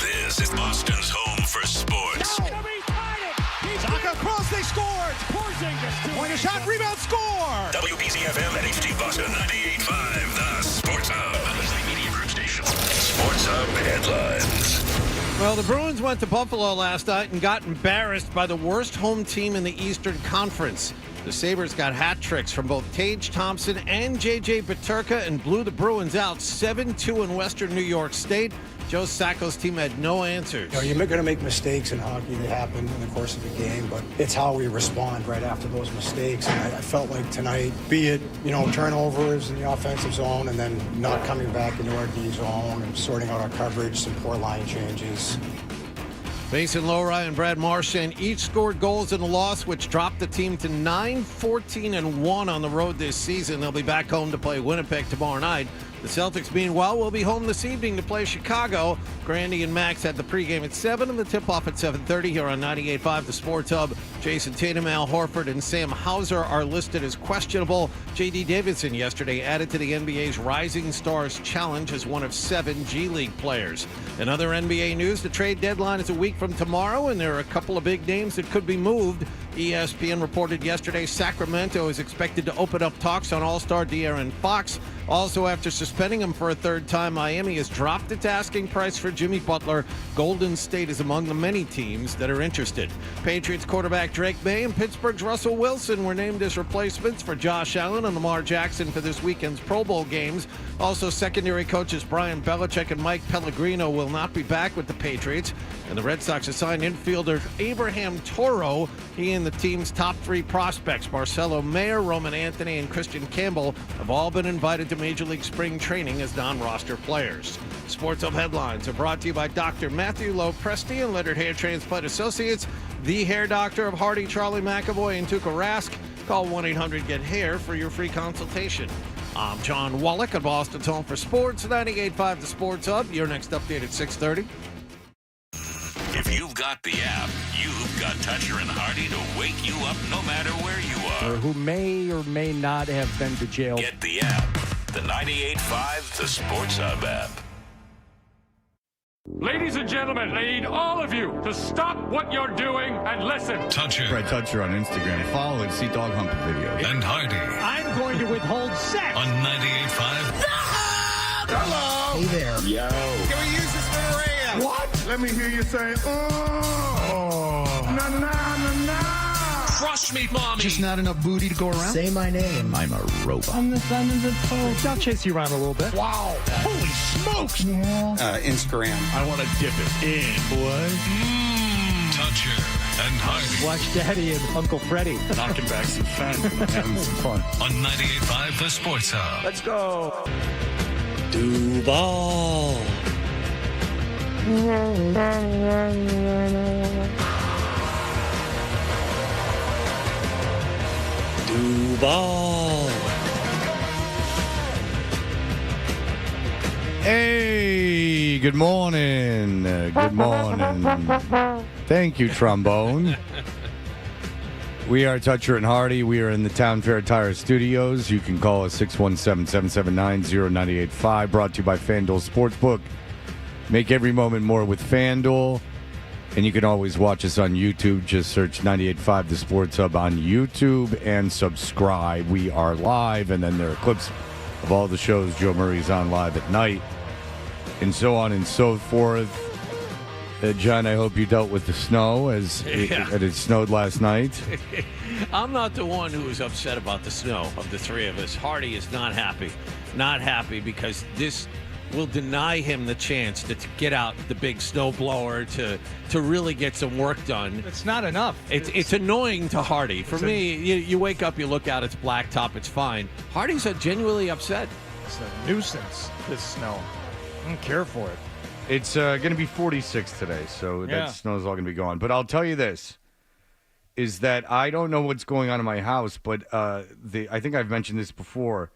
This is Boston's home for sports. Saka cross, they scored. Point a shot, rebound, score. WBZ-FM and HD Boston 98.5, the Sports Hub. Media Group Station. Sports Hub headlines. Well, the Bruins went to Buffalo last night and got embarrassed by the worst home team in the Eastern Conference. The Sabres got hat tricks from both Tage Thompson and J.J. Peterka and blew the Bruins out 7-2 in Western New York State. Joe Sacco's team had no answers. You're going to make mistakes in hockey. They happen in the course of the game, but it's how we respond right after those mistakes. And I felt like tonight, be it, turnovers in the offensive zone and then not coming back into our D zone and sorting out our coverage, some poor line changes. Mason Lohrei and Brad Marchand each scored goals in the loss, which dropped the team to 9-14-1 on the road this season. They'll be back home to play Winnipeg tomorrow night. The Celtics, meanwhile, will be home this evening to play Chicago. Grandy and Max had the pregame at 7 and the tip-off at 7:30 here on 98.5 The Sports Hub. Jason Tatum, Al Horford, and Sam Hauser are listed as questionable. J.D. Davidson yesterday added to the NBA's Rising Stars Challenge as one of 7 G League players. In other NBA news, the trade deadline is a week from tomorrow, and there are a couple of big names that could be moved. ESPN reported yesterday Sacramento is expected to open up talks on All-Star De'Aaron Fox. Also, after suspending him for a third time, Miami has dropped its asking price for Jimmy Butler. Golden State is among the many teams that are interested. Patriots quarterback Drake May and Pittsburgh's Russell Wilson were named as replacements for Josh Allen and Lamar Jackson for this weekend's Pro Bowl games. Also, secondary coaches Brian Belichick and Mike Pellegrino will not be back with the Patriots. And the Red Sox assigned infielder Abraham Toro. He and the team's top 3 prospects, Marcelo Mayer, Roman Anthony, and Christian Campbell, have all been invited to Major League Spring Training as non-roster players. Sports Hub headlines are brought to you by Dr. Matthew Lowe Presti and Leonard Hair Transplant Associates, the hair doctor of Hardy, Charlie McAvoy, and Tuukka Rask. Call 1-800-GET-HAIR for your free consultation. I'm John Wallach at Boston's home for sports, 98.5 The Sports Hub. Your next update at 6:30. If you've got the app, you've got Toucher and Hardy to wake you up no matter where you are. Or who may or may not have been to jail. Get the app. The 98.5 The Sports Hub app. Ladies and gentlemen, I need all of you to stop what you're doing and listen. Toucher. Brett Toucher on Instagram. Follow and see dog humping videos. And Hardy. I'm going to withhold sex. On 98.5. Hello. Hey there. Yo. Can we use this for the radio? What? Let me hear you say, oh. Na, na, na, na. Crush me, mommy. Just not enough booty to go around? Say my name. I'm a robot. I'm the son of the post. I'll chase you around a little bit. Wow. Holy smokes. Yeah. Instagram. I want to dip it in. What? Toucher and Hardy. Watch Daddy and Uncle Freddie. Knocking back some fat and having some fun. On 98.5 The Sports Hub. Let's go. Duval. Duval. Hey, good morning. Good morning. Thank you, trombone. We are Toucher and Hardy. We are in the Town Fair Tire Studios. You can call us 617-779-0985. Brought to you by FanDuel Sportsbook. Make every moment more with FanDuel. And you can always watch us on YouTube. Just search 98.5 The Sports Hub on YouTube and subscribe. We are live, and then there are clips of all the shows Joe Murray's on live at night, and so on and so forth. John, I hope you dealt with the snow as it snowed last night. I'm not the one who is upset about the snow of the three of us. Hardy is not happy. Not happy because this will deny him the chance to get out the big snowblower to really get some work done. It's not enough. It's annoying to Hardy. For me, you wake up, you look out, it's blacktop, it's fine. Hardy's genuinely upset. It's a nuisance, this snow. I don't care for it. It's going to be 46 today, so that snow's all going to be gone. But I'll tell you this, is that I don't know what's going on in my house, but I think I've mentioned this before.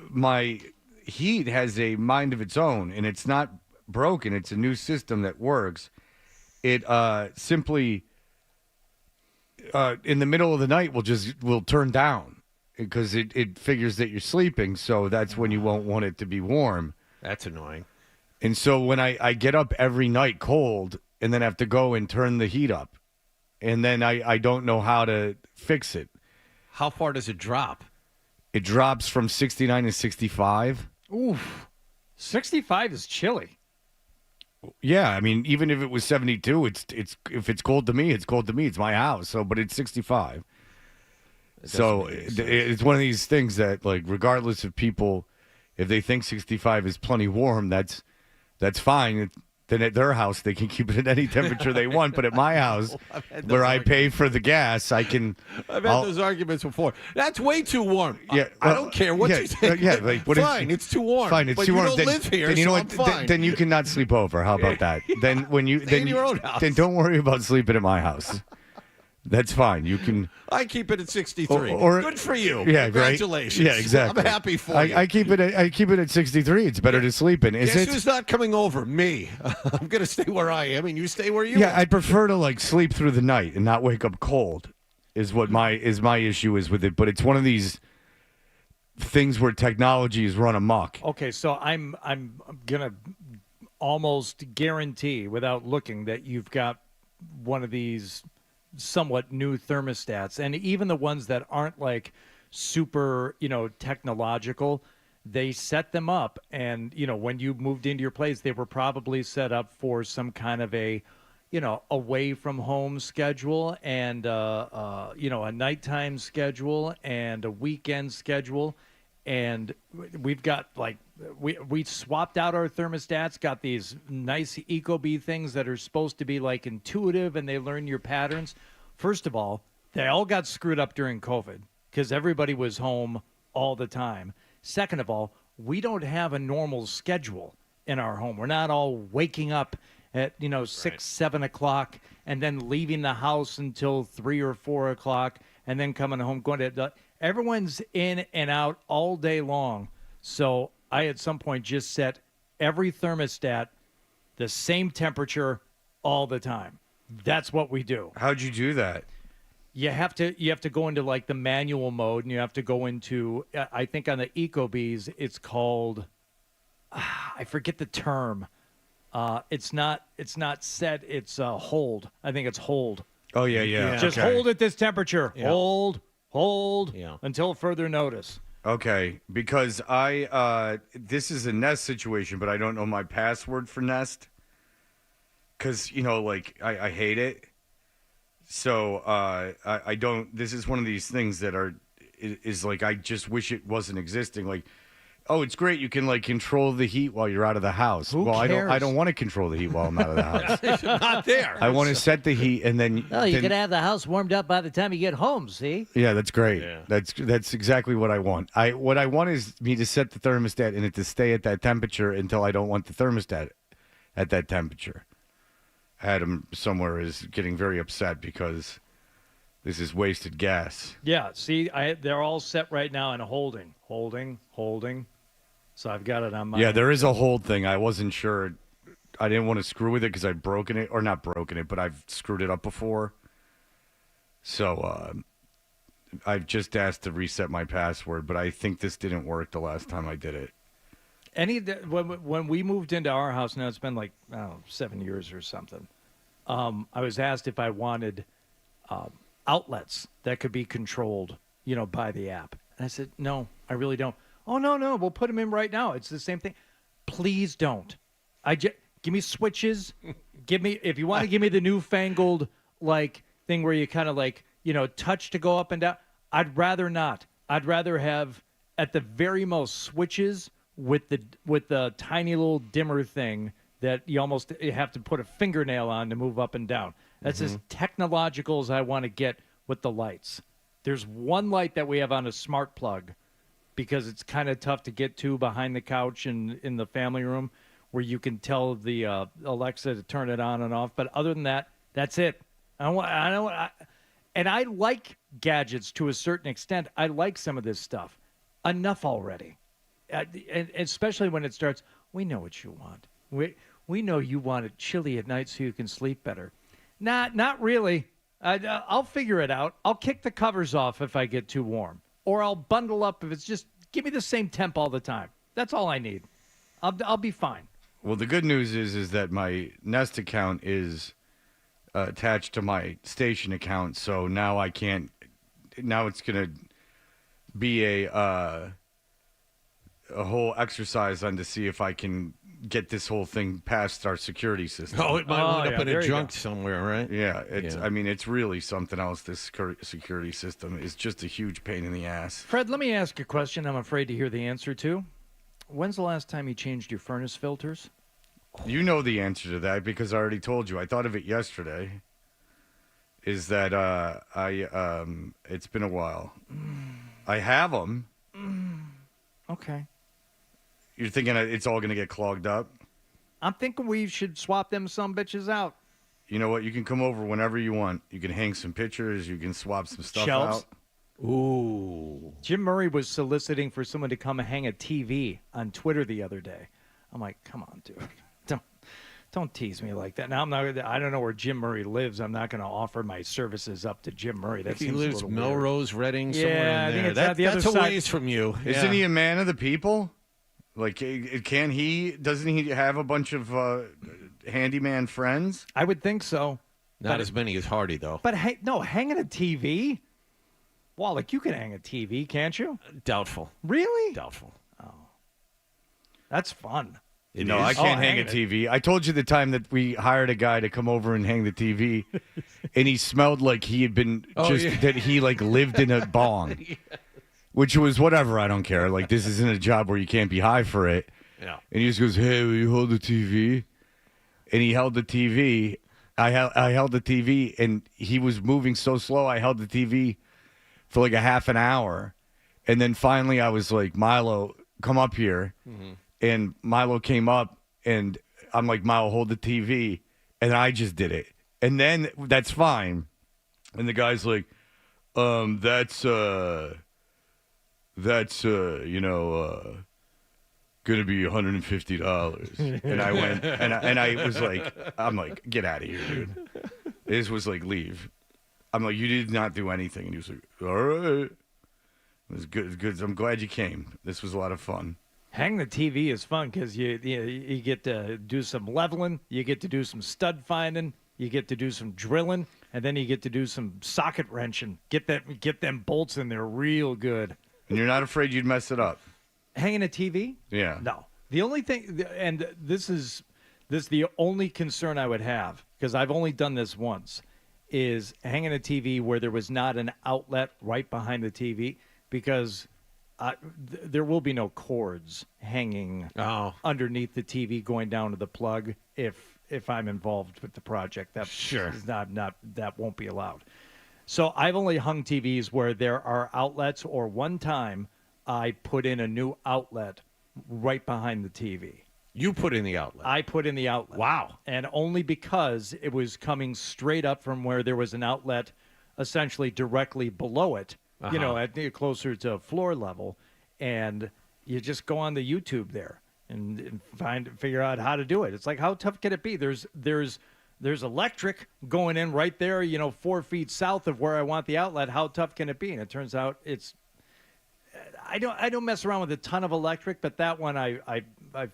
My heat has a mind of its own, and it's not broken. It's a new system that works. It simply, in the middle of the night, will turn down because it figures that you're sleeping, so that's when you won't want it to be warm. That's annoying. And so when I get up every night cold and then have to go and turn the heat up, and then I don't know how to fix it. How far does it drop? It drops from 69 to 65. Oof. 65 is chilly. Yeah, I mean, even if it was 72, it's if it's cold to me, it's cold to me. It's my house. So, but it's 65. So it's one of these things that, like, regardless of people, if they think 65 is plenty warm, that's fine. Then at their house, they can keep it at any temperature they want. But at my house, where I pay for the gas, I can. I've had those arguments before. That's way too warm. Yeah, I don't care what you think. Yeah, like, fine, it's too warm. Fine, it's but too warm. You don't live here, then you know so what? I'm fine. Then you cannot sleep over. How about that? Then when you Stay in your own house. Then don't worry about sleeping at my house. That's fine. You can. I keep it at 63. Or good for you. Yeah, Congratulations. Right? Yeah, exactly. I'm happy for you. I keep it at 63. It's better to sleep in. Guess who's not coming over? Me. I'm going to stay where I am, and you stay where you are. Yeah, I'd prefer to sleep through the night and not wake up cold. Is what my issue is with it. But it's one of these things where technology is run amok. Okay, so I'm gonna almost guarantee, without looking, that you've got one of these somewhat new thermostats, and even the ones that aren't super, technological, they set them up, and when you moved into your place, they were probably set up for some kind of a away from home schedule, and a nighttime schedule and a weekend schedule. And we've got we swapped out our thermostats, got these nice Ecobee things that are supposed to be intuitive, and they learn your patterns. First of all, they all got screwed up during COVID because everybody was home all the time. Second of all, we don't have a normal schedule in our home. We're not all waking up at 6, 7 o'clock and then leaving the house until 3 or 4 o'clock and then coming home going to. Everyone's in and out all day long. So I, at some point, just set every thermostat the same temperature all the time. That's what we do. How'd you do that? You have to go into the manual mode, and you have to go into, I think on the Ecobees, it's called, I forget the term. It's not set. It's hold. I think it's hold. Oh yeah. Just okay. hold at this temperature. Yeah. Hold Yeah. until further notice. Okay, because this is a Nest situation, but I don't know my password for Nest. Because, I hate it. So I don't, this is one of these things that is I just wish it wasn't existing. Oh, it's great. You can control the heat while you're out of the house. Who cares? I don't want to control the heat while I'm out of the house. It's not there. I want to set the heat and then. Oh, you could have the house warmed up by the time you get home, see? Yeah, that's great. Yeah. That's exactly what I want. What I want is me to set the thermostat and it to stay at that temperature until I don't want the thermostat at that temperature. Adam somewhere is getting very upset because this is wasted gas. Yeah, see, they're all set right now and holding. So I've got it on my. Yeah, there is a hold thing. I wasn't sure. I didn't want to screw with it because I'd broken it, or not broken it, but I've screwed it up before. So I've just asked to reset my password, but I think this didn't work the last time I did it. When we moved into our house, now it's been 7 years or something. I was asked if I wanted outlets that could be controlled, by the app. And I said, no, I really don't. Oh, no, we'll put them in right now. It's the same thing. Please don't. Give me switches. If you want to give me the newfangled thing where you kind of touch to go up and down. I'd rather not. I'd rather have at the very most switches with the tiny little dimmer thing that you have to put a fingernail on to move up and down. That's as technological as I want to get with the lights. There's one light that we have on a smart plug because it's kind of tough to get to behind the couch and in the family room where you can tell the Alexa to turn it on and off. But other than that, that's it. And I like gadgets to a certain extent. I like some of this stuff. Enough already. And especially when it starts, we know what you want. We know you want it chilly at night so you can sleep better. Not really. I'll figure it out. I'll kick the covers off if I get too warm. Or I'll bundle up if it's just give me the same temp all the time. That's all I need. I'll be fine. Well, the good news is that my Nest account is attached to my station account, so now I can't. Now it's gonna be a whole exercise on to see if I can get this whole thing past our security system. Oh, it might wind up in there a you junk go. somewhere, right? Yeah, I mean, it's really something else. This security system is just a huge pain in the ass. Fred, let me ask a question I'm afraid to hear the answer to. When's the last time you changed your furnace filters? You know the answer to that because I already told you. I thought of it yesterday. Is that it's been a while. I have them. Okay. You're thinking it's all going to get clogged up? I'm thinking we should swap them some bitches out. You know what? You can come over whenever you want. You can hang some pictures. You can swap some stuff Shelves? out. Ooh. Jim Murray was soliciting for someone to come and hang a TV on Twitter the other day. I'm like, come on, dude. Don't tease me like that. Now I don't know where Jim Murray lives. I'm not going to offer my services up to Jim Murray. That He seems lives a little weird. Melrose, Reading, Yeah, somewhere I in think there. it's on the That's other a side. ways from you. Isn't he a man of the people? Like, can he? Doesn't he have a bunch of handyman friends? I would think so. Not as many as Hardy, though. But no, hanging a TV? Wallach, you can hang a TV, can't you? Doubtful. Really? Doubtful. That's fun. No, I can't hang a hanging TV. I told you the time that we hired a guy to come over and hang the TV, and he smelled like he had been that he like lived in a bong, which was whatever. I don't care. Like this isn't a job where you can't be high for it. Yeah. And he just goes, "Hey, will you hold the TV?" And he held the TV. I held the TV, and he was moving so slow. I held the TV for like a half an hour, and then finally I was like, "Milo, come up here." Mm-hmm. And Milo came up, and I'm like, Milo, hold the TV. And I just did it. And then that's fine. And the guy's like, that's going to be $150. And I went, and I was like, I'm like, get out of here, dude. This was like, leave. I'm like, you did not do anything. And he was like, all right. It was good. I'm glad you came. This was a lot of fun. Hang the TV is fun because you get to do some leveling, you get to do some stud finding, you get to do some drilling, and then you get to do some socket wrenching. Get them bolts in there real good. And you're not afraid you'd mess it up? Hanging a TV? Yeah. No. The only thing, and this is the only concern I would have, because I've only done this once, is hanging a TV where there was not an outlet right behind the TV, because there will be no cords hanging underneath the TV going down to the plug if I'm involved with the project. That is not that won't be allowed. So I've only hung TVs where there are outlets, or one time I put in a new outlet right behind the TV. You put in the outlet. I put in the outlet. Wow. And only because it was coming straight up from where there was an outlet essentially directly below it. You know, closer to floor level, and you just go on the YouTube there and figure out how to do it. It's like, how tough can it be? There's electric going in right there, 4 feet south of where I want the outlet. How tough can it be? And it turns out I don't mess around with a ton of electric, but that one I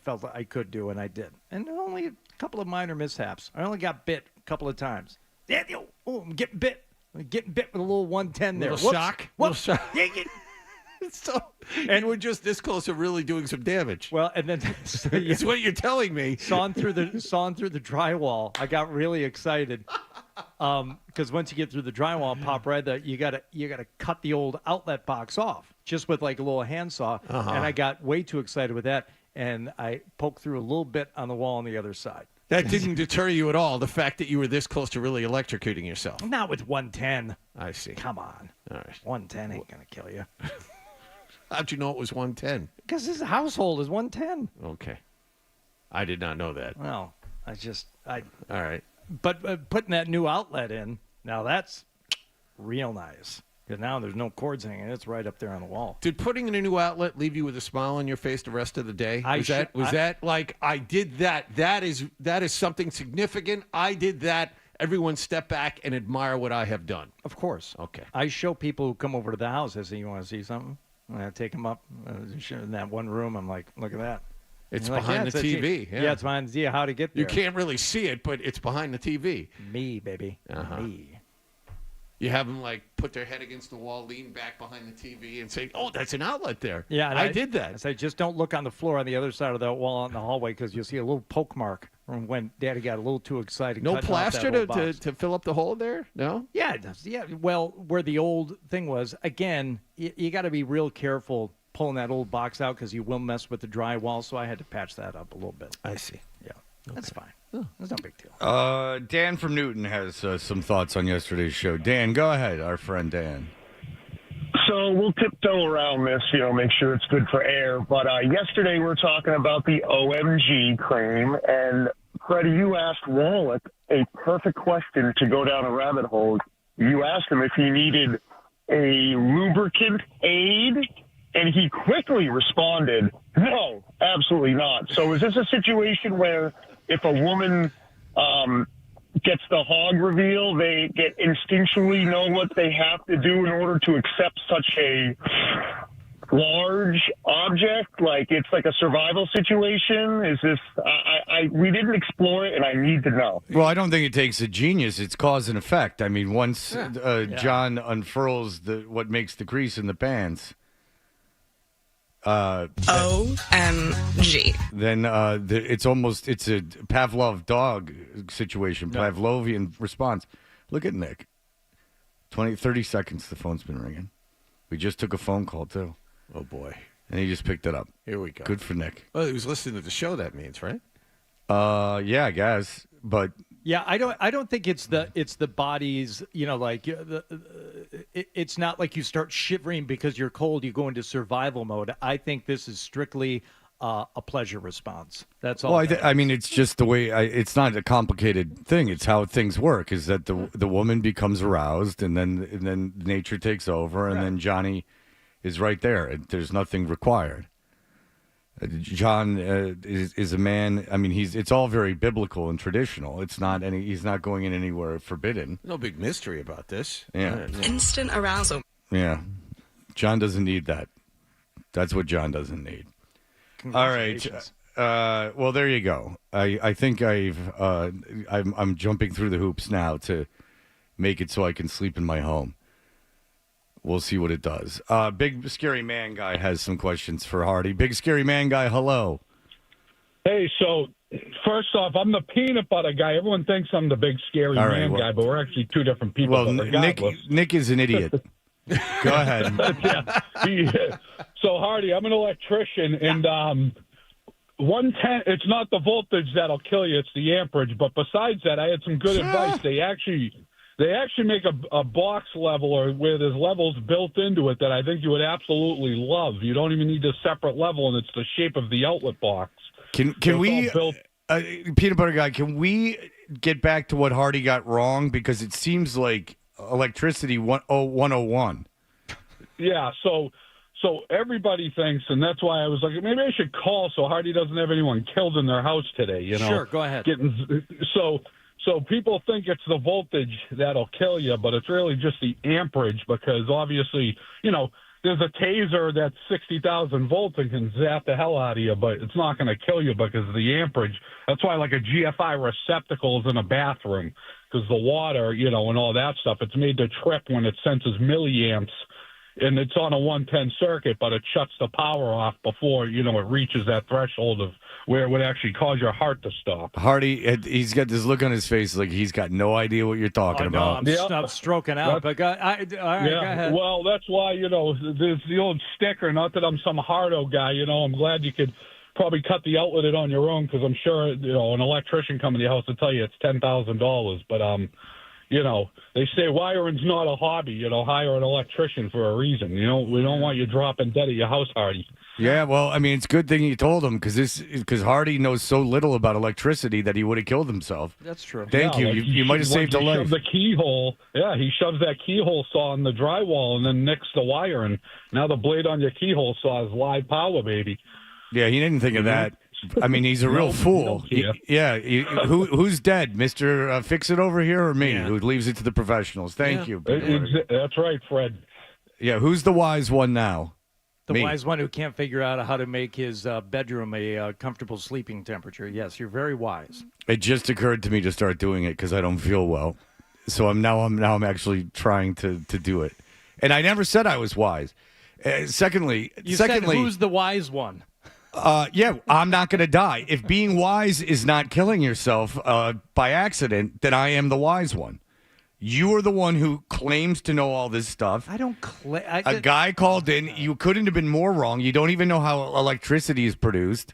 felt I could do, and I did. And only a couple of minor mishaps. I only got bit a couple of times. I'm getting bit. I'm getting bit with a little 110 there. Little shock. Whoops. Little shock. And we're just this close to really doing some damage. Well, and then It's what you're telling me. sawing through the drywall. I got really excited because once you get through the drywall, pop right there, you gotta cut the old outlet box off just with like a little handsaw. And I got way too excited with that, and I poked through a little bit on the wall on the other side. That didn't deter you at all, the fact that you were this close to really electrocuting yourself. Not with 110. I see. Come on. All right. 110 ain't going to kill you. How'd you know it was 110? Because his household is 110. Okay. I did not know that. Well, All right. But putting that new outlet in, now that's real nice. Because now there's no cords hanging. It's right up there on the wall. Did putting in a new outlet leave you with a smile on your face the rest of the day? Was that like, I did that? That is something significant. I did that. Everyone step back and admire what I have done. Of course. Okay. I show people who come over to the house, I say, you want to see something? And I take them up in that one room. I'm like, look at that. It's You're like, behind it's the a TV. Yeah, it's behind the TV. How to get there. You can't really see it, but it's behind the TV. Me, baby. Me. You have them like put their head against the wall, lean back behind the TV, and say, "Oh, that's an outlet there." Yeah, and I did that. I say, just don't look on the floor on the other side of the wall in the hallway because you'll see a little poke mark from when Daddy got a little too excited. No cutting off plaster that to, old box. to fill up the hole there? No? Yeah, it does. Yeah, well, where the old thing was, again, you got to be real careful pulling that old box out because you will mess with the drywall. So I had to patch that up a little bit. I see. Yeah, that's fine. That's no big deal. Dan from Newton has some thoughts on yesterday's show. Dan, go ahead, our friend Dan. So we'll tiptoe around this, make sure it's good for air. But yesterday we were talking about the OMG claim, and Freddie, you asked Wallach a perfect question to go down a rabbit hole. You asked him if he needed a lubricant aid, and he quickly responded, no, absolutely not. So is this a situation where if a woman gets the hog reveal, they get instinctually know what they have to do in order to accept such a large object? Like it's like a survival situation? Is this? We didn't explore it, and I need to know. Well, I don't think it takes a genius. It's cause and effect. I mean, once John unfurls what makes the grease in the pants. OMG. Then it's a Pavlov dog situation, Pavlovian response. Look at Nick. 30 seconds, the phone's been ringing. We just took a phone call, too. Oh, boy. And he just picked it up. Here we go. Good for Nick. Well, he was listening to the show, that means, right? Yeah, I guess. But yeah, I don't think it's the body's, like it's not like you start shivering because you're cold, you go into survival mode. I think this is strictly a pleasure response. That's all. Well, I mean, it's just the way. It's not a complicated thing. It's how things work. Is that the woman becomes aroused, and then nature takes over, and then Johnny is right there. There's nothing required. John is a man. I mean, it's all very biblical and traditional. It's not he's not going in anywhere forbidden. No big mystery about this. Yeah. Instant arousal. Yeah. John doesn't need that. That's what John doesn't need. All right. Well, there you go. I think I'm jumping through the hoops now to make it so I can sleep in my home. We'll see what it does. Big Scary Man Guy has some questions for Hardy. Big Scary Man Guy, hello. Hey, so first off, I'm the peanut butter guy. Everyone thinks I'm the big scary man guy, but we're actually two different people. Well, Nick is an idiot. Go ahead. So, Hardy, I'm an electrician, and 110, it's not the voltage that'll kill you, it's the amperage. But besides that, I had some good advice. They actually make a box leveler where there's levels built into it that I think you would absolutely love. You don't even need a separate level, and it's the shape of the outlet box. Can we, Peanut Butter Guy, can we get back to what Hardy got wrong? Because it seems like electricity 101. Yeah, so everybody thinks, and that's why I was like, maybe I should call so Hardy doesn't have anyone killed in their house today. Sure, go ahead. So people think it's the voltage that'll kill you, but it's really just the amperage because obviously, there's a taser that's 60,000 volts and can zap the hell out of you, but it's not going to kill you because of the amperage. That's why like a GFI receptacle is in a bathroom because the water, and all that stuff, it's made to trip when it senses milliamps. And it's on a 110 circuit, but it shuts the power off before, it reaches that threshold of where it would actually cause your heart to stop. Hardy, he's got this look on his face like he's got no idea what you're talking about. I'm stroking out, but all right, go ahead. Well, that's why, there's the old sticker, not that I'm some hardo guy, I'm glad you could probably cut the outlet on your own because I'm sure, an electrician coming to your house will tell you it's $10,000, but, they say wiring's not a hobby, hire an electrician for a reason. We don't want you dropping dead at your house, Hardy. Yeah, well, I mean, it's a good thing you told him because Hardy knows so little about electricity that he would have killed himself. That's true. Thank you. You might have saved a life. The keyhole. Yeah, he shoves that keyhole saw in the drywall and then nicks the wire, and now the blade on your keyhole saw is live power, baby. Yeah, he didn't think of that. I mean, he's a real fool. Who's dead, Mr. Fix It over here or me, who leaves it to the professionals? Thank you. That's right, Fred. Yeah, who's the wise one now? The Me. wise one who can't figure out how to make his bedroom a comfortable sleeping temperature. Yes, you're very wise. It just occurred to me to start doing it because I don't feel well. So I'm actually trying to do it. And I never said I was wise. Secondly, said who's the wise one? Yeah, I'm not going to die. If being wise is not killing yourself by accident, then I am the wise one. You are the one who claims to know all this stuff. I don't claim. A guy called in. You couldn't have been more wrong. You don't even know how electricity is produced.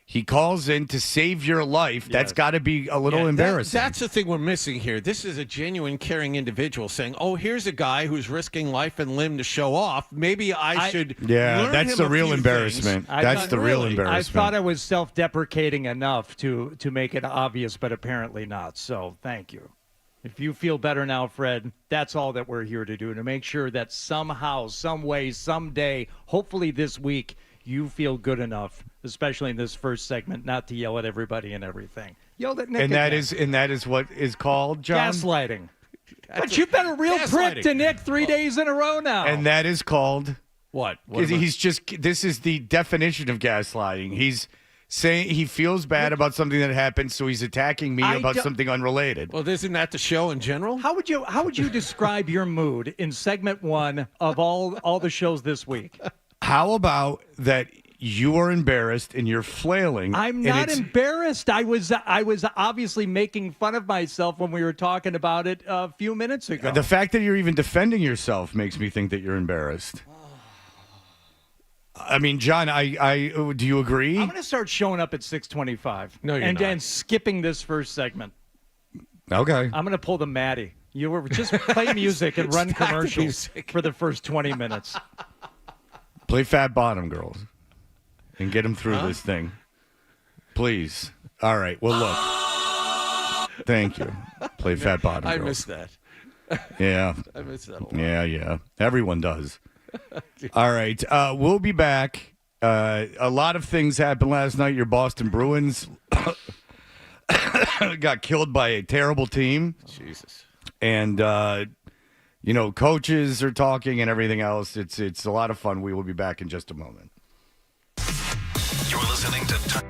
He calls in to save your life. Yes. That's got to be a little embarrassing. That's the thing we're missing here. This is a genuine, caring individual saying, "Oh, here's a guy who's risking life and limb to show off. Maybe I should." Yeah, learn that's him the a real few embarrassment. things. That's the real embarrassment. I thought I was self-deprecating enough to make it obvious, but apparently not. So thank you. If you feel better now, Fred, that's all that we're here to do, to make sure that somehow, some way, someday, hopefully this week, you feel good enough, especially in this first segment, not to yell at everybody and everything. Yelled at Nick and again. that is what is called, John? Gaslighting. But you've been a real prick to Nick 3 days in a row now. And that is called what? This is the definition of gaslighting. He's saying he feels bad about something that happened, so he's attacking me about something unrelated. Well, isn't that the show in general? How would you describe your mood in segment 1 of all the shows this week? How about that you are embarrassed and you're flailing? I'm not embarrassed. I was obviously making fun of myself when we were talking about it a few minutes ago. The fact that you're even defending yourself makes me think that you're embarrassed. I mean, John, I do you agree? I'm going to start showing up at 6:25. No, you're not. And skipping this first segment. Okay. I'm going to pull the Maddie. You were just play music and run commercials for the first 20 minutes. Play Fat Bottom Girls and get them through this thing. Please. All right. Well, look. Thank you. Play Fat Bottom Girls. I missed that. Yeah. I missed that a lot. Yeah. Everyone does. All right. We'll be back. A lot of things happened last night. Your Boston Bruins got killed by a terrible team. Jesus. And, coaches are talking and everything else. It's a lot of fun. We will be back in just a moment. You're listening to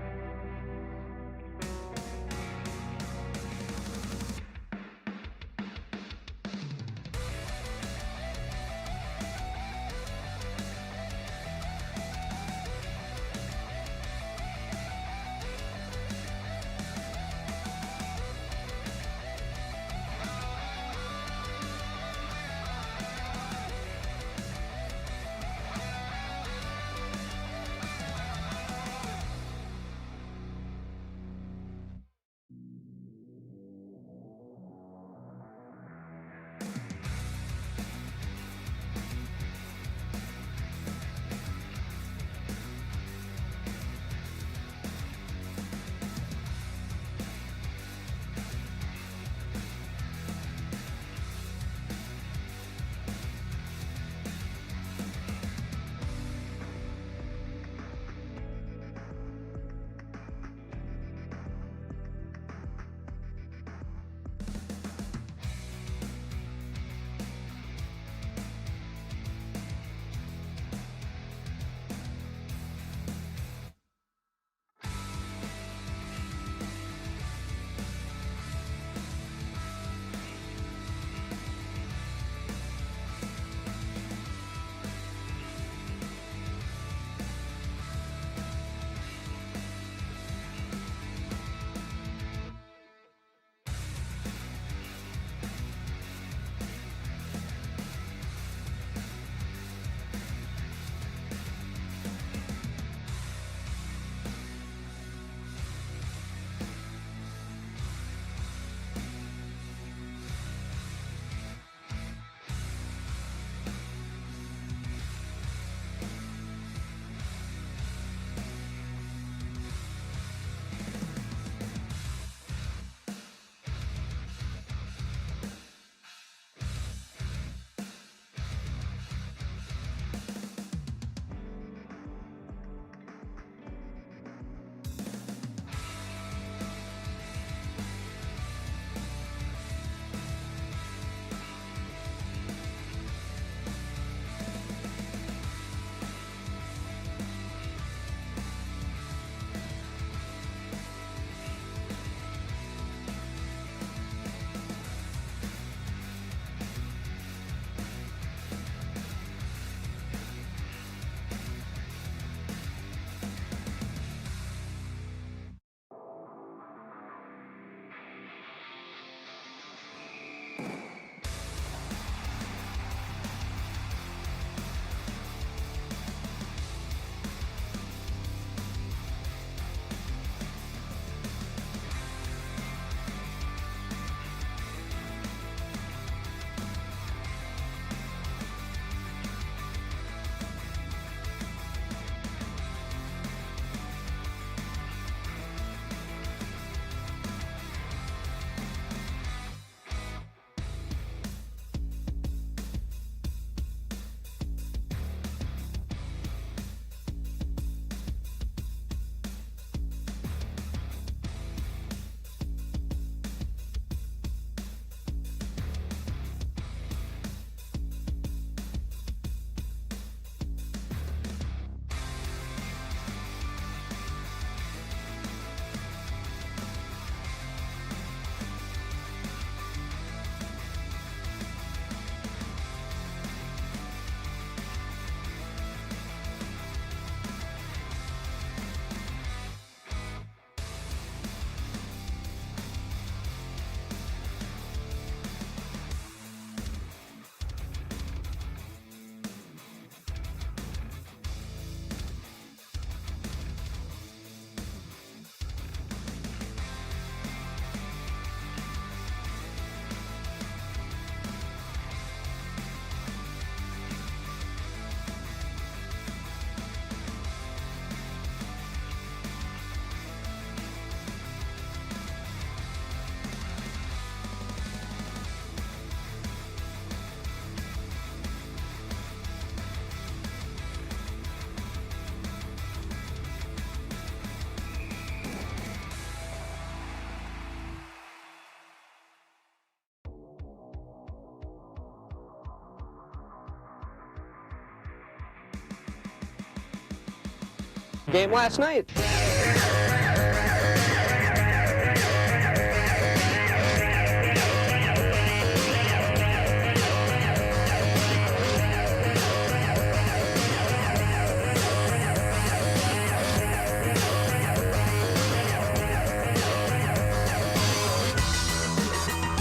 Game last night.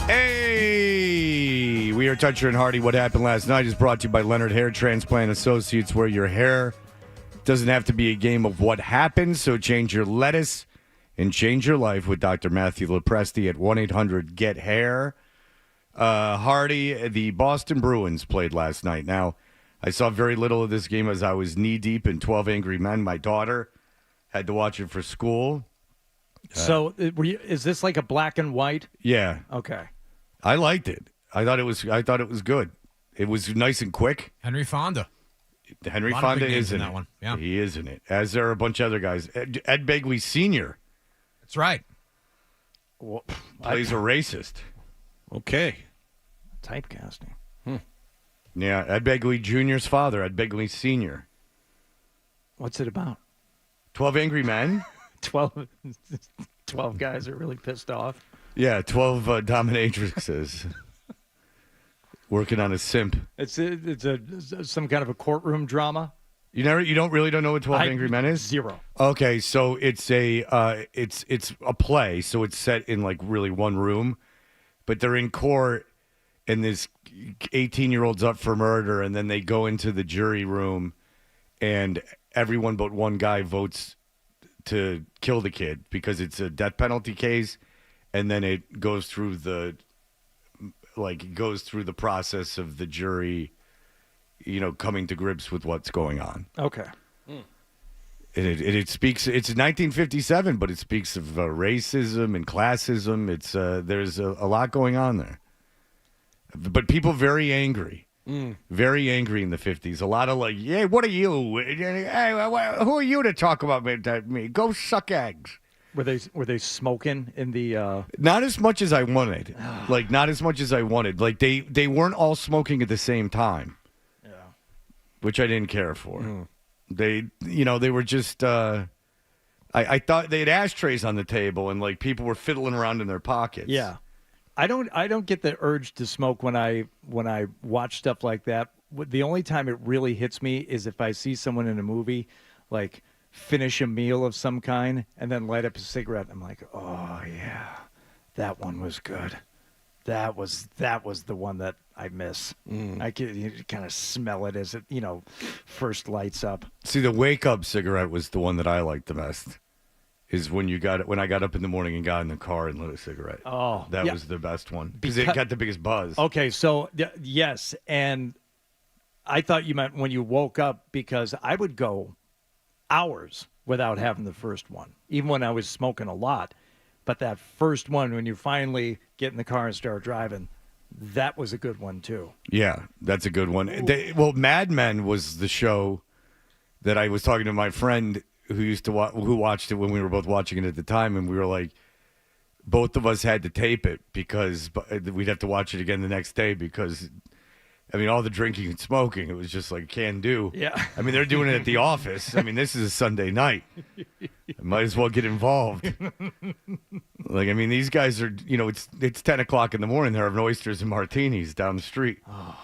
Hey, we are Toucher and Hardy. What happened last night is brought to you by Leonard Hair Transplant Associates, where your hair doesn't have to be a game of what happened, so change your lettuce and change your life with Dr. Matthew Lopresti at 1-800-GET-HAIR. Hardy, the Boston Bruins played last night. Now, I saw very little of this game as I was knee-deep in 12 Angry Men. My daughter had to watch it for school. So is this like a black and white? Yeah. Okay. I liked it. I thought it was good. It was nice and quick. Henry Fonda. Henry Fonda is in that one. Yeah. He is in it, as are a bunch of other guys. Ed Begley Sr. That's right. Well, plays a racist. Okay. Typecasting. Yeah, Ed Begley Jr.'s father, Ed Begley Sr. What's it about? 12 Angry Men. 12 guys are really pissed off. Yeah, 12 dominatrixes working on a simp. It's some kind of a courtroom drama. You don't know what 12 Angry Men is? Zero. Okay, so it's a play, so it's set in like really one room, but they're in court and this 18-year-old's up for murder, and then they go into the jury room and everyone but one guy votes to kill the kid because it's a death penalty case, and then it goes through the process of the jury, coming to grips with what's going on. Okay. It speaks. It's 1957, but it speaks of racism and classism. It's there's a lot going on there, but people very angry. Very angry in the 50s. A lot of like, yeah, what are you? Hey, who are you to talk about me? Go suck eggs. Were they smoking in the? Not as much as I wanted. Not as much as I wanted. Like they weren't all smoking at the same time. Yeah. Which I didn't care for. They were just. I thought they had ashtrays on the table and like people were fiddling around in their pockets. Yeah. I don't get the urge to smoke when I watch stuff like that. The only time it really hits me is if I see someone in a movie like finish a meal of some kind and then light up a cigarette. I'm like, oh yeah, that one was good. That was the one that I miss. I could kind of smell it as it, first lights up. See, the wake-up cigarette was the one that I liked the best. Is when I got up in the morning and got in the car and lit a cigarette. Oh, that was the best one because it got the biggest buzz. Okay, so yes, and I thought you meant when you woke up because I would go hours without having the first one, even when I was smoking a lot. But that first one, when you finally get in the car and start driving, that was a good one too. Yeah, that's a good one. Mad Men was the show that I was talking to my friend who watched it when we were both watching it at the time, and we were like, both of us had to tape it because we'd have to watch it again the next day because, I mean, all the drinking and smoking, it was just like can do. Yeah. I mean, they're doing it at the office. I mean, this is a Sunday night. I might as well get involved. Like, I mean, these guys are, it's 10 o'clock in the morning. They're having oysters and martinis down the street. Oh,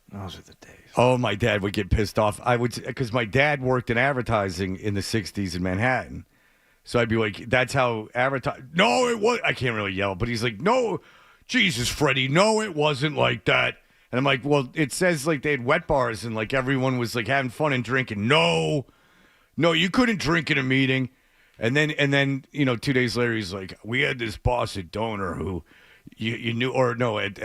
those are the days. Oh, my dad would get pissed off. Because my dad worked in advertising in the 60s in Manhattan. So I'd be like, that's how advertising. No, it was. I can't really yell, but he's like, no, Jesus, Freddie, no, it wasn't like that. And I'm like, well, it says like they had wet bars and like everyone was like having fun and drinking. No, you couldn't drink in a meeting. And then 2 days later, he's like, we had this boss at Donor who you knew, or no, at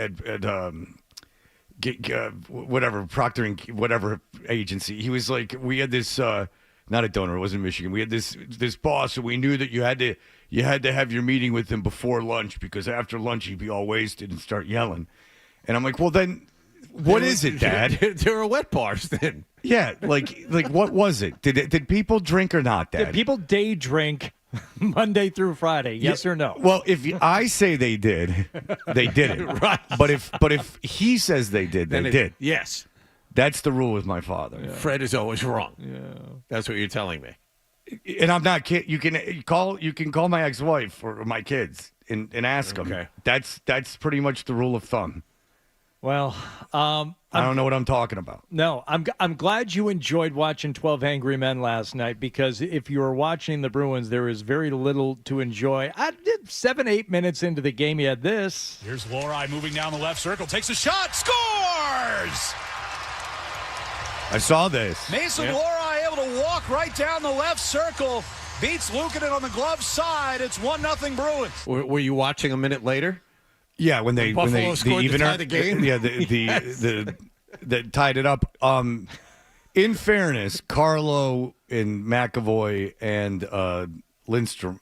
whatever, Procter and whatever agency. He was like, we had this, not at Donor, it wasn't Michigan. We had this boss, and we knew that you had to have your meeting with him before lunch because after lunch he'd be all wasted and start yelling. And I'm like, well then, what is it, Dad? There are wet bars then. Yeah, like what was it? Did people drink or not, Dad? Did people day drink Monday through Friday? Yes or no? Well, if I say they did, they didn't. Right. But if he says they did, they did. Yes. That's the rule with my father. Yeah. Fred is always wrong. Yeah. That's what you're telling me. And I'm not kidding. You can call my ex-wife or my kids and ask them. Okay. That's pretty much the rule of thumb. Well, I don't know what I'm talking about. No, I'm glad you enjoyed watching 12 Angry Men last night because if you were watching the Bruins, there is very little to enjoy. I did 7-8 minutes into the game. You had this. Here's Lohrei moving down the left circle, takes a shot, scores! I saw this. Mason Lohrei able to walk right down the left circle, beats Luukkonen on the glove side. It's 1-0 Bruins. Were you watching a minute later? Yeah, when they scored to tie the game. Yeah, the tied it up. In fairness, Carlo and McAvoy and Lindholm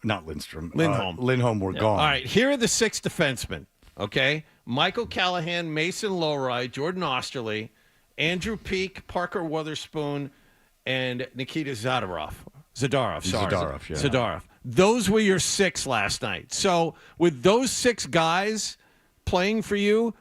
were gone. All right, here are the 6 defensemen. Okay, Michael Callahan, Mason Lohrei, Jordan Osterley, Andrew Peak, Parker Wotherspoon, and Nikita Zadarov. Zadarov. Those were your 6 last night. So with those 6 guys playing for you,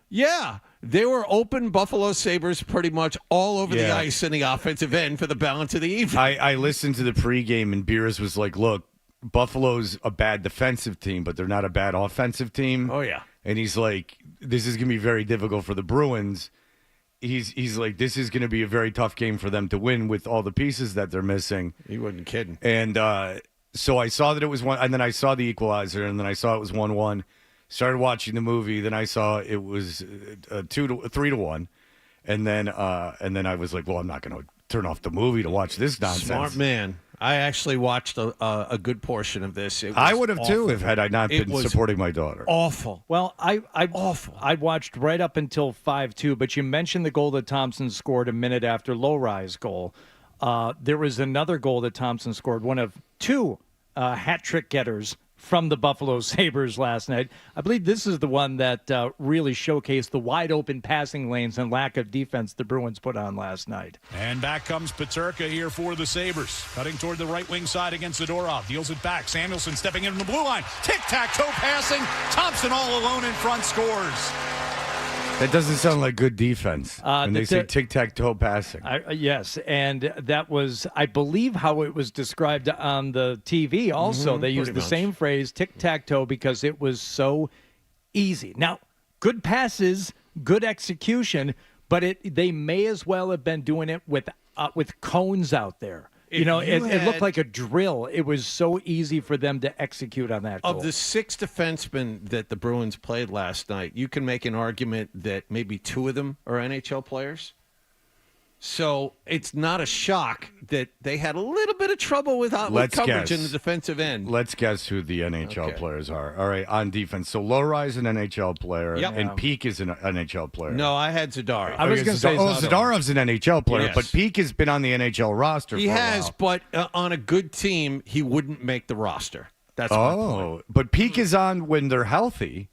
they were open Buffalo Sabres pretty much all over the ice in the offensive end for the balance of the evening. I listened to the pregame, and Beers was like, look, Buffalo's a bad defensive team, but they're not a bad offensive team. Oh, yeah. And he's like, this is going to be very difficult for the Bruins. He's like, this is going to be a very tough game for them to win with all the pieces that they're missing. He wasn't kidding. And so I saw that it was 1, and then I saw the equalizer, and then I saw it was 1-1. Started watching the movie, then I saw it was 3-1, and then I was like, well, I'm not going to turn off the movie to watch this nonsense. Smart man. I actually watched a good portion of this. I would have too had I not been supporting my daughter. Awful. Well, I watched right up until 5-2, but you mentioned the goal that Thompson scored a minute after Lohrai's goal. There was another goal that Thompson scored, one of 2 hat trick getters from the Buffalo Sabres last night. I believe this is the one that really showcased the wide-open passing lanes and lack of defense the Bruins put on last night. And back comes Peterka here for the Sabres. Cutting toward the right wing side against Zadorov. Deals it back. Samuelson stepping in from the blue line. Tic-tac-toe passing. Thompson all alone in front scores. That doesn't sound like good defense when they say tic-tac-toe passing. Yes, and that was, I believe, how it was described on the TV also. They used the same phrase, tic-tac-toe, because it was so easy. Now, good passes, good execution, but they may as well have been doing it with cones out there. it looked like a drill. It was so easy for them to execute on that goal. Of the 6 defensemen that the Bruins played last night, you can make an argument that maybe 2 of them are NHL players. So it's not a shock that they had a little bit of trouble with coverage in the defensive end. Let's guess who the NHL players are. All right, on defense. So Lohrei is an NHL player, and Peak is an NHL player. No, I had Zadar. I was going to say Zadarov's an NHL player, Yes. but Peak has been on the NHL roster He for a has, while. but on a good team, he wouldn't make the roster. That's my point. But Peak is on when they're healthy.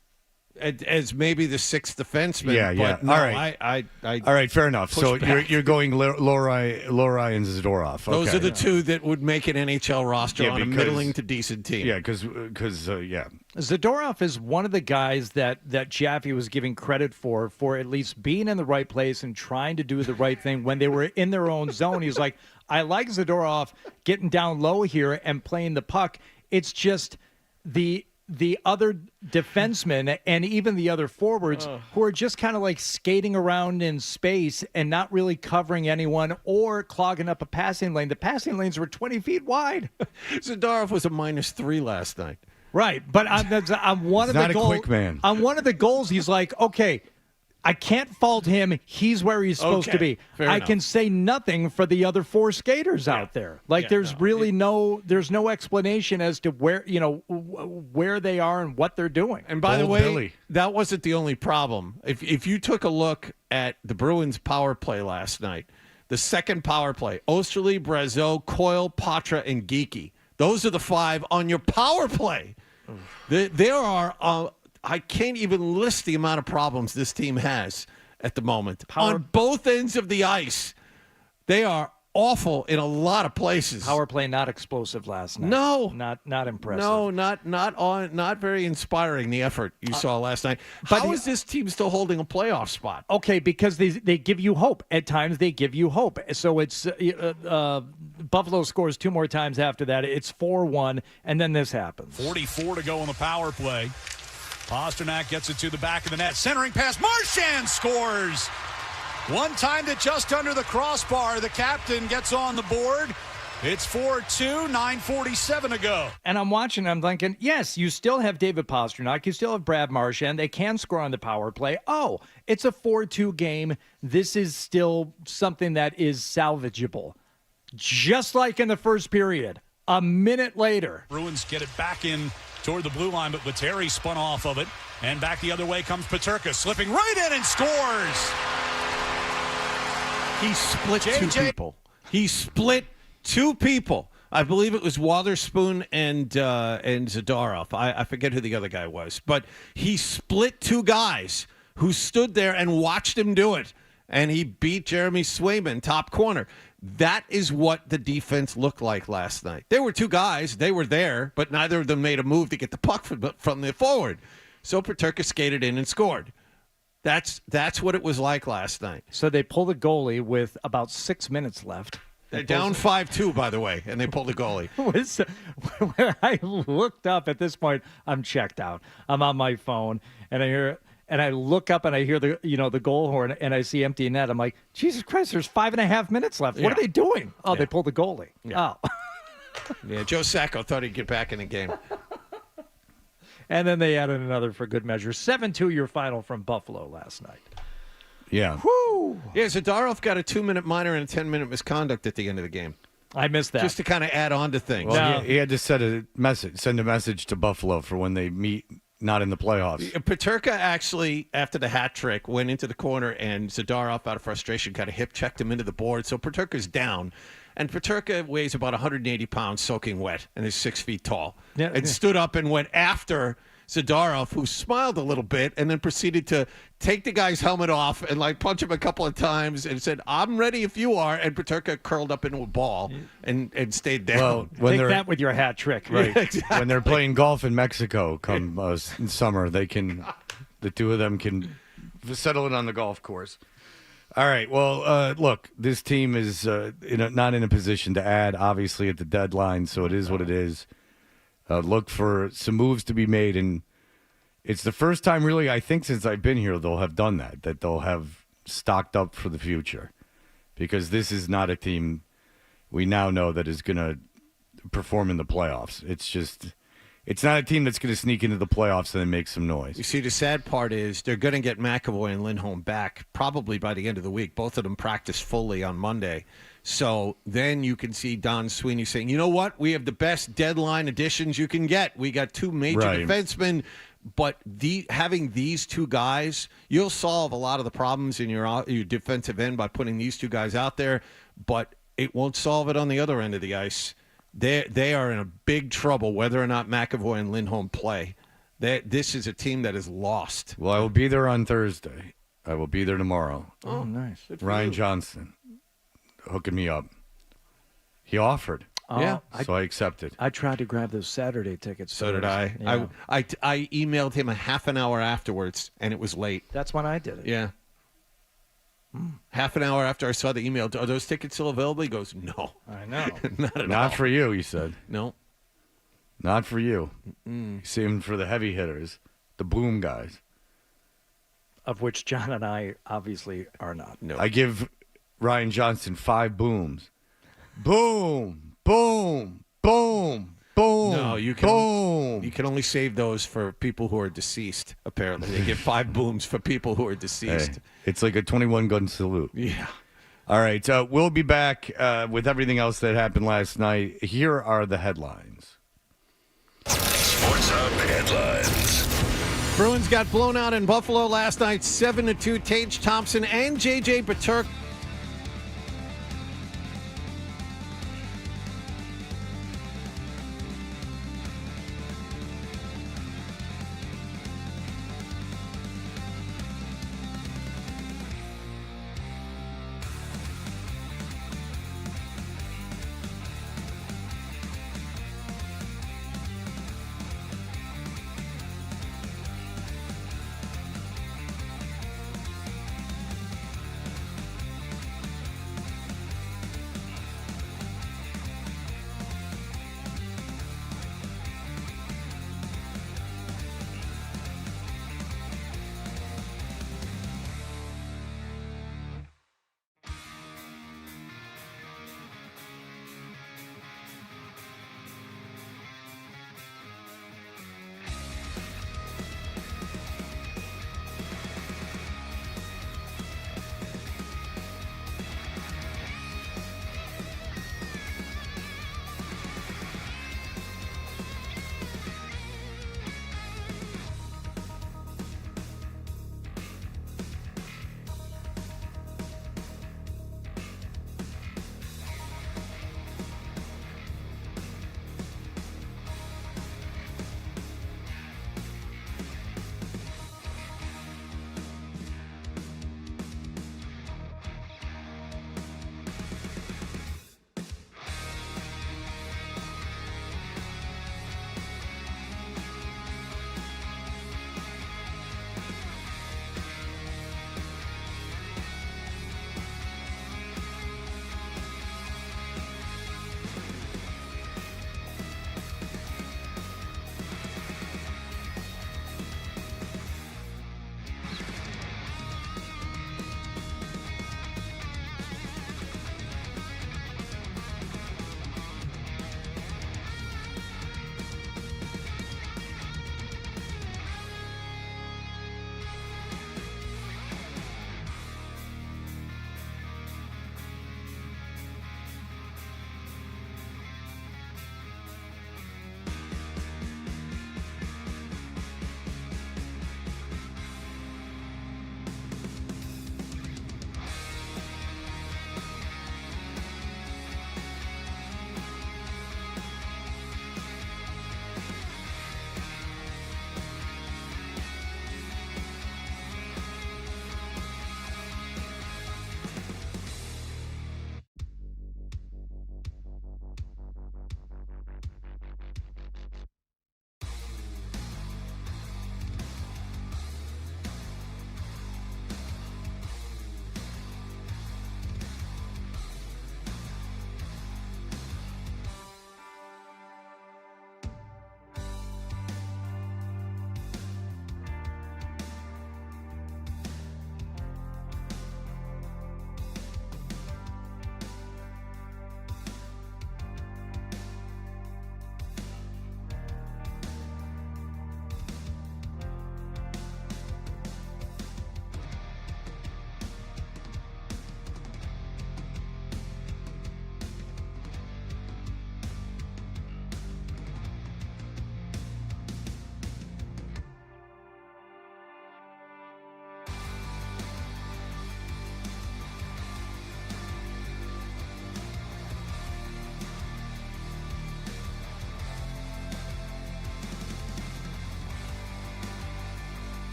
As maybe the 6th defenseman. Yeah. But no, all right. All right, fair enough. So you're going Lohrei and Zadorov. Okay. Those are the 2 that would make an NHL roster on a middling to decent team. Yeah, because Zadorov is one of the guys that Jaffy was giving credit for at least being in the right place and trying to do the right thing when they were in their own zone. He's like, I like Zadorov getting down low here and playing the puck. It's just the other defensemen and even the other forwards who are just kind of like skating around in space and not really covering anyone or clogging up a passing lane. The passing lanes were 20 feet wide. Zadorov was a -3 last night. Right, but I'm one of the goals. Quick man. On one of the goals, he's like, okay, I can't fault him. He's where he's supposed to be. Fair I enough. can say nothing for the other 4 skaters out there. Like there's no explanation as to where they are and what they're doing. And by the way, Billy. that wasn't the only problem. If you took a look at the Bruins power play last night, the second power play, Osterley, Brazeau, Coyle, Patra, and Geeky. Those are the 5 on your power play. There are I can't even list the amount of problems this team has at the moment. On both ends of the ice, they are awful in a lot of places. Power play not explosive last night. No. Not impressive. No, not very inspiring, the effort you saw last night. How is this team still holding a playoff spot? Okay, because they give you hope. At times they give you hope. So it's Buffalo scores 2 more times after that. It's 4-1, and then this happens. 44 to go on the power play. Pasternak gets it to the back of the net. Centering pass. Marchand scores. One time to just under the crossbar. The captain gets on the board. It's 4-2, 9:47 to go. And I'm watching, I'm thinking, yes, you still have David Pasternak. You still have Brad Marchand. They can score on the power play. Oh, it's a 4-2 game. This is still something that is salvageable. Just like in the first period. A minute later. Bruins get it back in toward the blue line, but Lettieri spun off of it. And back the other way comes Peterka, slipping right in and scores. He split 2 people. He split 2 people. I believe it was Wotherspoon and Zadorov. I forget who the other guy was. But he split 2 guys who stood there and watched him do it. And he beat Jeremy Swayman, top corner. That is what the defense looked like last night. There were 2 guys. They were there, but neither of them made a move to get the puck from the forward. So Peterka skated in and scored. That's what it was like last night. So they pull the goalie with about 6 minutes left. They're down 5-2, by the way, and they pulled the goalie. When I looked up at this point, I'm checked out. I'm on my phone, and I look up and I hear the goal horn, and I see empty net. I'm like, Jesus Christ, there's 5.5 minutes left. What are they doing? Oh, they pulled the goalie. Yeah. Oh. Yeah, Joe Sacco thought he'd get back in the game. And then they added another for good measure. 7-2 your final from Buffalo last night. Yeah. Woo! Yeah, Zadorov got a 2-minute minor and a 10-minute misconduct at the end of the game. I missed that. Just to kind of add on to things. Well, he had to send a message to Buffalo for when they meet not in the playoffs. Peterka actually, after the hat trick, went into the corner, and Zadorov, out of frustration, kind of hip-checked him into the board. So Peterka's down. And Peterka weighs about 180 pounds soaking wet and is 6 feet tall. Yeah, and stood up and went after Zadorov, who smiled a little bit and then proceeded to take the guy's helmet off and punch him a couple of times and said, "I'm ready if you are." And Peterka curled up into a ball and stayed down. Well, when Take that with your hat trick. Right. Yeah, exactly. When they're playing golf in Mexico come in summer, the 2 of them can settle it on the golf course. All right. Well, look, this team is not in a position to add, obviously, at the deadline, so it is what it is. Look for some moves to be made, and it's the first time, really, I think, since I've been here, they'll have done that they'll have stocked up for the future, because this is not a team we now know that is going to perform in the playoffs. It's not a team that's going to sneak into the playoffs and then make some noise. You see, the sad part is they're going to get McAvoy and Lindholm back probably by the end of the week. Both of them practice fully on Monday. So then you can see Don Sweeney saying, you know what? We have the best deadline additions you can get. We got 2 major defensemen. But having these 2 guys, you'll solve a lot of the problems in your defensive end by putting these 2 guys out there. But it won't solve it on the other end of the ice. They are in a big trouble whether or not McAvoy and Lindholm play. This is a team that is lost. Well, I will be there on Thursday. I will be there tomorrow. Oh, nice. Ryan Johnson hooking me up. He offered. Yeah. So I accepted. I tried to grab those Saturday tickets. So did I. Yeah. I emailed him a half an hour afterwards, and it was late. That's when I did it. Yeah. Half an hour after I saw the email, are those tickets still available? He goes, no. I know. Not at all. Not for you, he said. No. Not for you. Saving for the heavy hitters, the boom guys. Of which John and I obviously are not. No. I give Ryan Johnson 5 booms. Boom, boom, boom, boom. No, you can. Boom. You can only save those for people who are deceased. Apparently, they get 5 booms for people who are deceased. Hey, it's like a 21-gun salute. Yeah. All right, we'll be back with everything else that happened last night. Here are the headlines. Sports Hub headlines. Bruins got blown out in Buffalo last night, 7-2. Tage Thompson and J.J. Paterk.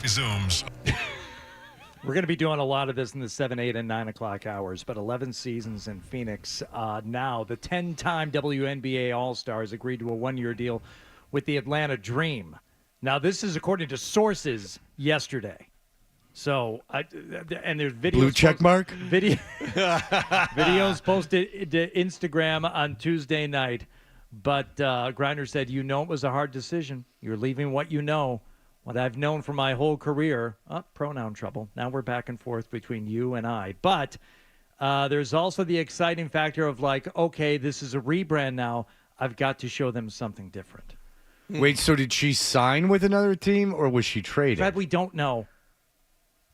resumes. We're going to be doing a lot of this in the 7, 8, and 9 o'clock hours, but 11 seasons in Phoenix. Now, the 10-time WNBA All-Stars agreed to a one-year deal with the Atlanta Dream. Now, this is according to sources yesterday. So, and there's videos. Blue check mark? Videos posted to Instagram on Tuesday night. But Griner said, it was a hard decision. You're leaving what you know. What I've known for my whole career, pronoun trouble. Now we're back and forth between you and I. But there's also the exciting factor of okay, this is a rebrand now. I've got to show them something different. Wait, so did she sign with another team or was she traded? Fred, we don't know.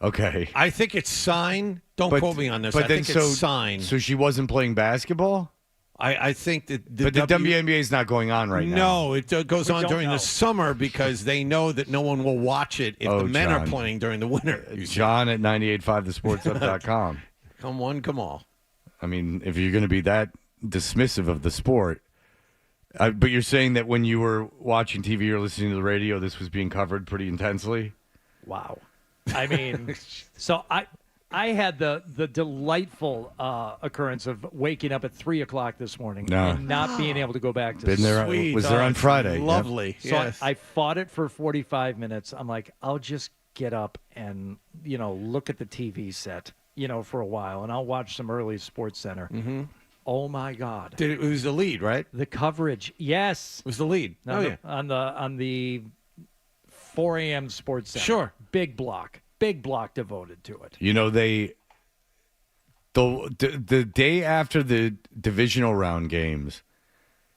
Okay. I think it's signed. Don't quote me on this. I think it's signed. So she wasn't playing basketball? I think that the WNBA is not going on right now. No, it goes on during the summer because they know that no one will watch it if the men are playing during the winter. John at 985thesportsup.com. Come one, come all. I mean, if you're going to be that dismissive of the sport, but you're saying that when you were watching TV or listening to the radio, this was being covered pretty intensely? Wow. I mean, so I had the delightful occurrence of waking up at 3 o'clock this morning and not being able to go back to sleep. Was there on Friday. Lovely. Yep. So I fought it for 45 minutes. I'm like, I'll just get up and, look at the TV set, for a while, and I'll watch some early Sports Center. Mm-hmm. Oh, my God. It was the lead, right? The coverage, yes. It was the lead. On the 4 a.m. Sports Center. Sure. Big block devoted to it. The day after the divisional round games,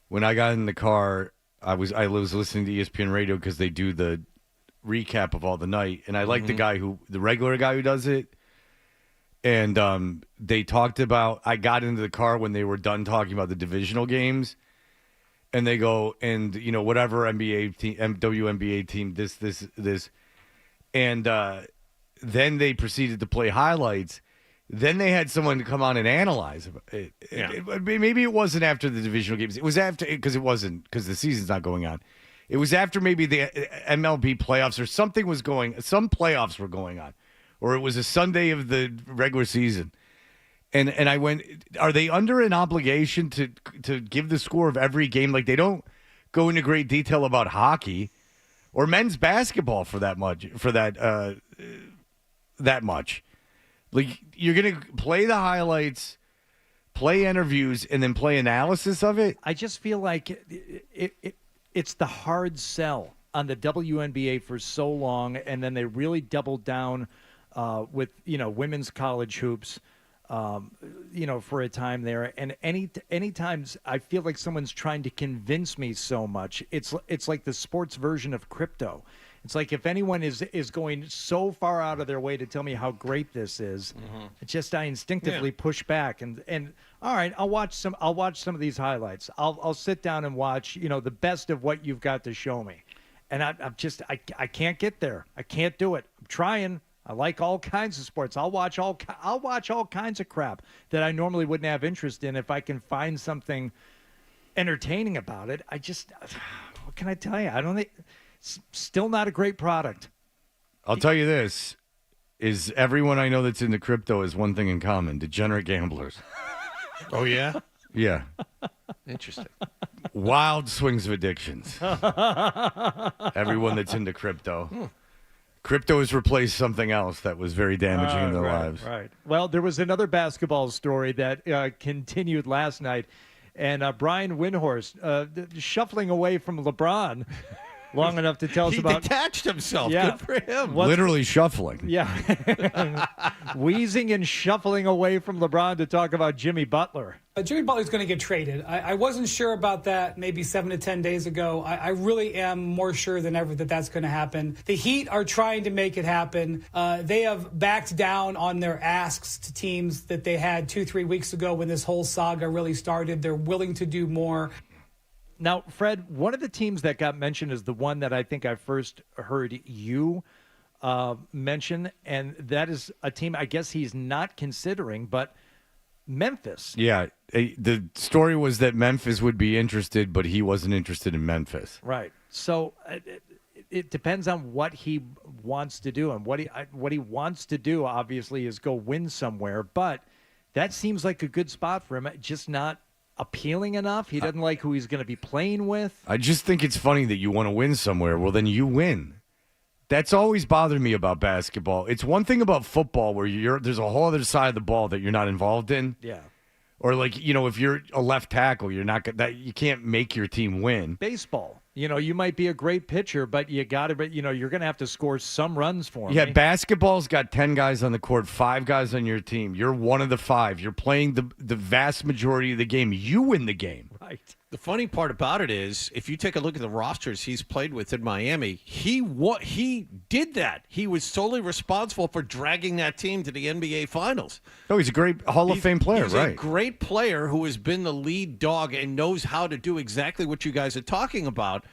when I got in the car, I was listening to ESPN radio because they do the recap of all the night, and I like the regular guy who does it. And they talked about, I got into the car when they were done talking about the divisional games, and they go, and whatever NBA team, WNBA team, this, and then they proceeded to play highlights. Then they had someone come on and analyze it. Maybe it wasn't after the divisional games. It was after, because the season's not going on. It was after maybe the MLB playoffs or something was some playoffs were going on, or it was a Sunday of the regular season. And I went, are they under an obligation to give the score of every game? Like, they don't go into great detail about hockey or men's basketball for that much. Like, you're going to play the highlights, play interviews, and then play analysis of it? I just feel like it's the hard sell on the WNBA for so long, and then they really doubled down with, women's college hoops, for a time there. And any times I feel like someone's trying to convince me so much, it's like the sports version of crypto. It's like if anyone is going so far out of their way to tell me how great this is, it's just I instinctively push back and all right, I'll watch some of these highlights. I'll sit down and watch, the best of what you've got to show me. And I can't get there. I can't do it. I'm trying. I like all kinds of sports. I'll watch all kinds of crap that I normally wouldn't have interest in if I can find something entertaining about it. What can I tell you? I don't think. Still not a great product. I'll tell you this, is everyone I know that's into crypto has one thing in common: degenerate gamblers. Oh, yeah? Yeah. Interesting. Wild swings of addictions. Everyone that's into crypto. Crypto has replaced something else that was very damaging in their lives. Right. Well, there was another basketball story that continued last night, and Brian Windhorst shuffling away from LeBron long enough to tell us about. He detached himself. Yeah. Good for him. Literally shuffling. Yeah. Wheezing and shuffling away from LeBron to talk about Jimmy Butler. Jimmy Butler's going to get traded. I wasn't sure about that maybe 7 to 10 days ago. I really am more sure than ever that that's going to happen. The Heat are trying to make it happen. They have backed down on their asks to teams that they had 2-3 weeks ago when this whole saga really started. They're willing to do more. Now, Fred, one of the teams that got mentioned is the one that I think I first heard you mention, and that is a team I guess he's not considering, but Memphis. Yeah, the story was that Memphis would be interested, but he wasn't interested in Memphis. Right. So it depends on what he wants to do. And what he wants to do, obviously, is go win somewhere. But that seems like a good spot for him. Just not appealing enough. He doesn't like who he's going to be playing with. I just think it's funny that you want to win somewhere. Well, then you win. That's always bothered me about basketball. It's one thing about football where there's a whole other side of the ball that you're not involved in. Yeah. Or if you're a left tackle, you can't make your team win. Baseball. You might be a great pitcher, but you're going to have to score some runs for him. Yeah, basketball's got 10 guys on the court, 5 guys on your team. You're one of the 5. You're playing the vast majority of the game. You win the game. Right. The funny part about it is, if you take a look at the rosters he's played with in Miami, he did that. He was solely responsible for dragging that team to the NBA Finals. Oh, he's a great Hall of Fame player, he's right? A great player who has been the lead dog and knows how to do exactly what you guys are talking about.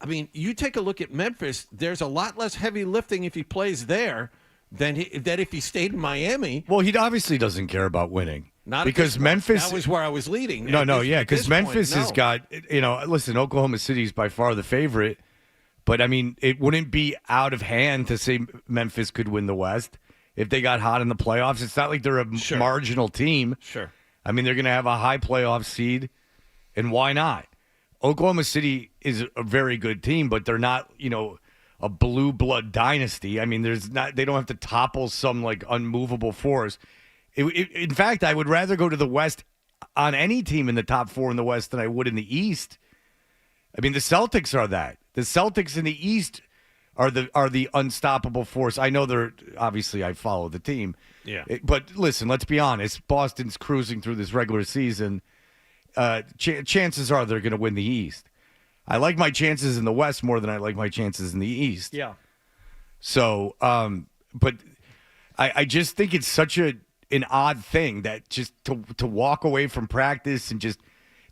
I mean, you take a look at Memphis, there's a lot less heavy lifting if he plays there than if he stayed in Miami. Well, he obviously doesn't care about winning. Not because Memphis. That was where I was leading. Because Memphis has got, listen, Oklahoma City is by far the favorite, but I mean, it wouldn't be out of hand to say Memphis could win the West if they got hot in the playoffs. It's not like they're a marginal team. Sure. I mean, they're going to have a high playoff seed, and why not? Oklahoma City is a very good team, but they're not, a blue blood dynasty. I mean, they don't have to topple some like unmovable force. In fact, I would rather go to the West on any team in the top 4 in the West than I would in the East. I mean, the Celtics are that. The Celtics in the East are the unstoppable force. I know obviously I follow the team. Yeah. But listen, let's be honest. Boston's cruising through this regular season. Chances are they're going to win the East. I like my chances in the West more than I like my chances in the East. Yeah. So, but I just think it's such an odd thing that just to walk away from practice and just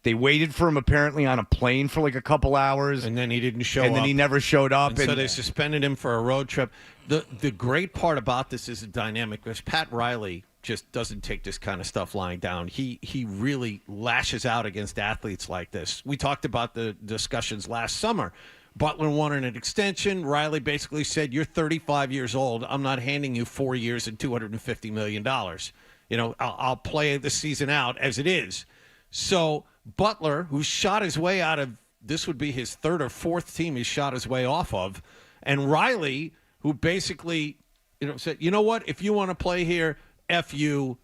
they waited for him apparently on a plane for like a couple hours. And then he didn't show up. And then he never showed up. And so they suspended him for a road trip. The great part about this is the dynamic because Pat Riley just doesn't take this kind of stuff lying down. He really lashes out against athletes like this. We talked about the discussions last summer. Butler wanted an extension. Riley basically said, you're 35 years old. I'm not handing you 4 years and $250 million. I'll play the season out as it is. So Butler, who shot his way out of, this would be his 3rd or 4th team he shot his way off of, and Riley, who basically said, you know what, if you want to play here, F you,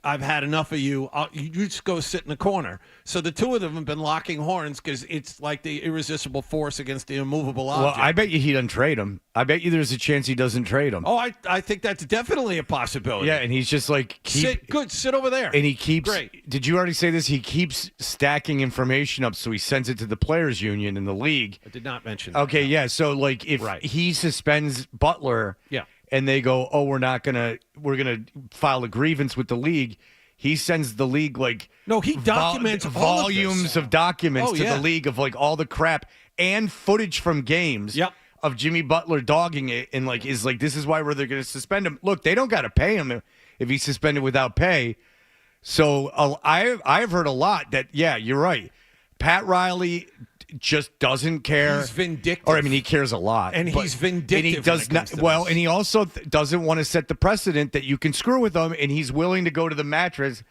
I've had enough of you. You just go sit in the corner. So the two of them have been locking horns because it's like the irresistible force against the immovable object. Well, I bet you he doesn't trade him. I bet you there's a chance he doesn't trade him. Oh, I think that's definitely a possibility. Yeah, and he's just like... Sit over there. And he keeps... Great. Did you already say this? He keeps stacking information up, so he sends it to the players' union in the league. I did not mention that. Okay, yeah, so like if he suspends Butler... Yeah. And they go, oh, we're going to file a grievance with the league. He sends the league he documents volumes of documents to the league of like all the crap and footage from games of Jimmy Butler dogging it and this is why they're going to suspend him. Look, they don't got to pay him if he's suspended without pay. So I've heard a lot that you're right. Pat Riley just doesn't care. He's vindictive. Or, I mean, he cares a lot. And he's vindictive. And he does not. Well, and he also doesn't want to set the precedent that you can screw with him, and he's willing to go to the mattress.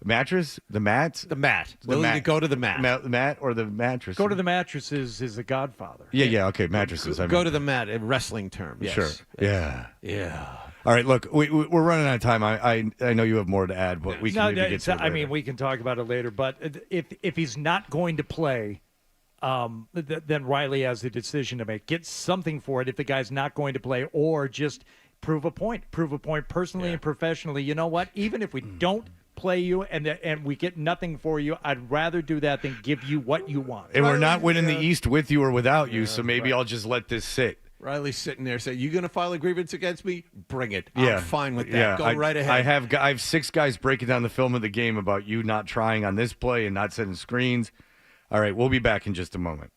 Mattress? The mats? The mat. Willing to go to the mat. The mat or the mattress? Go to the mattresses is the Godfather. Yeah, okay, mattresses. Go to the mat, a wrestling term. Yes. Sure. Yeah. Yeah. All right, look, we're running out of time. I know you have more to add, but we can maybe get to it later. I mean, we can talk about it later, but if he's not going to play, then Riley has the decision to make. Get something for it if the guy's not going to play, or just prove a point personally and professionally. You know what? Even if we don't play you and we get nothing for you, I'd rather do that than give you what you want. And we're not winning the East with you or without you, so maybe I'll just let this sit. Riley's sitting there saying, you going to file a grievance against me? Bring it. I'm fine with that. Go right ahead. I have 6 guys breaking down the film of the game about you not trying on this play and not setting screens. All right, we'll be back in just a moment.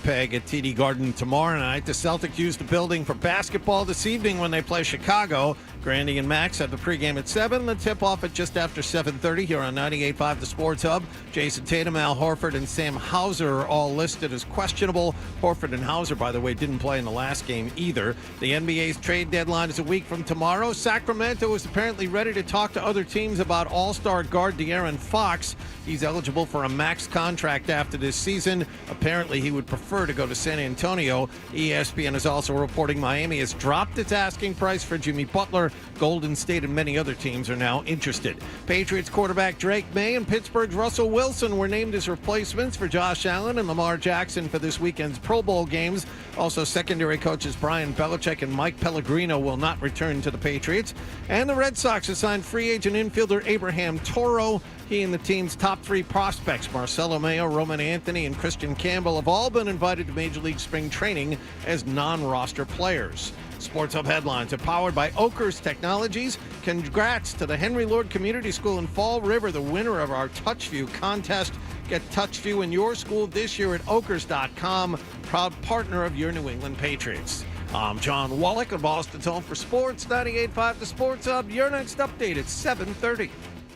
Winnipeg at TD Garden tomorrow night. The Celtics use the building for basketball this evening when they play Chicago. Grandy and Max have the pregame at 7. The tip-off at just after 7:30 here on 98.5 The Sports Hub. Jason Tatum, Al Horford, and Sam Hauser are all listed as questionable. Horford and Hauser, by the way, didn't play in the last game either. The NBA's trade deadline is a week from tomorrow. Sacramento is apparently ready to talk to other teams about All-Star guard De'Aaron Fox. He's eligible for a max contract after this season. Apparently, he would prefer to go to San Antonio. ESPN is also reporting Miami has dropped its asking price for Jimmy Butler. Golden State and many other teams are now interested. Patriots quarterback Drake May and Pittsburgh's Russell Wilson were named as replacements for Josh Allen and Lamar Jackson for this weekend's Pro Bowl games. Also, secondary coaches Brian Belichick and Mike Pellegrino will not return to the Patriots. And the Red Sox assigned free agent infielder Abraham Toro. He and the team's top 3 prospects, Marcelo Mayo, Roman Anthony, and Christian Campbell, have all been invited to Major League Spring Training as non-roster players. Sports Hub headlines are powered by Oakers Technologies. Congrats to the Henry Lord Community School in Fall River, the winner of our TouchView contest. Get TouchView in your school this year at Okers.com, proud partner of your New England Patriots. I'm John Wallach of Boston's Home for Sports, 98.5 The Sports Hub. Your next update at 7:30.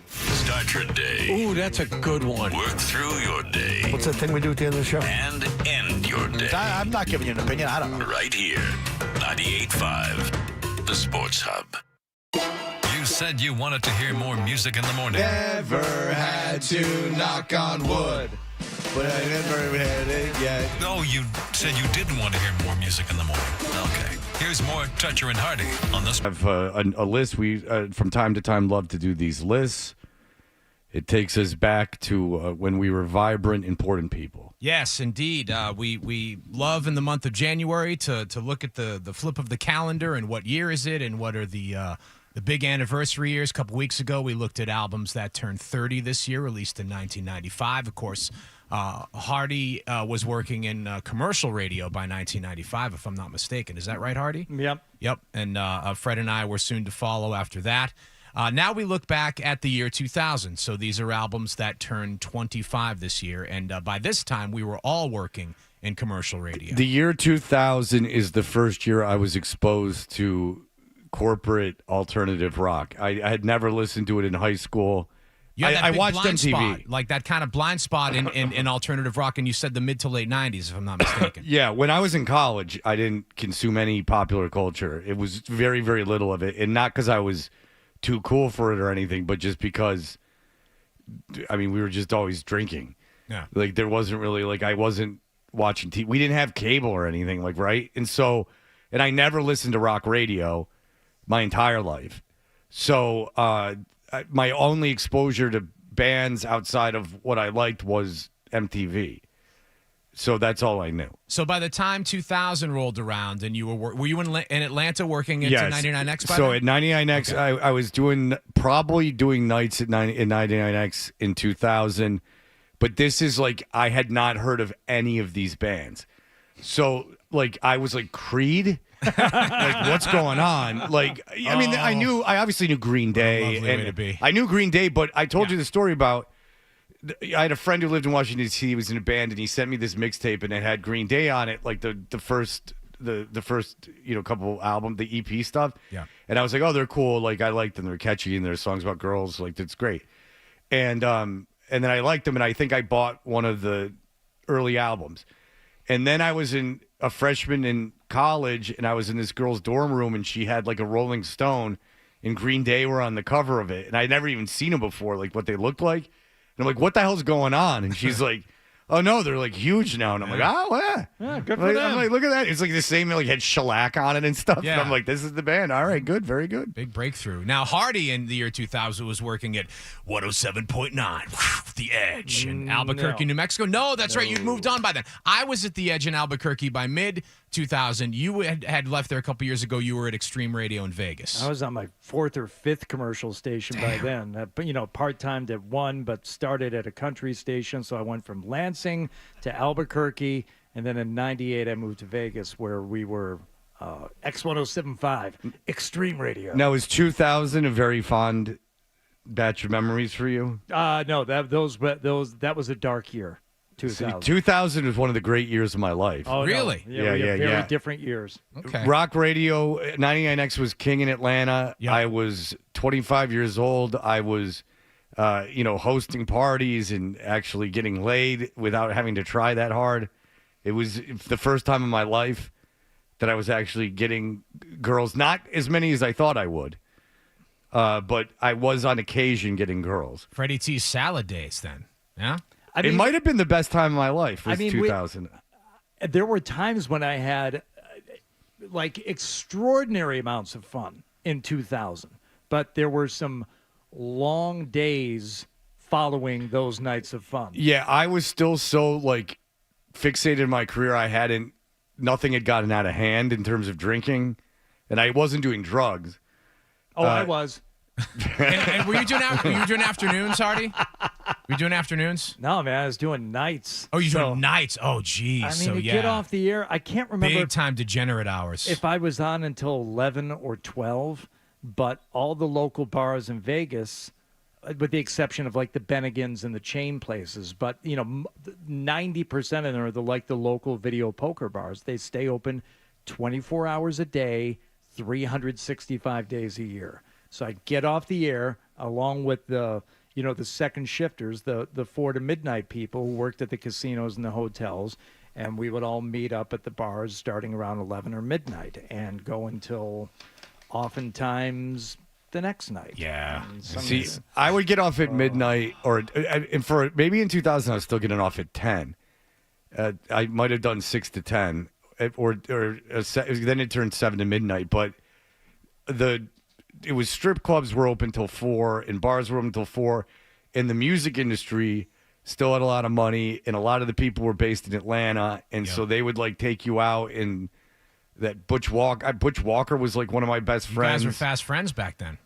Start your day. Ooh, that's a good one. Work through your day. What's that thing we do at the end of the show? And end your day. I'm not giving you an opinion. I don't know. Right here. 98.5 The Sports Hub. You said you wanted to hear more music in the morning. Never had to knock on wood, but I never had it yet. No, you said you didn't want to hear more music in the morning. Okay. Here's more Toucher and Hardy on this. I have a list. We, from time to time, love to do these lists. It takes us back to when we were vibrant, important people. Yes, indeed. We love in the month of January to look at the flip of the calendar and what year is it and what are the big anniversary years. A couple weeks ago, we looked at albums that turned 30 this year, released in 1995. Of course, Hardy was working in commercial radio by 1995, if I'm not mistaken. Is that right, Hardy? Yep. Yep. And Fred and I were soon to follow after that. Now we look back at the year 2000. So these are albums that turned 25 this year. And by this time, we were all working in commercial radio. The year 2000 is the first year I was exposed to corporate alternative rock. I had never listened to it in high school. I watched MTV. Spot, like that kind of blind spot in alternative rock, and you said the mid to late 90s, if I'm not mistaken. Yeah, when I was in college, I didn't consume any popular culture. It was very, very little of it, and not because I was too cool for it or anything, but just because, I mean, we were just always drinking. Yeah. Like, there wasn't really, like, I wasn't watching TV. We didn't have cable or anything, like, right? And so, and I never listened to rock radio my entire life. So, my only exposure to bands outside of what I liked was MTV. So that's all I knew. So by the time 2000 rolled around and you were you in Atlanta working at 99X? So at 99X, okay. I was probably doing nights at 99X in 2000. But this is like, I had not heard of any of these bands. So like, I was like, Creed? Like, what's going on? Like, I mean, I obviously knew Green Day. And I knew Green Day, but I told you the story about, I had a friend who lived in Washington, D.C. He was in a band, and he sent me this mixtape, and it had Green Day on it, like the first couple album, the EP stuff. Yeah. And I was like, oh, they're cool. Like, I like them. They're catchy, and their songs about girls. Like, it's great. And then I liked them, and I think I bought one of the early albums. And then I was a freshman in college, and I was in this girl's dorm room, and she had like a Rolling Stone, and Green Day were on the cover of it. And I'd never even seen them before, like what they looked like. And I'm like, what the hell's going on? And she's like, oh, no, they're like huge now. And I'm like, oh, yeah. Good for them. I'm like, look at that. It's like the same, like had shellac on it and stuff. Yeah. And I'm like, this is the band. All right, good, very good. Big breakthrough. Now, Hardy in the year 2000 was working at 107.9, The Edge in Albuquerque, New Mexico. No, that's right. You'd moved on by then. I was at The Edge in Albuquerque by mid-2000. You had left there a couple years ago. You were at Extreme Radio in Vegas. I was on my 4th or 5th commercial station by then. Part-timed at one, but started at a country station. So I went from Lansing to Albuquerque, and then in 98 I moved to Vegas, where we were X1075, Extreme Radio. Now, is 2000 a very fond batch of memories for you? No, that was a dark year. 2000. 2000 was one of the great years of my life. Oh, really? No. Yeah, we have very different years. Okay. Rock radio, 99X was king in Atlanta. Yep. I was 25 years old. I was, hosting parties and actually getting laid without having to try that hard. It was the first time in my life that I was actually getting girls, not as many as I thought I would, but I was on occasion getting girls. Freddie T's salad days then, yeah? It might have been the best time of my life, was 2000. There were times when I had extraordinary amounts of fun in 2000, but there were some long days following those nights of fun. Yeah, I was still so fixated in my career. Nothing had gotten out of hand in terms of drinking, and I wasn't doing drugs. Oh, I was. and were you doing afternoons, Hardy? Were you doing afternoons? No, man, I was doing nights. Oh, you're doing nights? Oh, geez. I mean, to get off the air, I can't remember. Big time degenerate hours. If I was on until 11 or 12, but all the local bars in Vegas, with the exception of the Bennigan's and the chain places, but 90% of them are the local video poker bars. They stay open 24 hours a day, 365 days a year. So I get off the air along with the second shifters, the 4 to midnight people who worked at the casinos and the hotels, and we would all meet up at the bars starting around 11 or midnight and go until oftentimes the next night. Yeah. See, I would get off at midnight, maybe in 2000 I was still getting off at 10. I might have done 6 to 10, then it turned 7 to midnight. But it was strip clubs were open till 4 and bars were open till 4, and the music industry still had a lot of money, and a lot of the people were based in Atlanta, and so they would take you out and. That Butch Walker was one of my best friends. You guys were fast friends back then.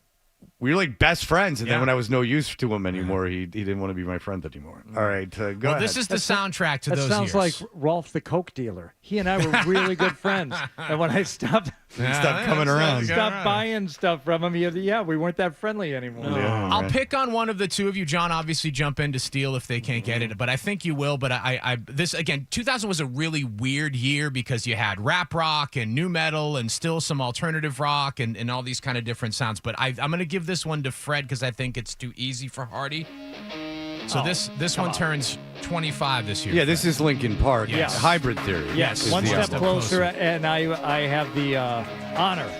We were best friends, and then when I was no use to him anymore, he didn't want to be my friend anymore. All right, go ahead. This is the soundtrack to those years. That sounds like Rolf the Coke dealer. He and I were really good friends, and when I stopped coming around, stopped buying stuff from him, we weren't that friendly anymore. I'll pick on one of the two of you. John, obviously jump in to steal if they can't get it, but I think you will. But this again, 2000 was a really weird year because you had rap rock and new metal and still some alternative rock and all these kind of different sounds. But I'm going to give this one to Fred because I think it's too easy for Hardy. So this one turns 25 this year. Yeah, this is Linkin Park. Yes. Hybrid Theory. Yes, one step closer, and I have the honor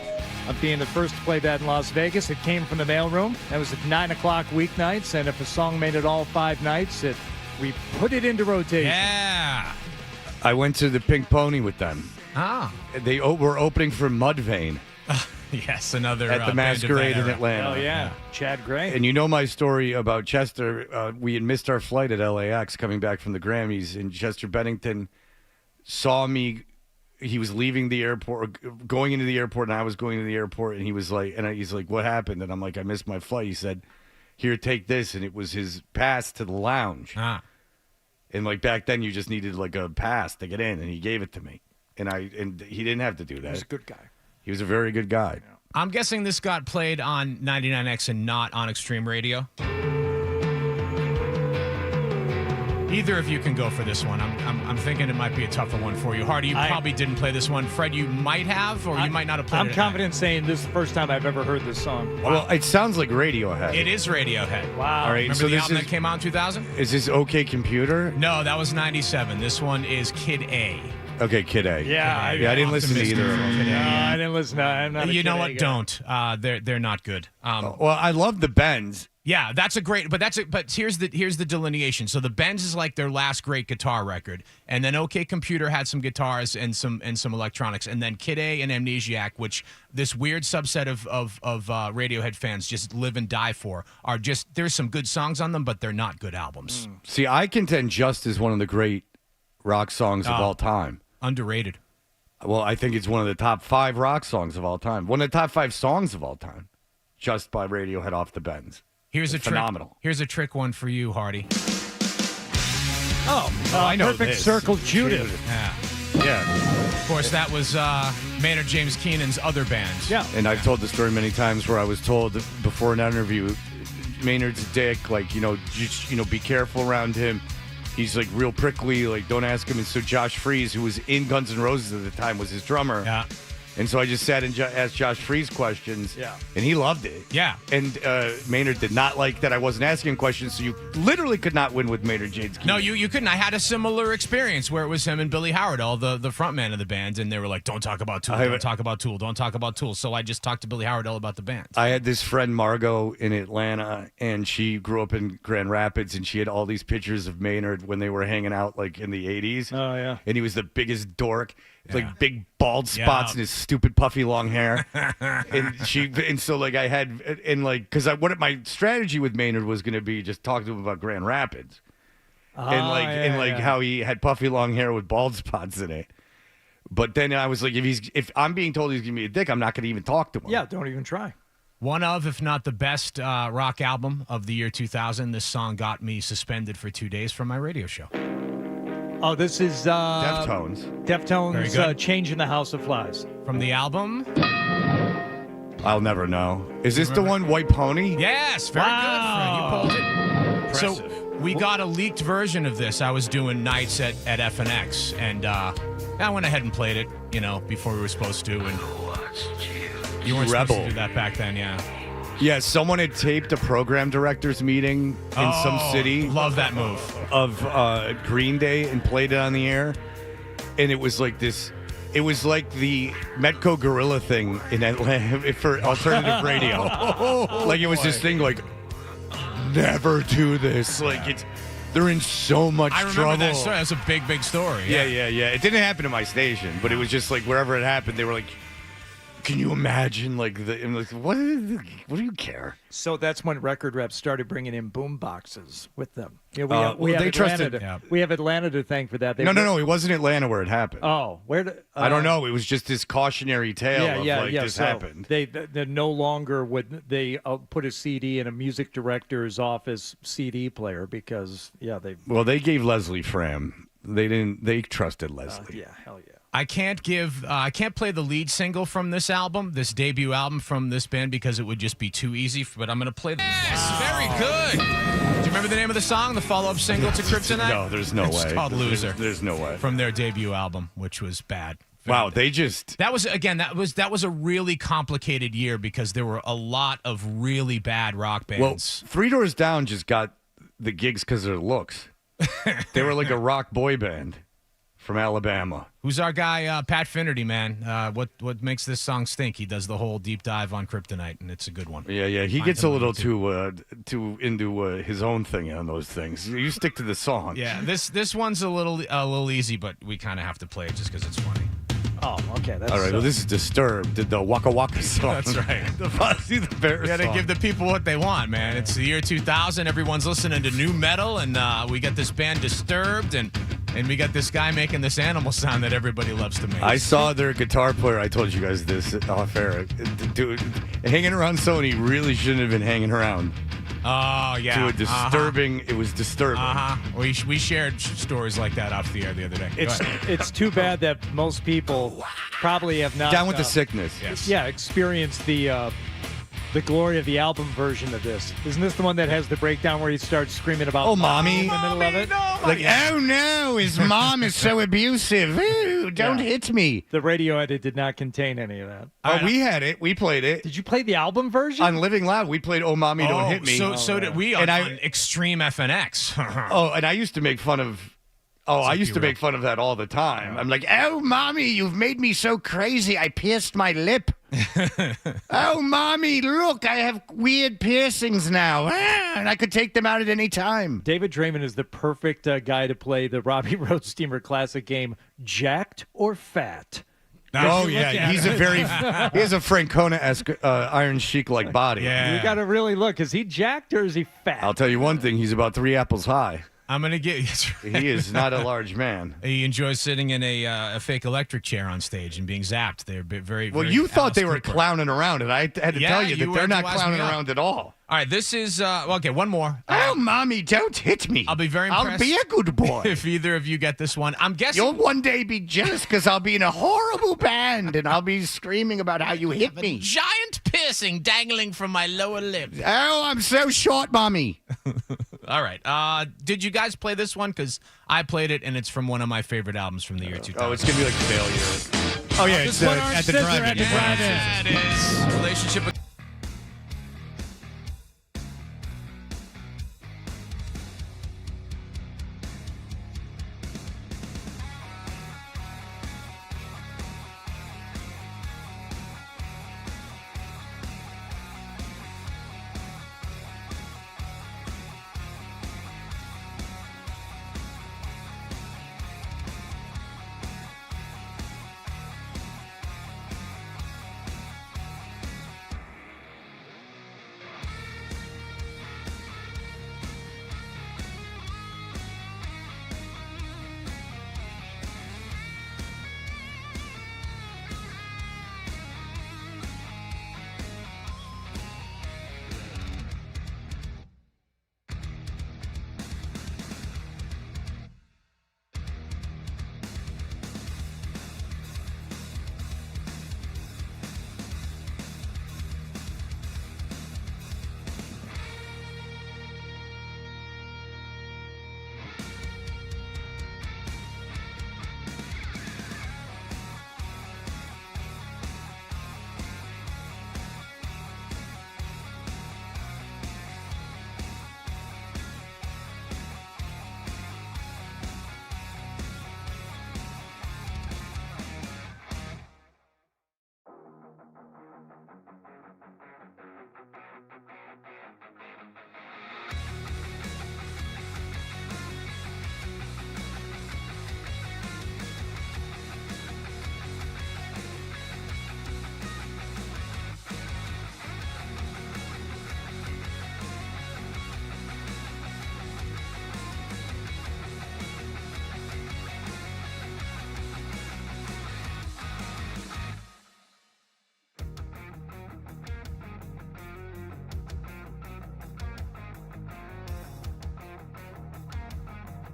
of being the first to play that in Las Vegas. It came from the mailroom. That was at 9 o'clock weeknights, and if a song made it all 5 nights, we put it into rotation. Yeah. I went to the Pink Pony with them. Ah. They were opening for Mudvayne. Yes, another at the Masquerade in Atlanta. Oh, yeah. Chad Gray. And you know my story about Chester. We had missed our flight at LAX coming back from the Grammys, and Chester Bennington saw me. He was leaving the airport, going into the airport, and I was going to the airport, and he was he's like, what happened? And I'm like, I missed my flight. He said, here, take this. And it was his pass to the lounge. Ah. And back then you just needed a pass to get in, and he gave it to me. And he didn't have to do that. He was a good guy. He was a very good guy. I'm guessing this got played on 99X and not on Extreme Radio. Either of you can go for this one. I'm thinking it might be a tougher one for you. Hardy, you probably didn't play this one. Fred, you might have, or you might not have played it. I'm confident saying this is the first time I've ever heard this song. Wow. Well, it sounds like Radiohead. It is Radiohead. Wow. All right, Remember the album that came out in 2000? Is this OK Computer? No, that was 97. This one is Kid A. Okay, Kid A. Yeah, I didn't listen to either of them. No, I didn't listen. I'm not. You know what? Don't. They're not good. Well, I love the Bends. Yeah, that's a great. But here's the delineation. So the Bends is their last great guitar record, and then OK Computer had some guitars and some electronics, and then Kid A and Amnesiac, which this weird subset of Radiohead fans just live and die for, are just there's some good songs on them, but they're not good albums. See, I contend Just is one of the great rock songs of all time. Underrated. Well, I think it's one of the top 5 rock songs of all time. One of the top 5 songs of all time. Just by Radiohead off the Bends. Here's it's a phenomenal. Trick. Here's a trick one for you, Hardy. I know Perfect this. Circle Judith. Yeah. Of course, that was Maynard James Keenan's other band. Yeah. And I've told the story many times where I was told before an interview, Maynard's dick, just, be careful around him. he's like real prickly, like don't ask him. And so Josh Freese, who was in Guns N' Roses at the time, was his drummer. Yeah. And so I just sat and asked Josh Freese questions. Yeah. And he loved it. Yeah. And Maynard did not like that I wasn't asking questions, so you literally could not win with Maynard James Keenan. No, you couldn't. I had a similar experience where it was him and Billy Howard, all the front man of the band, and they were like, don't talk about Tool, don't talk about Tool, don't talk about Tool. So I just talked to Billy Howard all about the band. I had this friend, Margot, in Atlanta, and she grew up in Grand Rapids, and she had all these pictures of Maynard when they were hanging out, like, in the 80s. Oh, yeah. And he was the biggest dork. Yeah. Like, big bald spots in his stupid puffy long hair. and so, like, I had, and, like, because what my strategy with Maynard was going to be just talk to him about Grand Rapids. How he had puffy long hair with bald spots in it. But then I was like, if I'm being told he's gonna be a dick, I'm not gonna even talk to him. Yeah, don't even try. One of, if not the best rock album of the year 2000. This song got me suspended for 2 days from my radio show. Oh, this is Deftones. Very Deftones, good. Change in the House of Flies. From the album? I'll never know. Is this the one, White Pony? Yes, very good, Fred. You pulled it. Impressive. So we got a leaked version of this. I was doing nights at FNX, and I went ahead and played it, before we were supposed to. And you weren't supposed to do that back then, yeah. Yeah, someone had taped a program directors meeting in some city. Love that move. Of Green Day and played it on the air. And it was like this. It was like the Metco Gorilla thing in Atlanta for alternative radio. Like it was this thing like, never do this. Like they're in so much trouble. I remember that story. That was a big, big story. Yeah. It didn't happen at my station, but it was just like wherever it happened, they were like, can you imagine? What do you care? So that's when record reps started bringing in boom boxes with them. Yeah, they we have Atlanta to thank for that. No. It wasn't Atlanta where it happened. Oh, I don't know. It was just this cautionary tale this so happened. They no longer would they put a CD in a music director's office CD player because they gave Leslie Fram. They trusted Leslie. Hell yeah. I can't play the lead single from this album, this debut album from this band, because it would just be too easy. But I'm going to play the. Yes, very good. Do you remember the name of the song, the follow-up single to Kryptonite? No, there's no way. It's called Loser. There's no way. From their debut album, which was bad. Wow, they just. That was a really complicated year because there were a lot of really bad rock bands. Well, Three Doors Down just got the gigs because of their looks. They were like a rock boy band from Alabama. Who's our guy, Pat Finnerty, man? What makes this song stink? He does the whole deep dive on Kryptonite, and it's a good one. Yeah. He gets a little too into his own thing on those things. You stick to the song. Yeah, this one's a little easy, but we kind of have to play it just because it's funny. Oh, okay. That's all right. Well, this is Disturbed, the Waka Waka song. That's right. The Fozzy the Bear Yeah, song. to give the people what they want, man. It's the year 2000. Everyone's listening to new metal, and we got this band Disturbed, and we got this guy making this animal sound that everybody loves to make. I saw their guitar player. I told you guys this off air. Dude, hanging around Sony really shouldn't have been hanging around. Oh, yeah. To a disturbing, It was disturbing. We shared stories like that off the air the other day. It's too bad that most people probably have not Down with the sickness. Yes. Yeah, experienced the glory of the album version of this. Isn't this the one that has the breakdown where he starts screaming about mommy in the middle of it? Oh no, his mom is so abusive. Ooh, don't hit me. The radio edit did not contain any of that. Oh, we had it. We played it. Did you play the album version? On Living Loud, we played Oh Mommy, Don't Hit Me. So did we on Extreme FNX. Oh, and I used to make fun of make fun of that all the time. I'm like, oh, Mommy, you've made me so crazy. I pierced my lip. Oh, Mommy, look, I have weird piercings now. And I could take them out at any time. David Draymond is the perfect guy to play the Robbie Road Steamer Classic game, Jacked or Fat. Oh, yeah. He has a Francona-esque Iron Sheik-like body. Yeah. You got to really look. Is he jacked or is he fat? I'll tell you one thing. He's about 3 apples high. I'm going to get. He is not a large man. He enjoys sitting in a fake electric chair on stage and being zapped. They're very well, you thought they were clowning around, and I had to tell you that they're not clowning around at all. All right, this is okay. One more. Oh, mommy, don't hit me. I'll be very impressed. I'll be a good boy. If either of you get this one, I'm guessing You'll one day be jealous because I'll be in a horrible band and I'll be screaming about how you hit me. giant piercing dangling from my lower lip. Oh, I'm so short, mommy. All right. Did you guys play this one? Because I played it, and it's from one of my favorite albums from the year 2000. Oh, it's gonna be like failure. Oh yeah, it's at the drive-in. That is relationship with.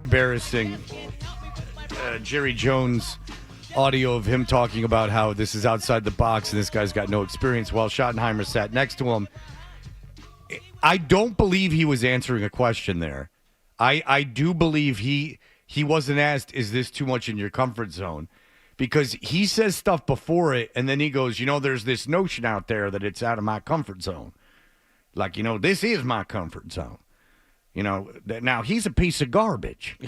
Embarrassing. Jerry Jones audio of him talking about how this is outside the box and this guy's got no experience while Schottenheimer sat next to him. I don't believe he was answering a question there. I do believe he wasn't asked, is this too much in your comfort zone? Because he says stuff before it, and then he goes, there's this notion out there that it's out of my comfort zone. Like, this is my comfort zone. Now he's a piece of garbage.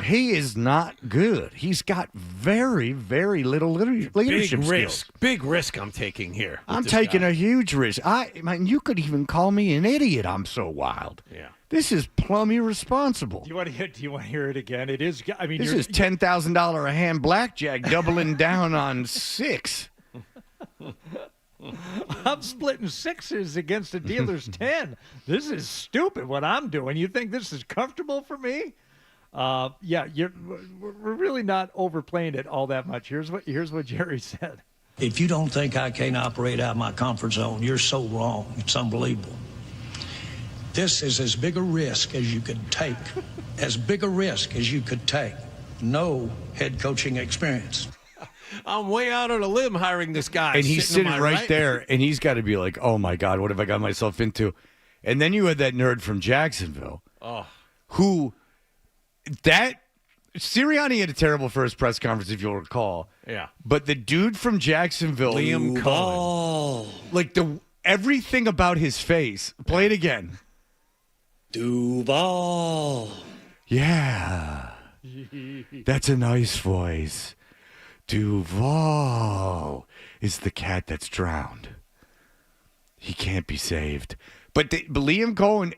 He is not good. He's got very, very little leadership skills. Big risk I'm taking here. I'm taking a huge risk. You could even call me an idiot. I'm so wild. Yeah. This is plumb irresponsible. Do you want to hear it again? It is. I mean, this is $10,000 a hand blackjack doubling down on 6. I'm splitting sixes against a dealer's 10. This is stupid what I'm doing. You think this is comfortable for me? Yeah, we're really not overplaying it all that much. Here's what Jerry said. If you don't think I can't operate out of my comfort zone, you're so wrong. It's unbelievable. This is as big a risk as you could take. As big a risk as you could take. No head coaching experience. I'm way out on a limb hiring this guy. And he's sitting right there, and he's got to be like, oh, my God, what have I got myself into? And then you had that nerd from Jacksonville who Sirianni had a terrible first press conference, if you'll recall. Yeah. But the dude from Jacksonville, Liam Cohen, like everything about his face. Play it again. Duval. Yeah. That's a nice voice. Duval is the cat that's drowned. He can't be saved. But Liam Cohen,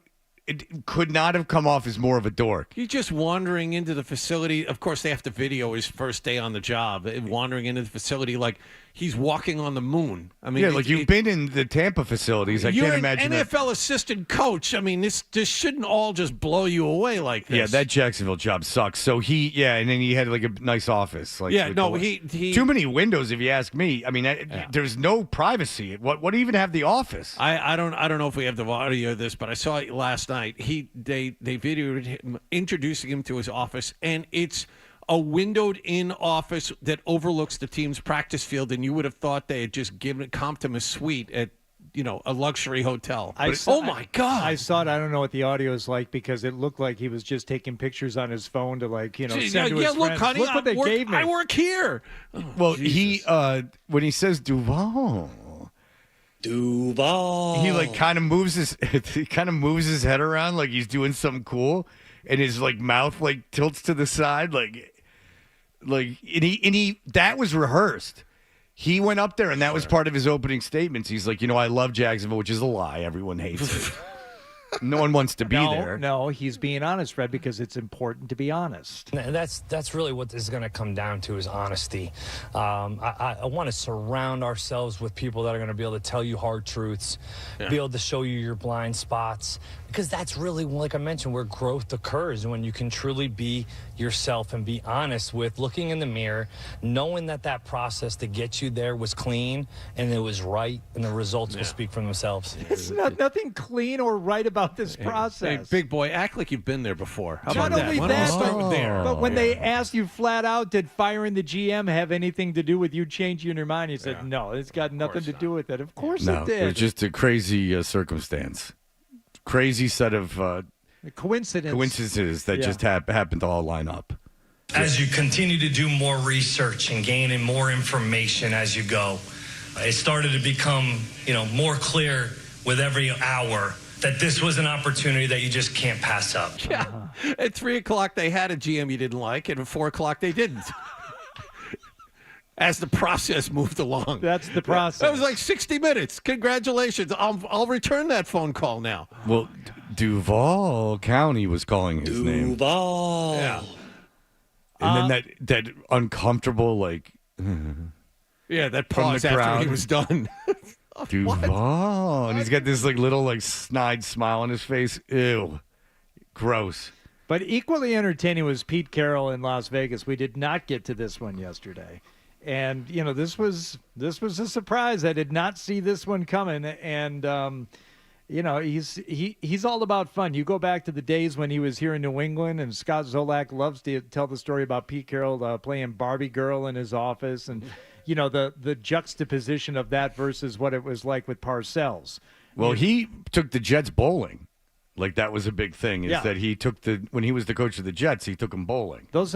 it could not have come off as more of a dork. He's just wandering into the facility. Of course, they have to video his first day on the job. Wandering into the facility like he's walking on the moon. I mean, Yeah, like you've been in the Tampa facilities. I you're can't an imagine NFL assistant coach. I mean, this shouldn't all just blow you away like this. Yeah, that Jacksonville job sucks. So and then he had like a nice office. Like, Yeah, with no, the- he- too many windows, if you ask me. I mean, there's no privacy. What do you even have the office? I don't know if we have the audio of this, but I saw it last night. They videoed him introducing him to his office, and it's a windowed-in office that overlooks the team's practice field, and you would have thought they had just comped him a suite at a luxury hotel. Oh my God! I saw it. I don't know what the audio is like because it looked like he was just taking pictures on his phone to send to his look, friends. honey, Look what they gave me. I work here. Well, he when he says Duval, he like kind of moves his head around like he's doing something cool, and his like mouth like tilts to the side and he that was rehearsed. He went up there and that was part of his opening statements. He's like, I love Jacksonville, which is a lie. Everyone hates it. No one wants to be there. No, he's being honest, Fred, because it's important to be honest. And that's really what this is going to come down to is honesty. I want to surround ourselves with people that are going to be able to tell you hard truths, be able to show you your blind spots, because that's really, like I mentioned, where growth occurs, when you can truly be yourself and be honest with looking in the mirror, knowing that process to get you there was clean and it was right, and the results will speak for themselves. It's nothing clean or right about this process. Hey, big boy, act like you've been there before. How Not about that? only Why don't we that, start there? but when they asked you flat out, did firing the GM have anything to do with you changing your mind? You said, no, it's got nothing to do with it. Of course No, it did. it was just a crazy circumstance. Crazy set of coincidences that just happened to all line up. As you continue to do more research and gaining more information as you go, it started to become, more clear with every hour that this was an opportunity that you just can't pass up. Yeah. At 3 o'clock, they had a GM you didn't like, and at 4 o'clock, they didn't. As the process moved along. That's the process. That was like 60 minutes. Congratulations. I'll return that phone call now. Well, Duval County was calling his name. Duval. Yeah. And then that uncomfortable, like... Yeah, that from pause the after crowd. he was done. Duval. And he's got this like little like snide smile on his face. Ew. Gross. But equally entertaining was Pete Carroll in Las Vegas. We did not get to this one yesterday. And, this was a surprise. I did not see this one coming. And, he's all about fun. You go back to the days when he was here in New England, and Scott Zolak loves to tell the story about Pete Carroll playing Barbie girl in his office, and the juxtaposition of that versus what it was like with Parcells. Well, he took the Jets bowling. Like that was a big thing. Is that he took when he was the coach of the Jets, he took them bowling. Those.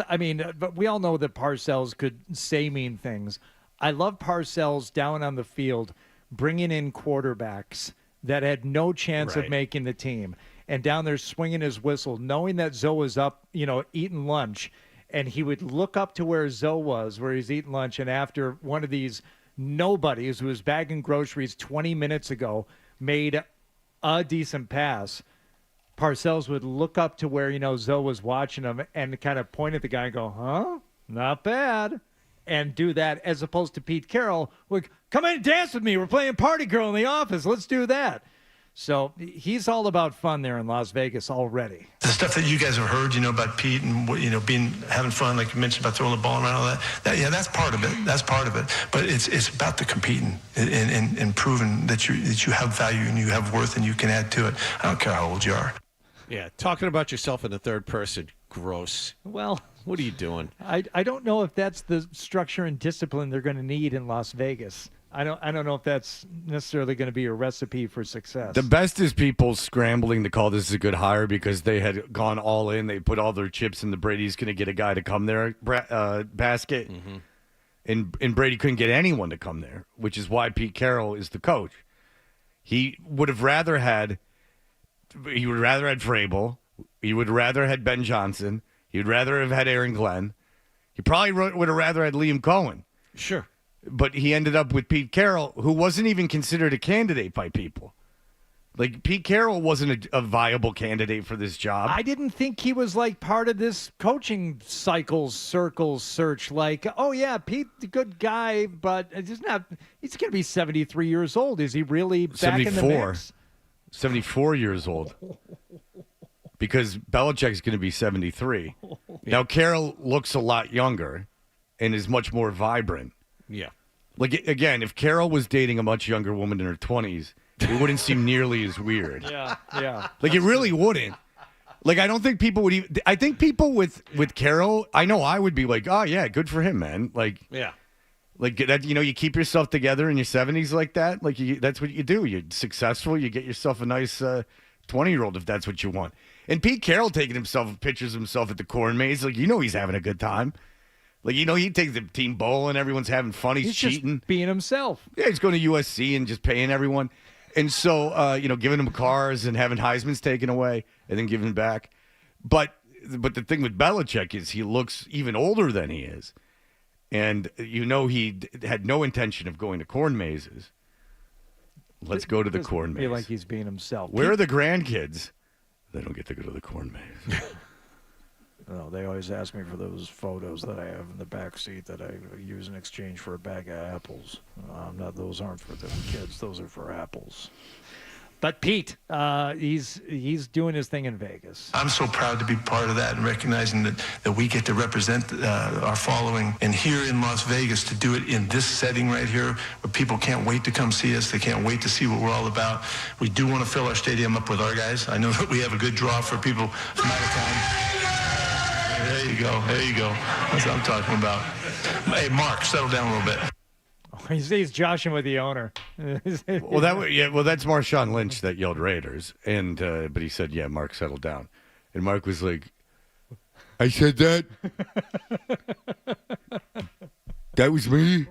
I mean, but we all know that Parcells could say mean things. I love Parcells down on the field, bringing in quarterbacks that had no chance of making the team, and down there swinging his whistle, knowing that Zoe was up, eating lunch, and he would look up to where Zoe was, where he's eating lunch, and after one of these nobodies who was bagging groceries 20 minutes ago made a decent pass, Parcells would look up to where, Zoe was watching him and kind of point at the guy and go, huh? Not bad. And do that, as opposed to Pete Carroll, like, come in and dance with me. We're playing Party Girl in the office. Let's do that. So he's all about fun there in Las Vegas already. The stuff that you guys have heard, about Pete and having fun, like you mentioned about throwing the ball around, all that. That's part of it. That's part of it. But it's about the competing and proving that you have value and you have worth and you can add to it. I don't care how old you are. Yeah, talking about yourself in the third person, gross. Well, what are you doing? I don't know if that's the structure and discipline they're going to need in Las Vegas. I don't know if that's necessarily going to be a recipe for success. The best is people scrambling to call this a good hire because they had gone all in. They put all their chips in the Brady's going to get a guy to come there basket. Mm-hmm. And Brady couldn't get anyone to come there, which is why Pete Carroll is the coach. He would have rather had Vrabel. He would rather had Ben Johnson. He would rather have had Aaron Glenn. He probably would have rather had Liam Cohen. Sure. But he ended up with Pete Carroll, who wasn't even considered a candidate by people. Like, Pete Carroll wasn't a viable candidate for this job. I didn't think he was like part of this coaching circle search. Like, oh yeah, Pete, a good guy, but he's not. He's going to be 73 years old. Is he really back in the mix? 74 years old. Because Belichick's going to be 73. Now, Carroll looks a lot younger and is much more vibrant. Yeah. Like, again, if Carroll was dating a much younger woman in her 20s, it wouldn't seem nearly as weird. Yeah. Like, it really wouldn't. Like, I don't think people would even. I think people with Carroll, I know I would be like, oh, yeah, good for him, man. Like, Yeah. Like that, you keep yourself together in your 70s like that. Like, that's what you do. You're successful. You get yourself a nice 20-year-old if that's what you want. And Pete Carroll taking pictures of himself at the corn maze, like, he's having a good time. Like, he takes the team bowling. Everyone's having fun. He's cheating. Just being himself. Yeah, he's going to USC and just paying everyone. And so, giving them cars and having Heisman's taken away and then giving back. But the thing with Belichick is he looks even older than he is. And, he had no intention of going to corn mazes. Let's go to the corn maze. Feel like he's being himself. Where are the grandkids? They don't get to go to the corn maze. No, they always ask me for those photos that I have in the back seat that I use in exchange for a bag of apples. Those aren't for the kids; those are for apples. But Pete, he's doing his thing in Vegas. I'm so proud to be part of that and recognizing that we get to represent our following. And here in Las Vegas, to do it in this setting right here, where people can't wait to come see us. They can't wait to see what we're all about. We do want to fill our stadium up with our guys. I know that we have a good draw for people from out of town. There you go. That's what I'm talking about. Hey, Mark, settle down a little bit. He's joshing with the owner. Well, that's Marshawn Lynch that yelled Raiders, and but he said, "Yeah, Mark, settle down." And Mark was like, "I said that. That was me."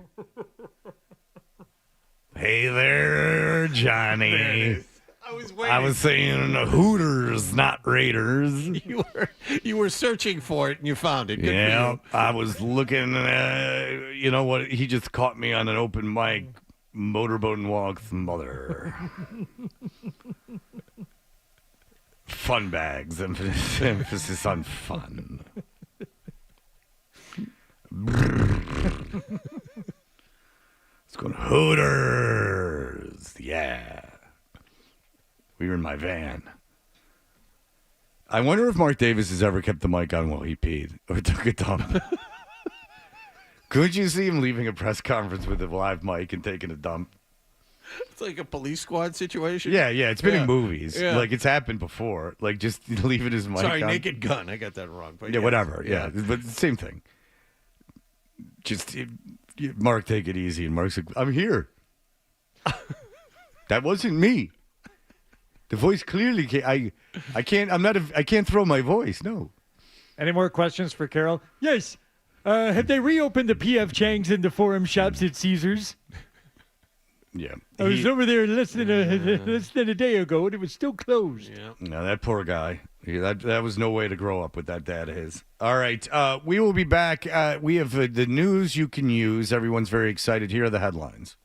Hey there, Johnny. I was saying Hooters, not Raiders. You were searching for it and you found it. Good for you. I was looking. You know what? He just caught me on an open mic, motorboat and walk's mother. Fun bags. Emphasis on fun. It's going Hooters. Yeah. We were in my van. I wonder if Mark Davis has ever kept the mic on while he peed or took a dump. Could you see him leaving a press conference with a live mic and taking a dump? It's like a police squad situation. Yeah. It's been in movies. Yeah. Like, it's happened before. Like, just leaving his mic Sorry, on. Naked Gun. I got that wrong. But Yeah, whatever. Yeah. But same thing. Just, Mark, take it easy. And Mark's like, I'm here. That wasn't me. The voice clearly can't. I can't throw my voice. No. Any more questions for Carol? Yes. Have they reopened the P.F. Chang's and the Forum shops at Caesars? Yeah. I was over there less than a day ago, and it was still closed. Yeah. No, that poor guy. That was no way to grow up with that dad of his. All right. We will be back. We have the news you can use. Everyone's very excited. Here are the headlines.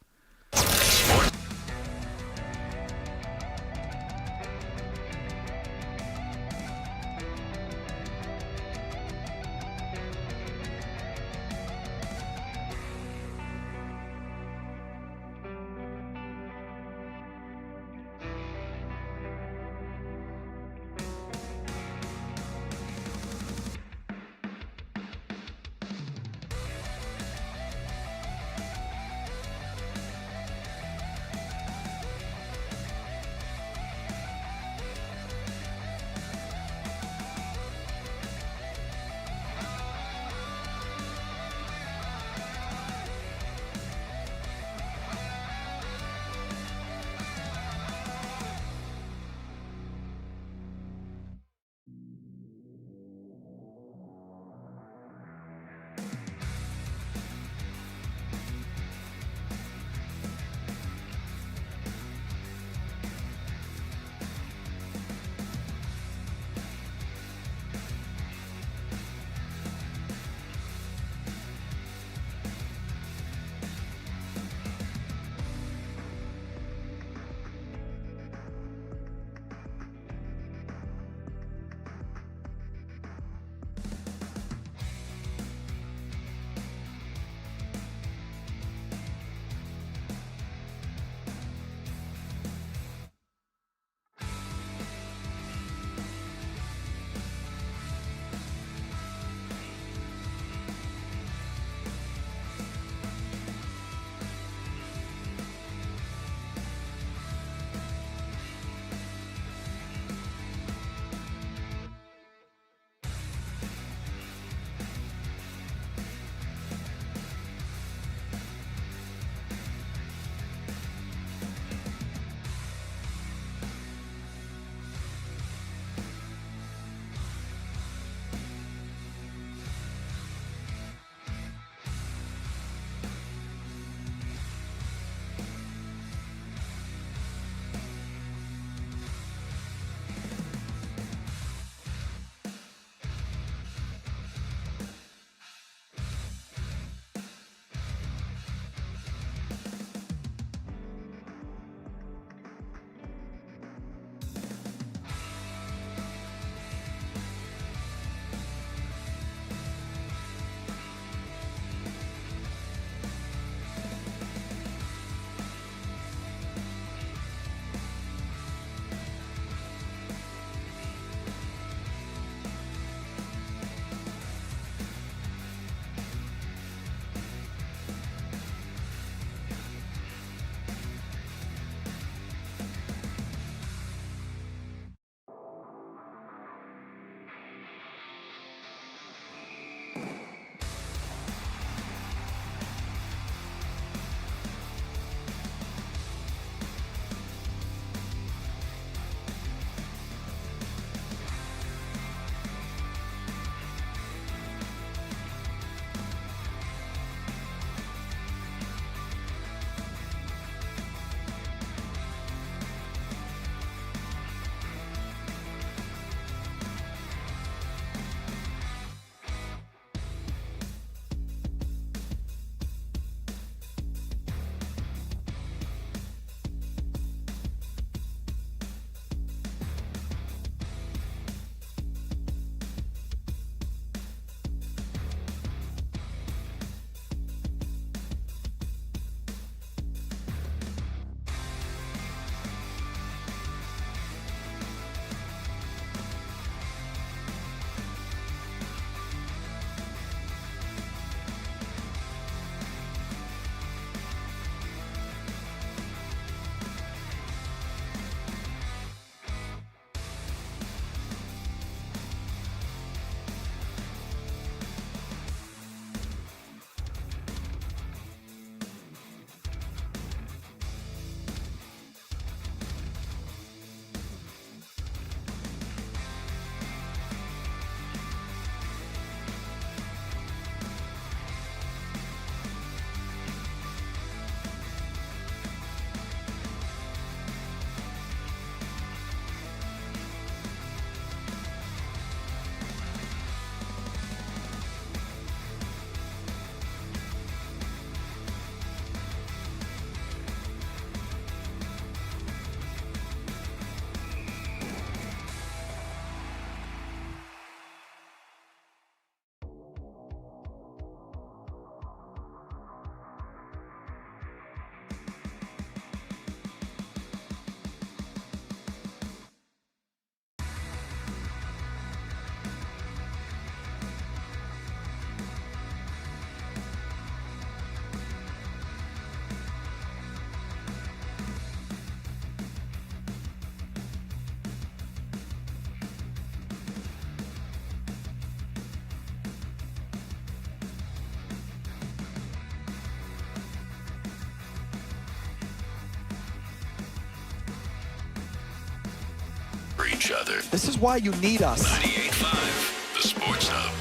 each other. This is why you need us. 98.5, the Sports Hub.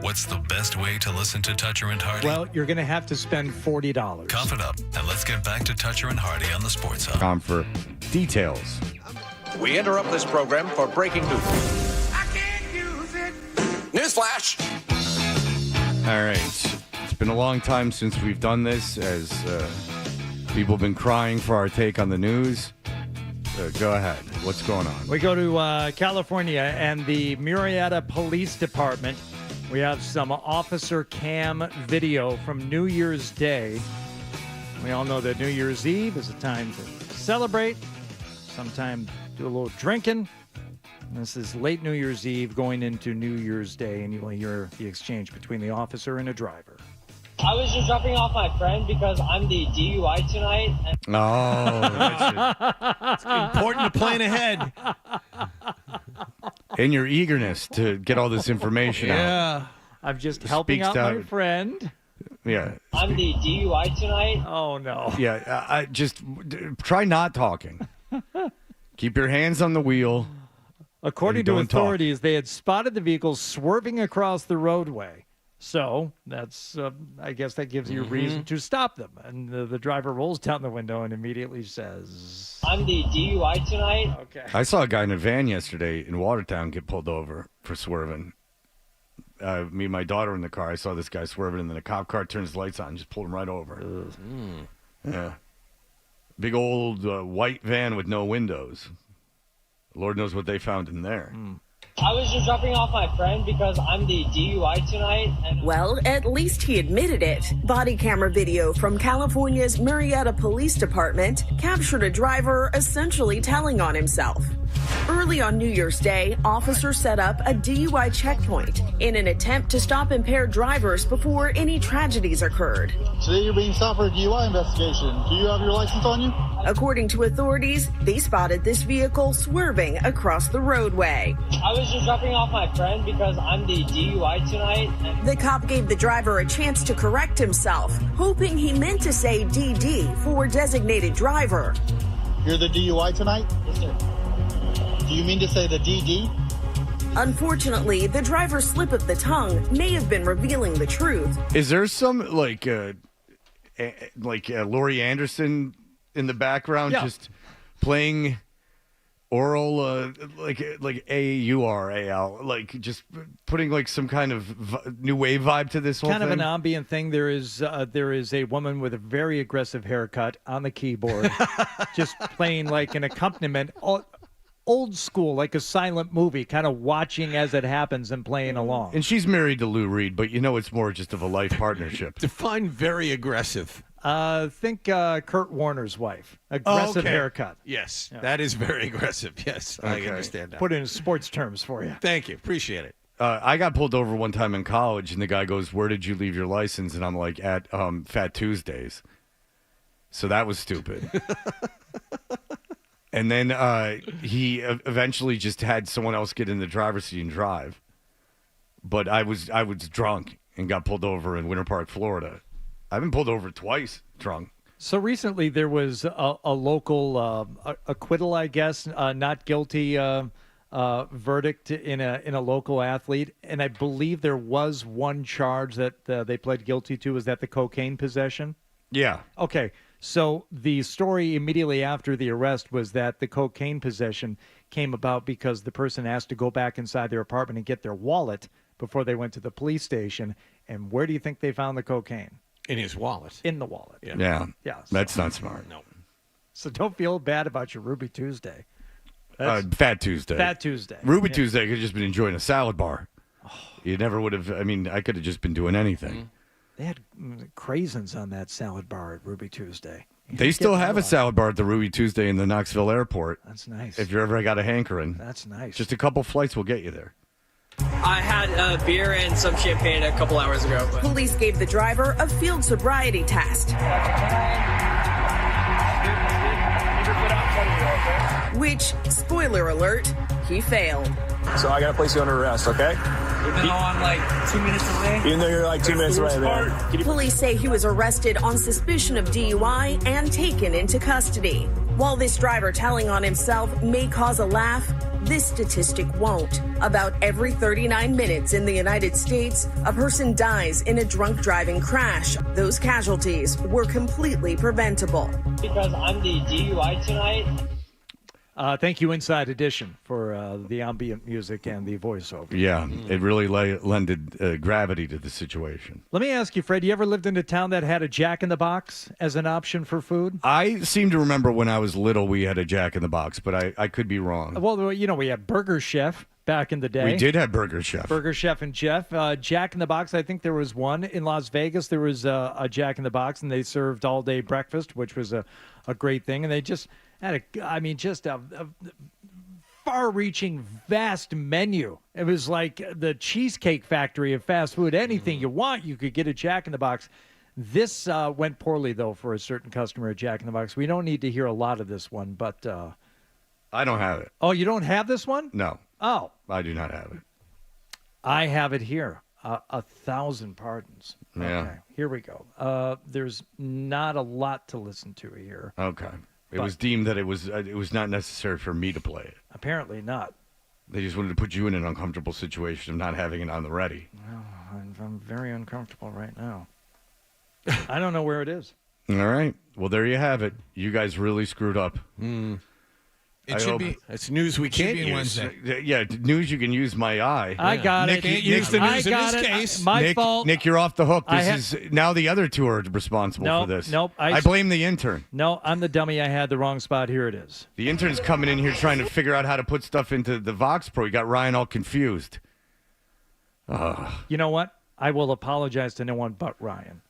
What's the best way to listen to Toucher and Hardy? Well, you're going to have to spend $40. Cough it up, and let's get back to Toucher and Hardy on the Sports Hub. For details. We interrupt this program for breaking news. I can't use it. Newsflash. All right. It's been a long time since we've done this, as people have been crying for our take on the news. Go ahead. What's going on? We go to California and the Murrieta Police Department. We have some officer cam video from New Year's Day. We all know that New Year's Eve is a time to celebrate, sometimes do a little drinking. This is late New Year's Eve going into New Year's Day, and you will hear the exchange between the officer and a driver. I was just dropping off my friend because I'm the DUI tonight. It's important to plan ahead. In your eagerness to get all this information out. I'm just helping out my friend. Yeah. I'm the DUI tonight. Oh, no. Yeah, I just try not talking. Keep your hands on the wheel. According to authorities, they had spotted the vehicle swerving across the roadway. So that's, I guess that gives you a reason to stop them. And the driver rolls down the window and immediately says, I'm the DUI tonight. Okay. I saw a guy in a van yesterday in Watertown get pulled over for swerving. Me and my daughter in the car, I saw this guy swerving, and then a cop car turns the lights on and just pulled him right over. Yeah. Big old white van with no windows. Lord knows what they found in there. I was just dropping off my friend because I'm the DUI tonight. Well, at least he admitted it. Body camera video from California's Murrieta Police Department captured a driver essentially telling on himself. Early on New Year's Day, officers set up a DUI checkpoint in an attempt to stop impaired drivers before any tragedies occurred. Today you're being stopped for a DUI investigation. Do you have your license on you? According to authorities, they spotted this vehicle swerving across the roadway. I was just dropping off my friend because I'm the DUI tonight. The cop gave the driver a chance to correct himself, hoping he meant to say DD for designated driver. You're the DUI tonight? Yes, sir. Do you mean to say the DD? Unfortunately, the driver's slip of the tongue may have been revealing the truth. Is there some like Laurie Anderson in the background just playing oral like AURAL, like just putting like some kind of new wave vibe to this whole kind thing? of an ambient thing. There is a woman with a very aggressive haircut on the keyboard just playing like an accompaniment, old school, like a silent movie, kind of watching as it happens and playing along. And she's married to Lou Reed, but you know it's more just of a life partnership. Define very aggressive. Think Kurt Warner's wife. Aggressive haircut. Yes, that is very aggressive. Yes, I understand that. Put it in sports terms for you. Thank you. Appreciate it. I got pulled over one time in college, and the guy goes, "Where did you leave your license?" And I'm like, "At Fat Tuesdays." So that was stupid. And then he eventually just had someone else get in the driver's seat and drive. But I was drunk and got pulled over in Winter Park, Florida. I've been pulled over twice drunk. So recently there was a local acquittal, I guess, not guilty verdict in a local athlete. And I believe there was one charge that they pled guilty to. Is that the cocaine possession? Yeah. Okay. So the story immediately after the arrest was that the cocaine possession came about because the person asked to go back inside their apartment and get their wallet before they went to the police station. And where do you think they found the cocaine? In his wallet. In the wallet. Yeah. That's not smart. No. So don't feel bad about your Ruby Tuesday. Fat Tuesday. Fat Tuesday. Ruby Tuesday, I could have just been enjoying a salad bar. You never would have, I could have just been doing anything. They had craisins on that salad bar at Ruby Tuesday. They still have a salad bar at the Ruby Tuesday in the Knoxville airport. That's nice. If you ever got a hankering. That's nice. Just a couple flights will get you there. I had a beer and some champagne a couple hours ago. Police gave the driver a field sobriety test, which, spoiler alert, he failed. So I gotta place you under arrest, okay? Even though I'm like 2 minutes away? Even though you're like 2 minutes away, man. Police say he was arrested on suspicion of DUI and taken into custody. While this driver telling on himself may cause a laugh, this statistic won't. About every 39 minutes in the United States, a person dies in a drunk driving crash. Those casualties were completely preventable. Because I'm the DUI tonight. Thank you, Inside Edition, for the ambient music and the voiceover. Yeah, it really lended gravity to the situation. Let me ask you, Fred, you ever lived in a town that had a Jack in the Box as an option for food? I seem to remember when I was little we had a Jack in the Box, but I could be wrong. Well, you know, we had Burger Chef back in the day. We did have Burger Chef. Burger Chef and Jeff. Jack in the Box, I think there was one in Las Vegas. There was a Jack in the Box, and they served all-day breakfast, which was a great thing. And they just had a far-reaching, vast menu. It was like the Cheesecake Factory of fast food. Anything you want, you could get a Jack in the Box. This went poorly, though, for a certain customer at Jack in the Box. We don't need to hear a lot of this one, but... I don't have it. Oh, you don't have this one? No. Oh. I do not have it. I have it here. 1,000 pardons. Yeah. Okay, here we go. There's not a lot to listen to here. Okay. It was deemed that it was not necessary for me to play it. Apparently not. They just wanted to put you in an uncomfortable situation of not having it on the ready. Well, I'm very uncomfortable right now. I don't know where it is. All right. Well, there you have it. You guys really screwed up. It should be. It's news we can't use. Wednesday. Yeah, news you can use my eye. I got Nick it. ain't used the news in this case. My fault. Nick, you're off the hook. Now the other two are responsible for this. Nope. I blame the intern. No, I'm the dummy. I had the wrong spot. Here it is. The intern's coming in here trying to figure out how to put stuff into the Vox Pro. He got Ryan all confused. You know what? I will apologize to no one but Ryan.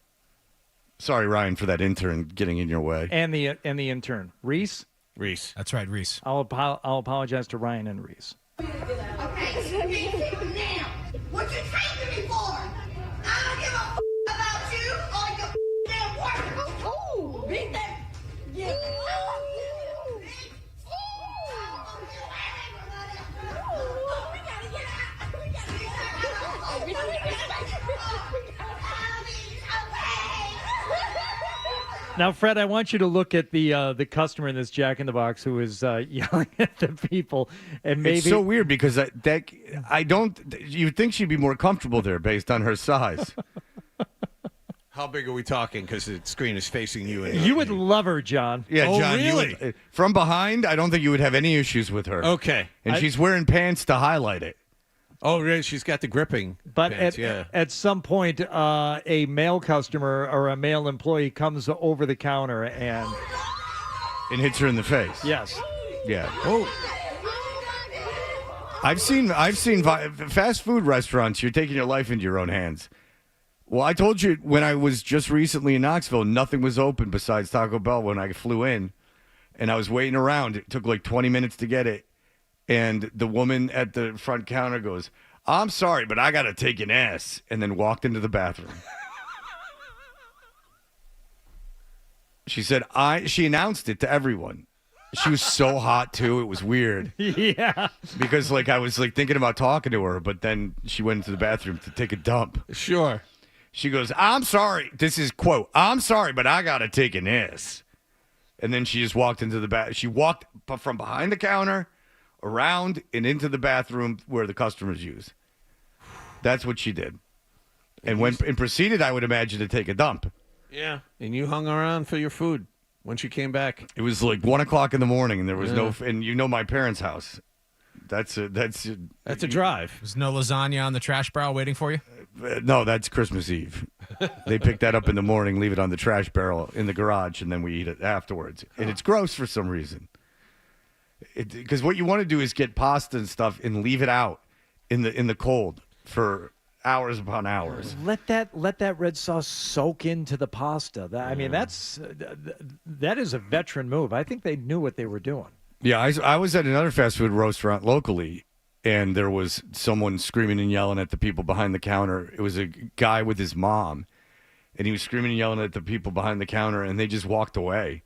Sorry, Ryan, for that intern getting in your way. And the intern. Reese? Reese. That's right, Reese. I'll apologize to Ryan and Reese. Okay, now, what you taking me for? I don't give a about you or your damn work. Oh, beat that. Yeah. Now, Fred, I want you to look at the customer in this Jack in the Box who is yelling at the people, and maybe It's so weird because I don't. You'd think she'd be more comfortable there based on her size. How big are we talking? Because the screen is facing you. You would love her, John. Yeah, Oh, John. really? You would, from behind, I don't think you would have any issues with her. Okay. And she's wearing pants to highlight it. Oh, really? She's got the gripping. But pants, at some point, a male customer or a male employee comes over the counter and hits her in the face. Yes. Yeah. Oh. I've seen fast food restaurants. You're taking your life into your own hands. Well, I told you when I was just recently in Knoxville, nothing was open besides Taco Bell when I flew in, and I was waiting around. It took like 20 minutes to get it. And the woman at the front counter goes, "I'm sorry, but I got to take an S," and then walked into the bathroom. She said, she announced it to everyone. She was so hot, too. It was weird. Yeah. Because, I was, thinking about talking to her, but then she went into the bathroom to take a dump. Sure. She goes, "I'm sorry." This is, quote, "I'm sorry, but I got to take an S." And then she just walked into the bathroom. She walked from behind the counter around and into the bathroom where the customers use. That's what she did. And proceeded, I would imagine, to take a dump. Yeah. And you hung around for your food when she came back. It was like 1 o'clock in the morning, and there was and you know my parents' house. That's a drive. There's no lasagna on the trash barrel waiting for you? No, that's Christmas Eve. They pick that up in the morning, leave it on the trash barrel in the garage, and then we eat it afterwards. And it's gross for some reason. Because what you want to do is get pasta and stuff and leave it out in the cold for hours upon hours. Let that red sauce soak into the pasta. I mean, that is a veteran move. I think they knew what they were doing. Yeah, I was at another fast food restaurant locally, and there was someone screaming and yelling at the people behind the counter. It was a guy with his mom, and he was screaming and yelling at the people behind the counter, and they just walked away.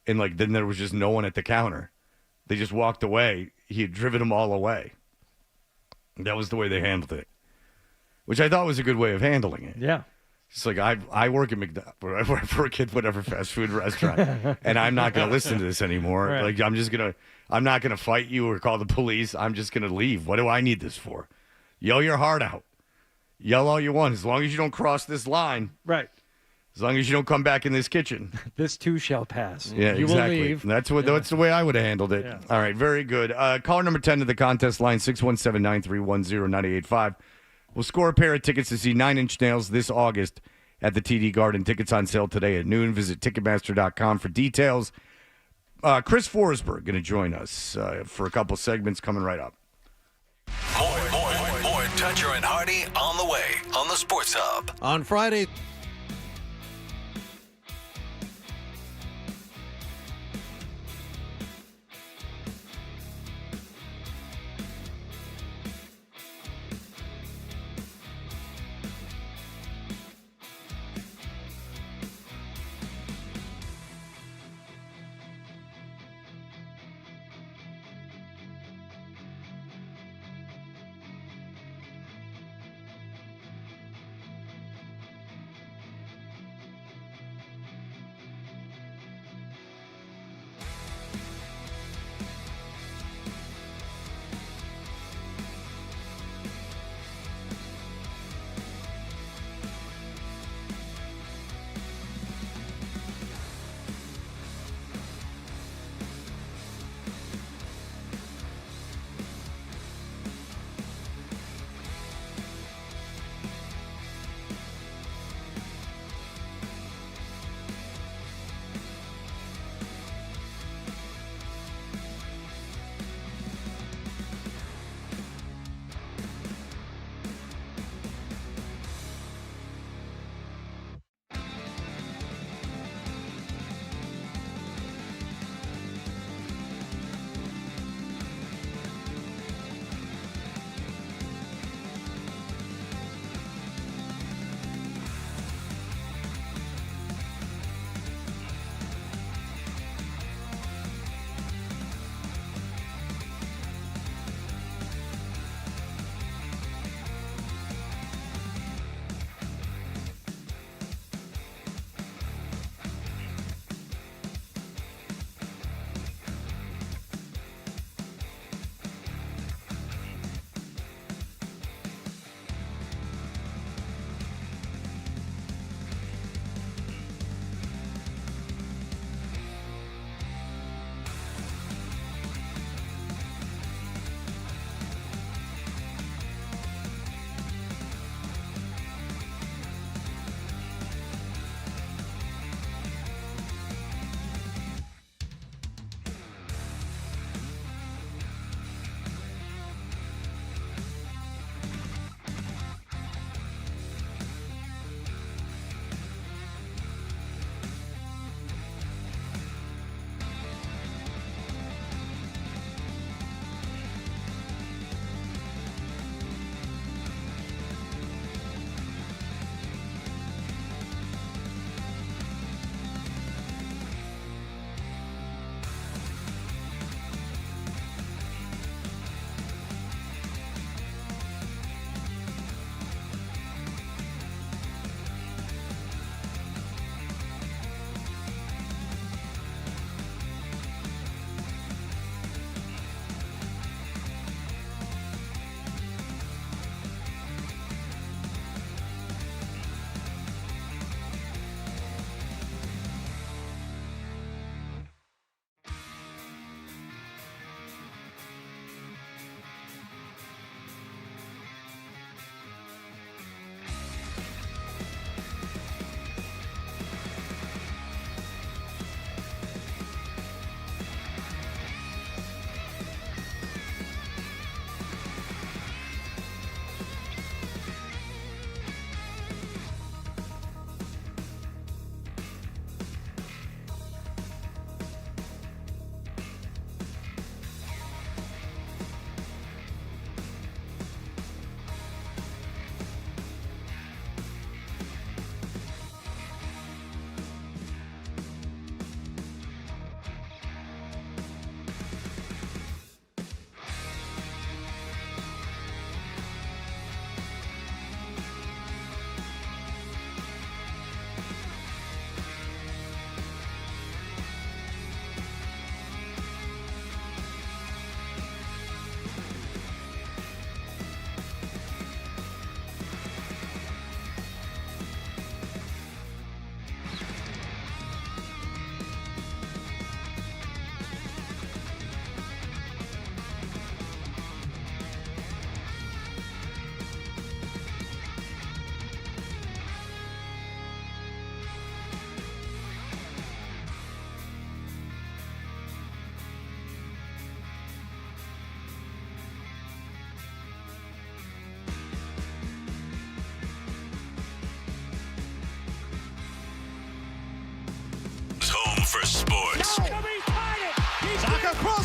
And then there was just no one at the counter. They just walked away. He had driven them all away. That was the way they handled it, which I thought was a good way of handling it. Yeah. It's like I work at McDonald's, I work for a kid, whatever fast food restaurant, and I'm not going to listen to this anymore. Right. Like I'm not going to fight you or call the police. I'm just going to leave. What do I need this for? Yell your heart out. Yell all you want, as long as you don't cross this line. Right. As long as you don't come back in this kitchen. This too shall pass. Yeah, you exactly. will leave. That's the way I would have handled it. Yeah. All right, very good. Caller number 10 to the contest line, 617-931-0985. We'll score a pair of tickets to see 9 Inch Nails this August at the TD Garden. Tickets on sale today at noon. Visit Ticketmaster.com for details. Chris Forsberg going to join us for a couple segments coming right up. More Toucher and Hardy on the way on the Sports Hub. On Friday.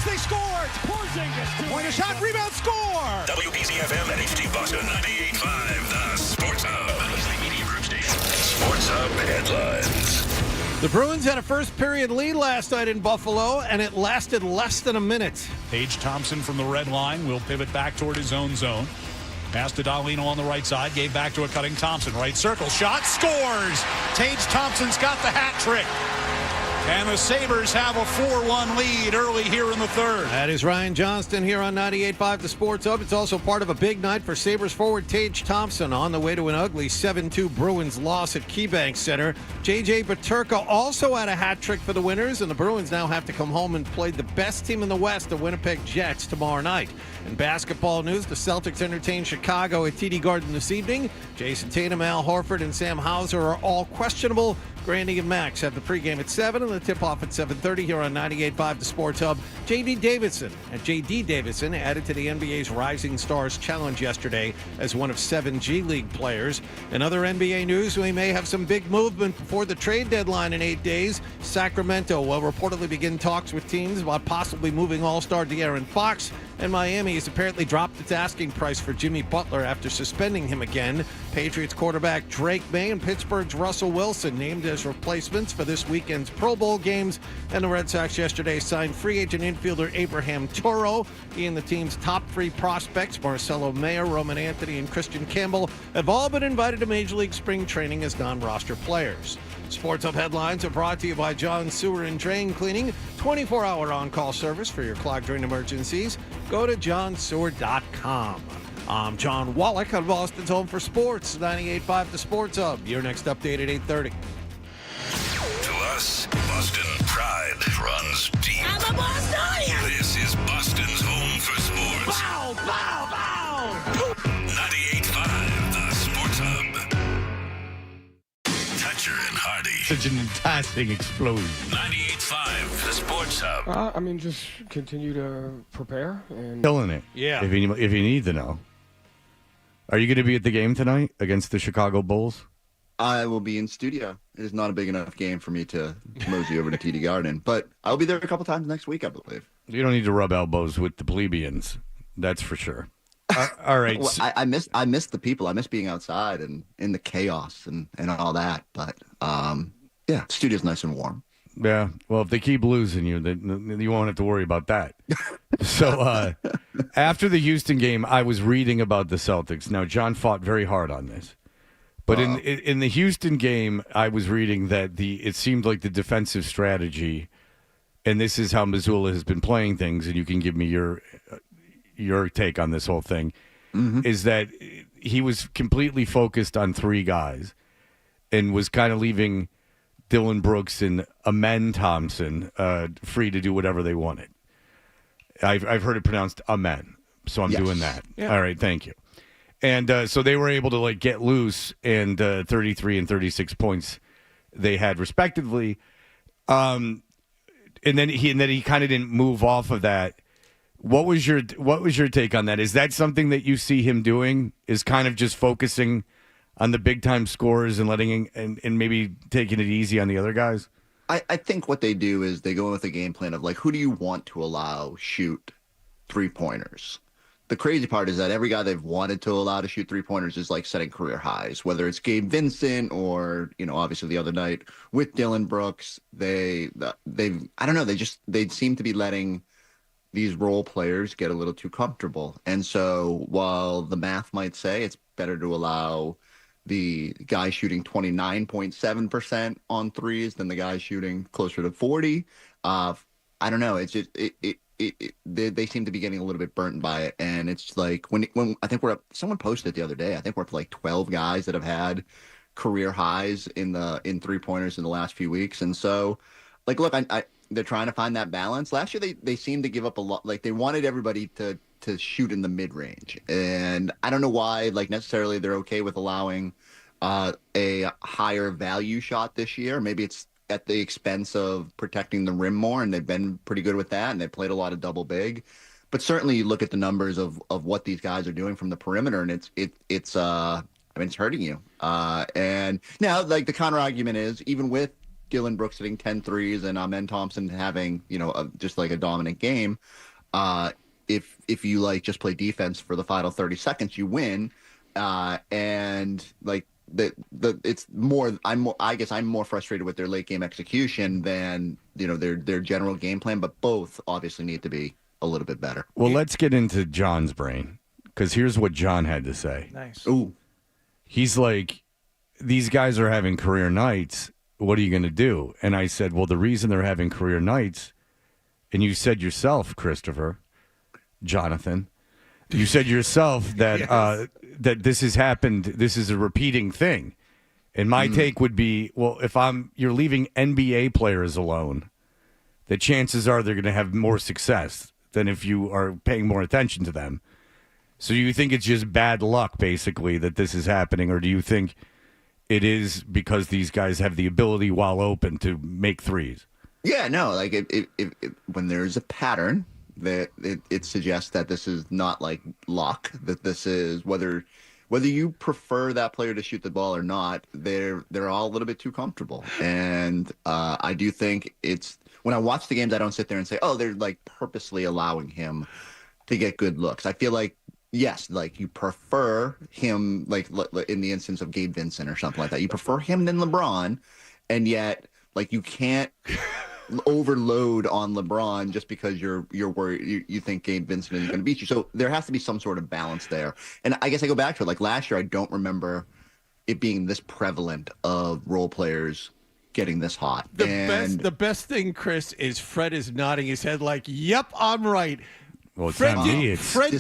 They score. It's Porzingis. Point a shot. Rebound. Score. WPCFM and HD Boston 98.5, the Sports Hub. Wesley Media Group Station. Sports Hub headlines. The Bruins had a first-period lead last night in Buffalo, and it lasted less than a minute. Tage Thompson from the red line will pivot back toward his own zone. Pass to Dahlino on the right side. Gave back to a cutting Thompson. Right circle. Shot. Scores. Tage Thompson's got the hat trick. And the Sabres have a 4-1 lead early here in the third. That is Ryan Johnston here on 98.5 The Sports Hub. It's also part of a big night for Sabres forward Tage Thompson on the way to an ugly 7-2 Bruins loss at KeyBank Center. J.J. Peterka also had a hat trick for the winners, and the Bruins now have to come home and play the best team in the West, the Winnipeg Jets, tomorrow night. In basketball news, the Celtics entertain Chicago at TD Garden this evening. Jason Tatum, Al Horford, and Sam Hauser are all questionable. Grandy and Max have the pregame at 7 and the tip-off at 7:30 here on 98.5 The Sports Hub. J.D. Davison added to the NBA's Rising Stars Challenge yesterday as one of 7 G League players. In other NBA news, we may have some big movement before the trade deadline in 8 days. Sacramento will reportedly begin talks with teams about possibly moving All-Star De'Aaron Fox. And Miami has apparently dropped its asking price for Jimmy Butler after suspending him again. Patriots quarterback Drake May and Pittsburgh's Russell Wilson named as replacements for this weekend's Pro Bowl games. And the Red Sox yesterday signed free agent infielder Abraham Toro. He and the team's top 3 prospects, Marcelo Mayer, Roman Anthony, and Christian Campbell, have all been invited to Major League spring training as non-roster players. Sports Hub headlines are brought to you by John Sewer and Drain Cleaning, 24-hour on-call service for your clogged drain emergencies. Go to johnsewer.com. I'm John Wallach on Boston's Home for Sports, 98.5 The Sports Hub. Your next update at 8:30. To us, Boston pride runs deep. I'm a Bostonian! This is Boston's Home for Sports. Bow, bow, bow! 98.5 The Sports Hub. Toucher and Hardy. Such an enticing explosion. 98.5 The Sports Hub. Just continue to prepare and Killing it. Yeah. If you need to know. Are you going to be at the game tonight against the Chicago Bulls? I will be in studio. It is not a big enough game for me to mosey over to TD Garden, but I'll be there a couple times next week, I believe. You don't need to rub elbows with the plebeians. That's for sure. All right. Well, I miss the people. I miss being outside and in the chaos and all that. But yeah, the studio's nice and warm. Yeah. Well, if they keep losing you, then you won't have to worry about that. So after the Houston game, I was reading about the Celtics. Now, John fought very hard on this. But in the Houston game, I was reading that it seemed like the defensive strategy, and this is how Missoula has been playing things, and you can give me your take on this whole thing, is that he was completely focused on 3 guys and was kind of leaving Dylan Brooks and Amen Thompson free to do whatever they wanted. I've heard it pronounced Amen, so I'm doing that. Yeah. All right, thank you. And so they were able to get loose, and 33 and 36 points they had respectively. And then he kind of didn't move off of that. What was your take on that? Is that something that you see him doing? Is kind of just focusing on the big time scores and letting and maybe taking it easy on the other guys? I think what they do is they go with a game plan of who do you want to allow shoot 3-pointers? The crazy part is that every guy they've wanted to allow to shoot 3-pointers is setting career highs, whether it's Gabe Vincent or, obviously the other night with Dylan Brooks. I don't know. They seem to be letting these role players get a little too comfortable. And so while the math might say it's better to allow the guy shooting 29.7% on threes than the guy shooting closer to 40, I don't know. It's just, they seem to be getting a little bit burnt by it. And it's when I think someone posted it the other day, I think we're up to 12 guys that have had career highs in 3-pointers in the last few weeks. And so look, they're trying to find that balance. Last year, they seemed to give up a lot. They wanted everybody to shoot in the mid-range. And I don't know why, necessarily they're okay with allowing a higher value shot this year. Maybe it's at the expense of protecting the rim more, and they've been pretty good with that, and they played a lot of double big. But certainly you look at the numbers of what these guys are doing from the perimeter, and it's hurting you. And now, the counter argument is, even with Dylan Brooks hitting 10 threes and Amen Thompson having, just like a dominant game, if you like just play defense for the final 30 seconds, you win. And like it's more. I guess I'm more frustrated with their late game execution than their general game plan. But both obviously need to be a little bit better. Well, let's get into John's brain, because here's what John had to say. Nice. Ooh, he's like, these guys are having career nights. What are you going to do? And I said, well, the reason they're having career nights, and you said yourself, Christopher, Jonathan, you said yourself that Yes. that this has happened. This is a repeating thing. And my take would be, well, if you're leaving NBA players alone, the chances are they're going to have more success than if you are paying more attention to them. So you think it's just bad luck, basically, that this is happening, or do you think it is because these guys have the ability, while open, to make threes? yeah, no, like when there's a pattern, that it suggests that this is not like luck. That this is whether you prefer that player to shoot the ball or not, they're all a little bit too comfortable. And I do think it's when I watch the games, I don't sit there and say, oh, they're like purposely allowing him to get good looks. I feel like, yes, like you prefer him, like in the instance of Gabe Vincent or something like that, you prefer him than LeBron, and yet like you can't overload on LeBron just because you're worried you think Gabe Vincent is going to beat you. So there has to be some sort of balance there. And I guess I go back to it, like last year, I don't remember it being this prevalent of role players getting this hot. The best thing, Chris, is Fred is nodding his head like, "Yep, I'm right." Well, it's not me. It's Fred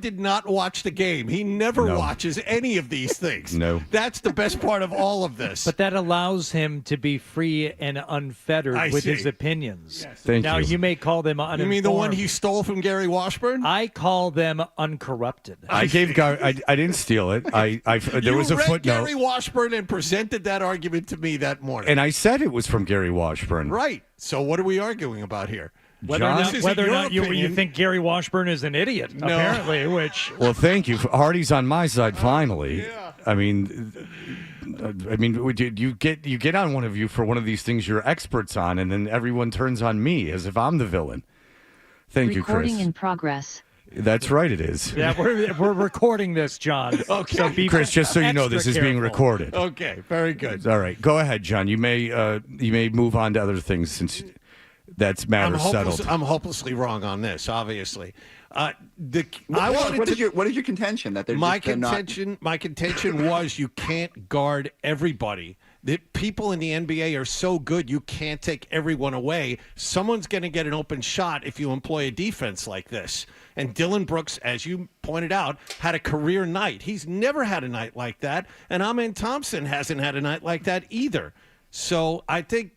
did not watch the game. He never No. watches any of these things. No. That's the best part of all of this. But that allows him to be free and unfettered I with see. his opinions. Yes. Thank now, you. may call them uninformed. You mean the one he stole from Gary Washburn? I call them uncorrupted. I didn't steal it. There was a read footnote, Gary Washburn and presented that argument to me that morning. and I said it was from Gary Washburn. Right. So what are we arguing about here? Whether John? or not you think Gary Washburn is an idiot, No. apparently, which... Well, thank you. Hardy's on my side finally. I mean, you get on one of you for one of these things you're experts on, and then everyone turns on me as if I'm the villain. Thank you, Chris. Recording in progress. That's right, it is. Yeah, we're recording this, John. Okay. So be Chris, just so you know, extra this is being careful. recorded. Okay, very good. All right, go ahead, John. You may move on to other things since that's matter settled. I'm hopelessly wrong on this, obviously. What is your contention that they're my just not- contention was you can't guard everybody. That people in the NBA are so good, you can't take everyone away. Someone's going to get an open shot if you employ a defense like this. And Dylan Brooks, as you pointed out, had a career night. He's never had a night like that. And Amen Thompson hasn't had a night like that either. So I think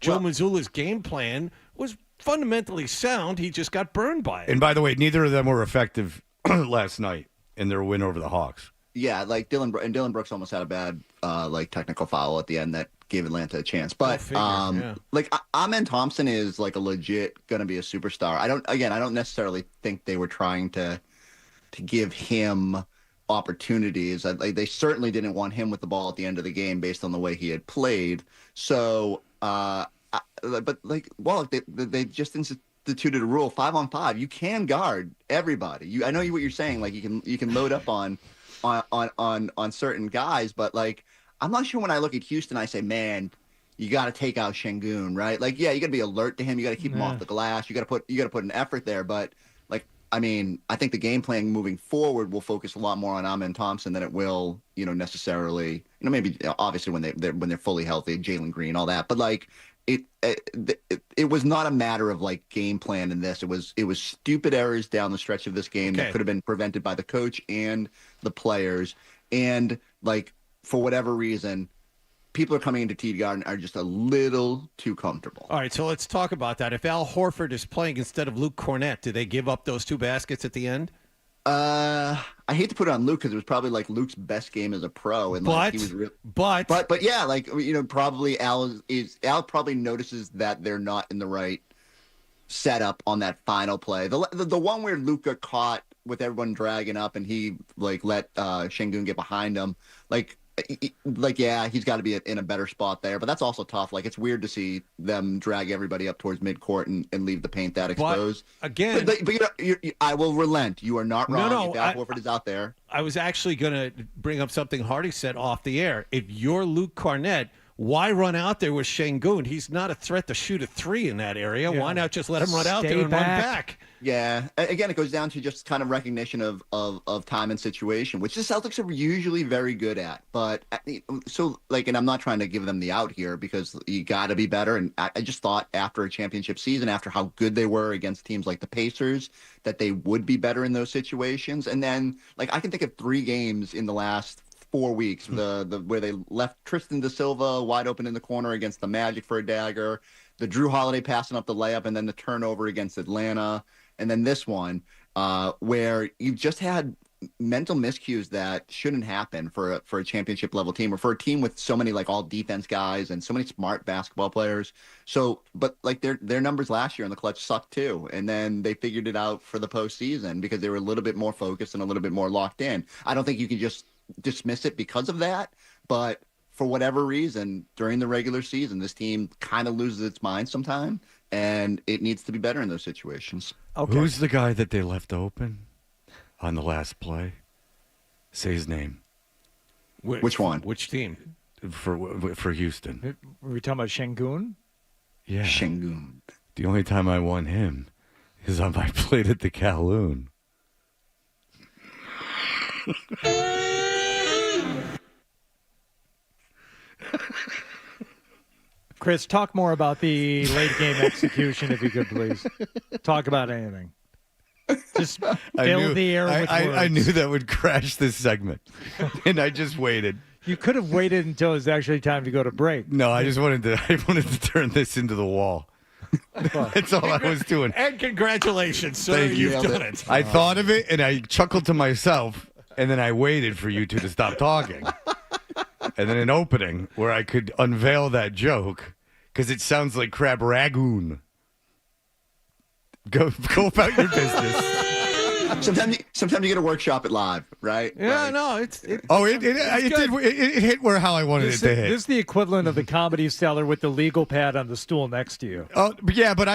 Joe Mazzulla's game plan was fundamentally sound. He just got burned by it. And by the way, neither of them were effective last night in their win over the Hawks. Yeah, like Dylan Brooks almost had a bad technical foul at the end that gave Atlanta a chance. But like Amen Thompson is like a legit going to be a superstar. I don't necessarily think they were trying to give him opportunities. They certainly didn't want him with the ball at the end of the game based on the way he had played. So, they just instituted a rule 5-on-5. You can guard everybody. I know what you're saying. Like you can load up on certain guys, but like I'm not sure when I look at Houston, I say, man, you got to take out Şengün, right? Like, yeah, you got to be alert to him. You got to keep him off the glass. You got to put an effort there. But like, I mean, I think the game plan moving forward will focus a lot more on Amen Thompson than it will, necessarily, maybe obviously when they're fully healthy, Jalen Green, all that. But like, it was not a matter of like game plan in this. It was stupid errors down the stretch of this game that could have been prevented by the coach and the players. And like, for whatever reason, people are coming into TD Garden are just a little too comfortable. All right, so let's talk about that. If Al Horford is playing instead of Luke Cornett, do they give up those two baskets at the end? I hate to put it on Luke because it was probably like Luke's best game as a pro, and like he was but yeah, like probably Al probably notices that they're not in the right setup on that final play. The one where Luke got caught with everyone dragging up and he like let Şengün get behind him. Like like, yeah, he's got to be in a better spot there, but that's also tough. Like, it's weird to see them drag everybody up towards midcourt and leave the paint that exposed. But again, I will relent. You are not wrong. No, if Al Horford is out there. I was actually going to bring up something Hardy said off the air. If you're Luke Cornett, why run out there with Şengün? He's not a threat to shoot a three in that area. Yeah. Why not just let him run out there and run back? Yeah. Again, it goes down to just kind of recognition of time and situation, which the Celtics are usually very good at. But so, like, and I'm not trying to give them the out here because you got to be better. And I just thought after a championship season, after how good they were against teams like the Pacers, that they would be better in those situations. And then, like, I can think of 3 games in the last 4 weeks, the where they left Tristan da Silva wide open in the corner against the Magic for a dagger, the Drew Holiday passing up the layup, and then the turnover against Atlanta, and then this one where you've just had mental miscues that shouldn't happen for a championship level team or for a team with so many like all defense guys and so many smart basketball players. So, but like their numbers last year in the clutch sucked too, and then they figured it out for the postseason because they were a little bit more focused and a little bit more locked in. I don't think you can just dismiss it because of that, but for whatever reason during the regular season this team kind of loses its mind sometime, and it needs to be better in those situations. Okay. Who's the guy that they left open on the last play? Say his name. Which one? Which team? For Houston. Were we talking about Şengün? Yeah. Şengün. The only time I won him is on my plate at the Kowloon. Chris, talk more about the late game execution, if you could, please. Talk about anything. Just fill the air with words. I knew that would crash this segment, and I just waited. You could have waited until it was actually time to go to break. No, I wanted to turn this into the wall. That's all I was doing. And congratulations, sir. Thank you. You've done it. I thought of it, and I chuckled to myself, and then I waited for you two to stop talking. And then an opening where I could unveil that joke, because it sounds like crab ragoon. Go about your business. Sometimes you get to workshop it live, right? Yeah, right. no, it hit where how I wanted it to hit. This is the equivalent of the Comedy Cellar with the legal pad on the stool next to you. Oh, yeah, but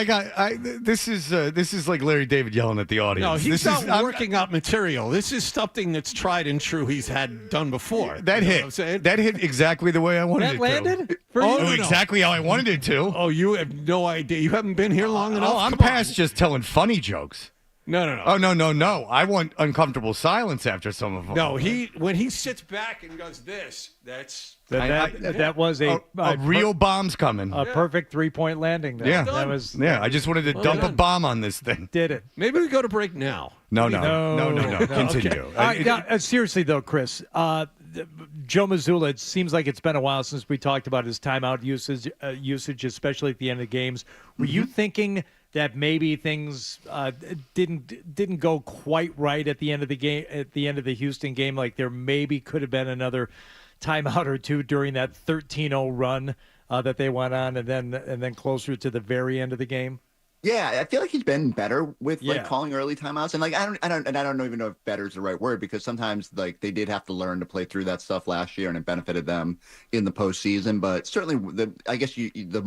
this is like Larry David yelling at the audience. No, he's not working out material. This is something that's tried and true he's had done before. That hit exactly the way I wanted it landed? to. Exactly how I wanted it to. Oh, you have no idea. You haven't been here long enough. Oh, I'm past just telling funny jokes. No. Oh, no. I want uncomfortable silence after some of them. No, when he sits back and goes this, that was a real bomb's coming. A perfect 3-point landing. Though. Yeah. That was. Yeah, I just wanted to dump a bomb on this thing. Did it. Maybe we go to break now. No. Continue. Okay. Seriously, though, Chris, Joe Mazzulla, it seems like it's been a while since we talked about his timeout usage, especially at the end of games. Were you thinking that maybe things didn't go quite right at the end of the game, at the end of the Houston game? Like there maybe could have been another timeout or two during that 13-0 run that they went on, and then closer to the very end of the game. Yeah, I feel like he's been better with like calling early timeouts, and like I don't even know if better is the right word, because sometimes like they did have to learn to play through that stuff last year, and it benefited them in the postseason. But certainly, I guess there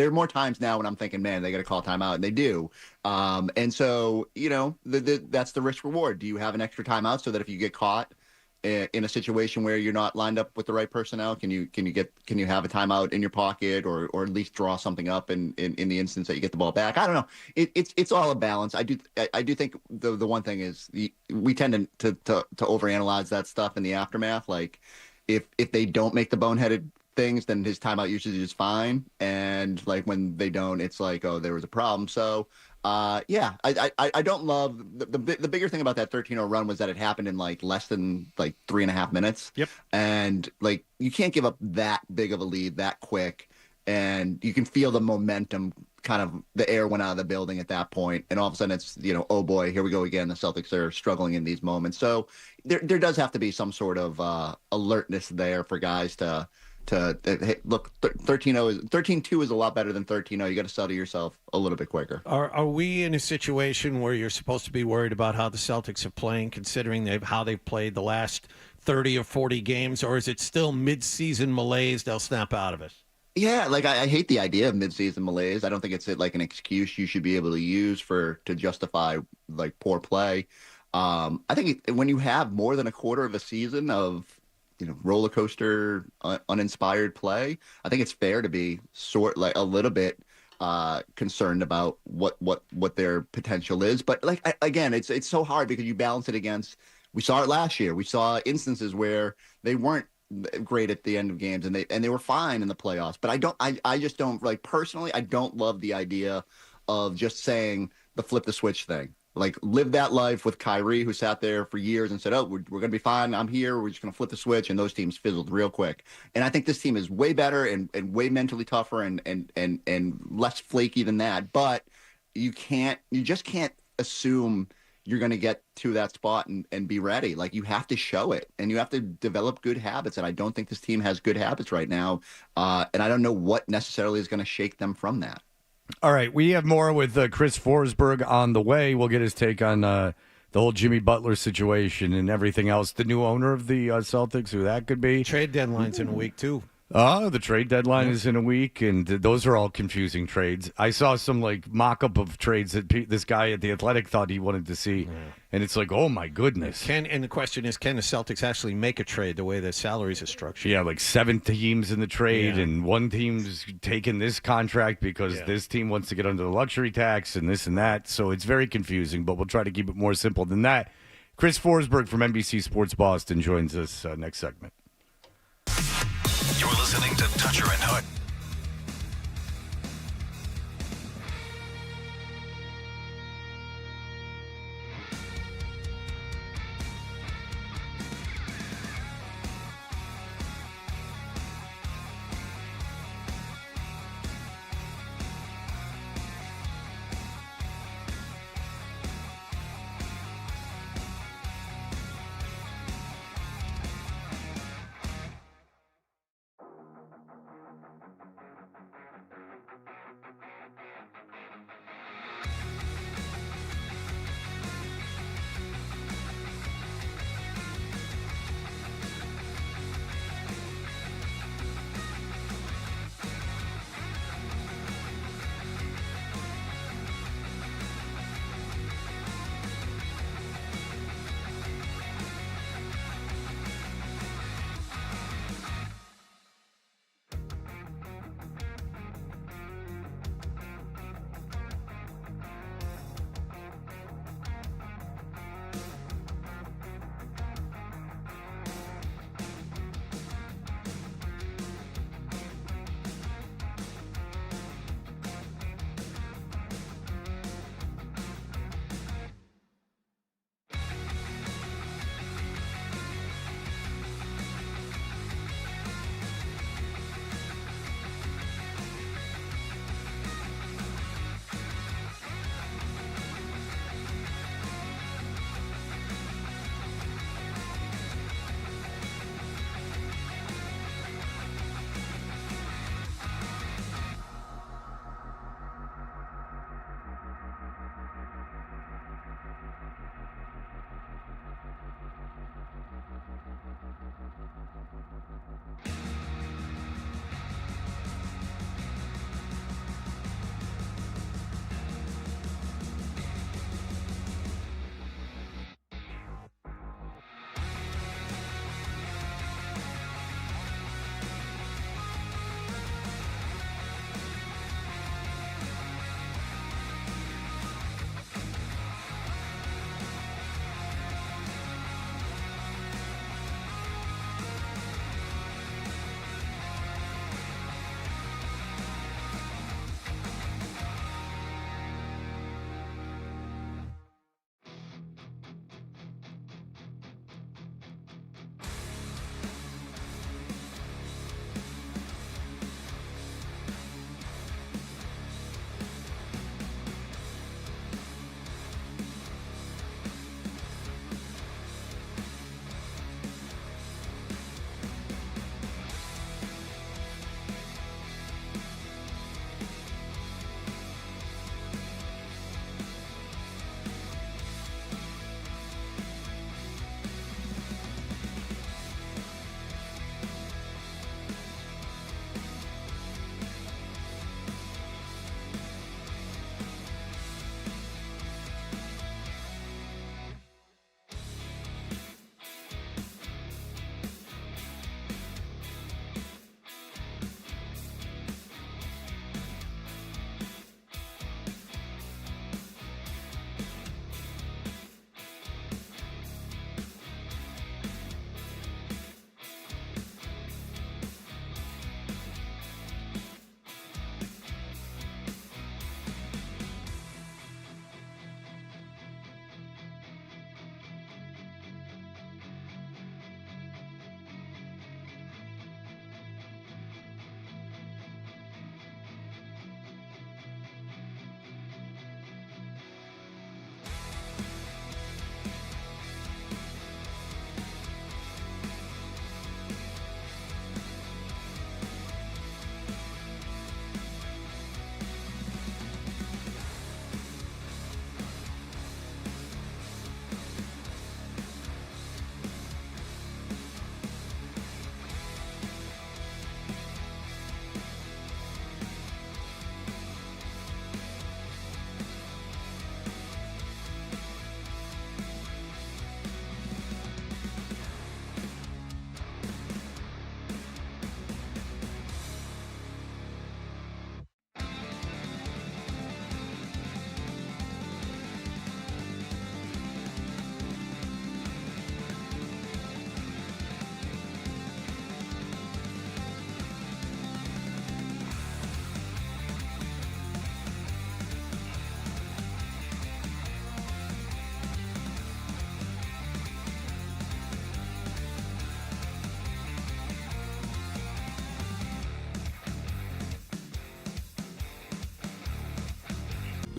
are more times now when I'm thinking, man, they got to call timeout, and they do. And so that's the risk reward. Do you have an extra timeout so that if you get caught in a situation where you're not lined up with the right personnel, can you have a timeout in your pocket, or at least draw something up in the instance that you get the ball back? I don't know. It's all a balance. I do think the one thing is we tend to overanalyze that stuff in the aftermath. Like if they don't make the boneheaded things, then his timeout usage is fine, and like when they don't, it's like, oh, there was a problem. So I don't love the bigger thing about that 13-0 run was that it happened in like less than like 3.5 minutes. Yep. And like you can't give up that big of a lead that quick, and you can feel the momentum, kind of the air went out of the building at that point, and all of a sudden it's oh boy, here we go again. The Celtics are struggling in these moments, so there does have to be some sort of alertness there for guys to look. 13-2 is a lot better than 13-0. You got to settle yourself a little bit quicker. Are we in a situation where you're supposed to be worried about how the Celtics are playing, considering how they've played the last 30 or 40 games, or is it still mid-season malaise? They'll snap out of it. Yeah, like I hate the idea of midseason malaise. I don't think it's like an excuse you should be able to use to justify like poor play. I think when you have more than a quarter of a season of roller coaster uninspired play, I think it's fair to be a little bit concerned about what their potential is. But again, it's so hard because you balance it against. We saw it last year. We saw instances where they weren't great at the end of games and they were fine in the playoffs. But I just don't like personally. I don't love the idea of just saying the flip the switch thing. Like live that life with Kyrie, who sat there for years and said, "Oh, we're going to be fine. I'm here. We're just going to flip the switch." And those teams fizzled real quick. And I think this team is way better and way mentally tougher and less flaky than that. But you just can't assume you're going to get to that spot and be ready. Like you have to show it and you have to develop good habits. And I don't think this team has good habits right now. And I don't know what necessarily is going to shake them from that. All right, we have more with Chris Forsberg on the way. We'll get his take on the whole Jimmy Butler situation and everything else. The new owner of the Celtics, who that could be. Trade deadline's in a week, too. The trade deadline is in a week, and those are all confusing trades. I saw some mock-up of trades that this guy at The Athletic thought he wanted to see, and it's like, oh my goodness. And the question is, can the Celtics actually make a trade the way their salaries are structured? Yeah, 7 teams in the trade, and one team's taking this contract because this team wants to get under the luxury tax and this and that. So it's very confusing, but we'll try to keep it more simple than that. Chris Forsberg from NBC Sports Boston joins us next segment. You're listening to Toucher and Hood.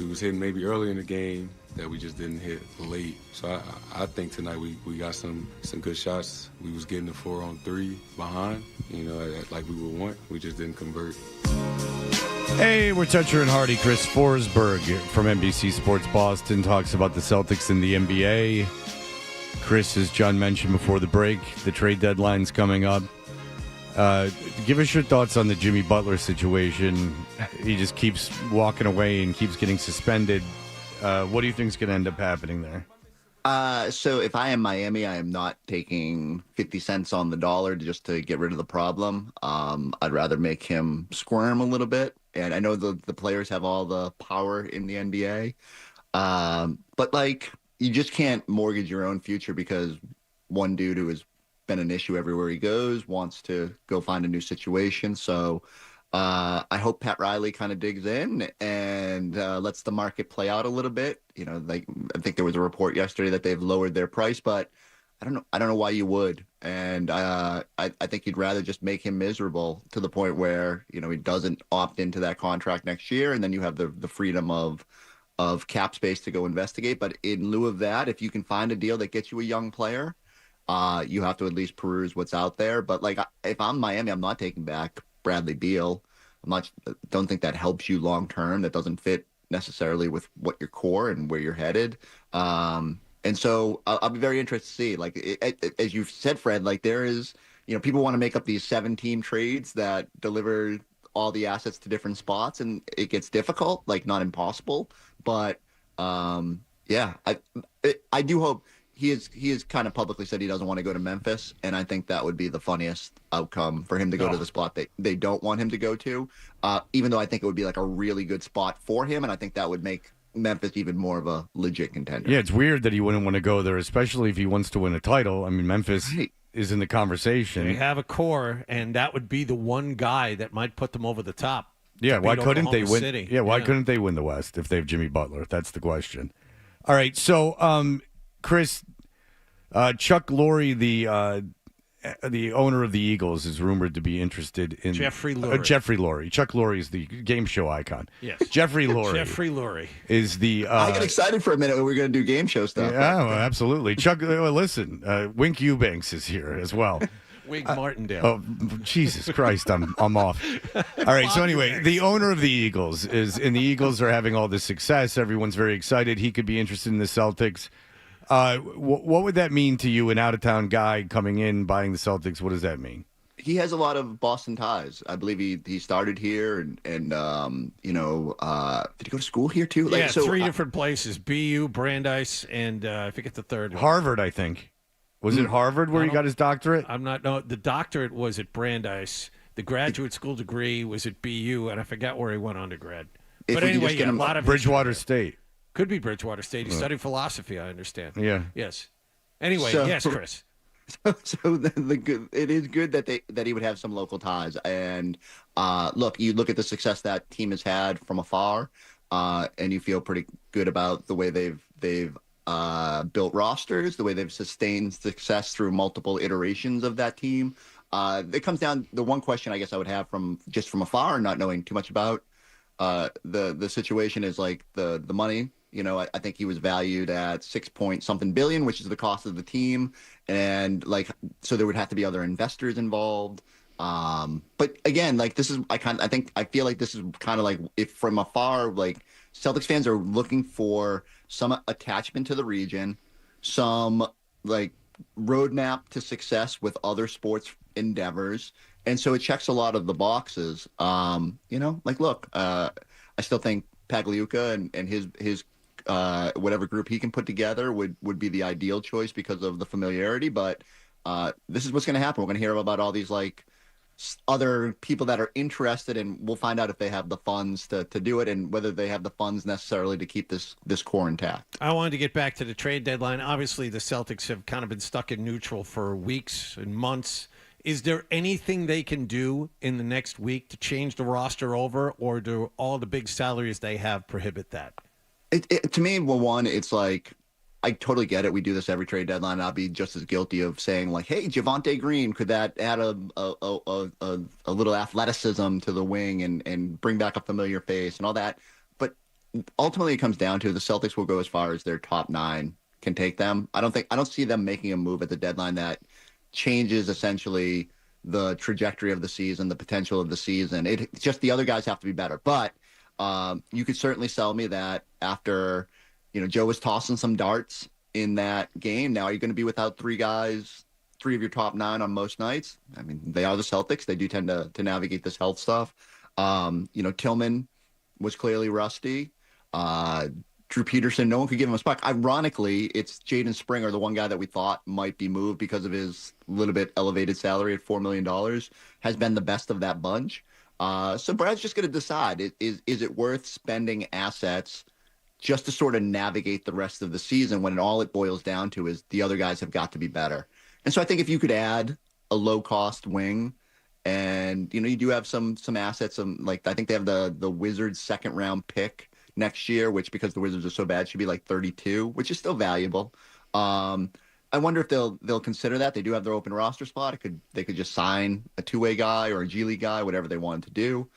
we was hitting maybe early in the game that we just didn't hit late. So I think tonight we got some good shots. We was getting the 4-on-3 behind, like we would want. We just didn't convert. Hey, we're Toucher and Hardy. Chris Forsberg from NBC Sports Boston talks about the Celtics in the NBA. Chris, as John mentioned before the break, the trade deadline's coming up. Give us your thoughts on the Jimmy Butler situation. He just keeps walking away and keeps getting suspended. What do you think is going to end up happening there? So if I am Miami, I am not taking 50 cents on the dollar just to get rid of the problem. I'd rather make him squirm a little bit. And I know the players have all the power in the NBA. But, you just can't mortgage your own future because one dude who has been an issue everywhere he goes wants to go find a new situation. So I hope Pat Riley kind of digs in and lets the market play out a little bit. I think there was a report yesterday that they've lowered their price, but I don't know why you would. And I think you'd rather just make him miserable to the point where, he doesn't opt into that contract next year. And then you have the freedom of cap space to go investigate. But in lieu of that, if you can find a deal that gets you a young player, you have to at least peruse what's out there. But if I'm Miami, I'm not taking back Bradley Beal. Don't think that helps you long term. That doesn't fit necessarily with what your core and where you're headed. And so I'll be very interested to see. As you've said, Fred, there is, people want to make up these 7-team trades that deliver all the assets to different spots, and it gets difficult, not impossible. But I do hope. He has kind of publicly said he doesn't want to go to Memphis, and I think that would be the funniest outcome for him to go to the spot they don't want him to go to, even though I think it would be a really good spot for him, and I think that would make Memphis even more of a legit contender. Yeah, it's weird that he wouldn't want to go there, especially if he wants to win a title. I mean, Memphis is in the conversation. They have a core, and that would be the one guy that might put them over the top. Yeah, why couldn't they win? City. Yeah, why couldn't they win the West if they have Jimmy Butler? That's the question. All right, so Chris, Chuck Lorre, the owner of the Eagles, is rumored to be interested in Jeffrey Lurie. Jeffrey Lurie. Chuck Lorre is the game show icon. Yes, Jeffrey Lurie. Jeffrey Lurie is the. I get excited for a minute when we're going to do game show stuff. Yeah, well, absolutely. Chuck, listen, Wink Eubanks is here as well. Wink Martindale. Oh, Jesus Christ, I'm off. All right, so anyway, the owner of the Eagles and the Eagles are having all this success. Everyone's very excited. He could be interested in the Celtics. What would that mean to you, an out-of-town guy coming in, buying the Celtics? What does that mean? He has a lot of Boston ties. I believe he started here and did he go to school here too? Yeah, 3 different places: BU, Brandeis, and I forget the third one. Harvard, I think. Was it Harvard where he got his doctorate? No, the doctorate was at Brandeis. The graduate school degree was at BU, and I forgot where he went undergrad. But anyway, a lot of Bridgewater State. Could be Bridgewater State. He studied philosophy, I understand. Yeah. Yes. Anyway, yes, Chris. So it is good that he would have some local ties. And you look at the success that team has had from afar, and you feel pretty good about the way they've built rosters, the way they've sustained success through multiple iterations of that team. It comes down, the one question I guess I would have from afar, not knowing too much about the situation, is the money. I think he was valued at $6 billion, which is the cost of the team, and so there would have to be other investors involved. But again, I feel like this is kind of if from afar, Celtics fans are looking for some attachment to the region, some roadmap to success with other sports endeavors, and so it checks a lot of the boxes. Look, I still think Pagliuca and his whatever group he can put together would be the ideal choice because of the familiarity. But this is what's going to happen. We're going to hear about all these other people that are interested, and we'll find out if they have the funds to do it, and whether they have the funds necessarily to keep this core intact. I wanted to get back to the trade deadline. Obviously, the Celtics have kind of been stuck in neutral for weeks and months. Is there anything they can do in the next week to change the roster over, or do all the big salaries they have prohibit that? To me, one, it's I totally get it. We do this every trade deadline. I'll be just as guilty of saying hey, Javonte Green, could that add a little athleticism to the wing and bring back a familiar face and all that? But ultimately it comes down to the Celtics will go as far as their top 9 can take them. I don't see them making a move at the deadline that changes essentially the trajectory of the season, the potential of the season. It's just the other guys have to be better. But you could certainly sell me that after, Joe was tossing some darts in that game. Now, are you going to be without 3 guys, 3 of your top 9 on most nights? I mean, they are the Celtics. They do tend to navigate this health stuff. Tillman was clearly rusty. Drew Peterson, no one could give him a spot. Ironically, it's Jaden Springer, the one guy that we thought might be moved because of his little bit elevated salary at $4 million, has been the best of that bunch. So Brad's just going to decide, is it worth spending assets just to sort of navigate the rest of the season when all it boils down to is the other guys have got to be better. And so I think if you could add a low-cost wing, and, you do have some assets, I think they have the Wizards' second-round pick next year, which because the Wizards are so bad should be like 32, which is still valuable. I wonder if they'll consider that. They do have their open roster spot. They could just sign a 2-way guy or a G League guy, whatever they wanted to do.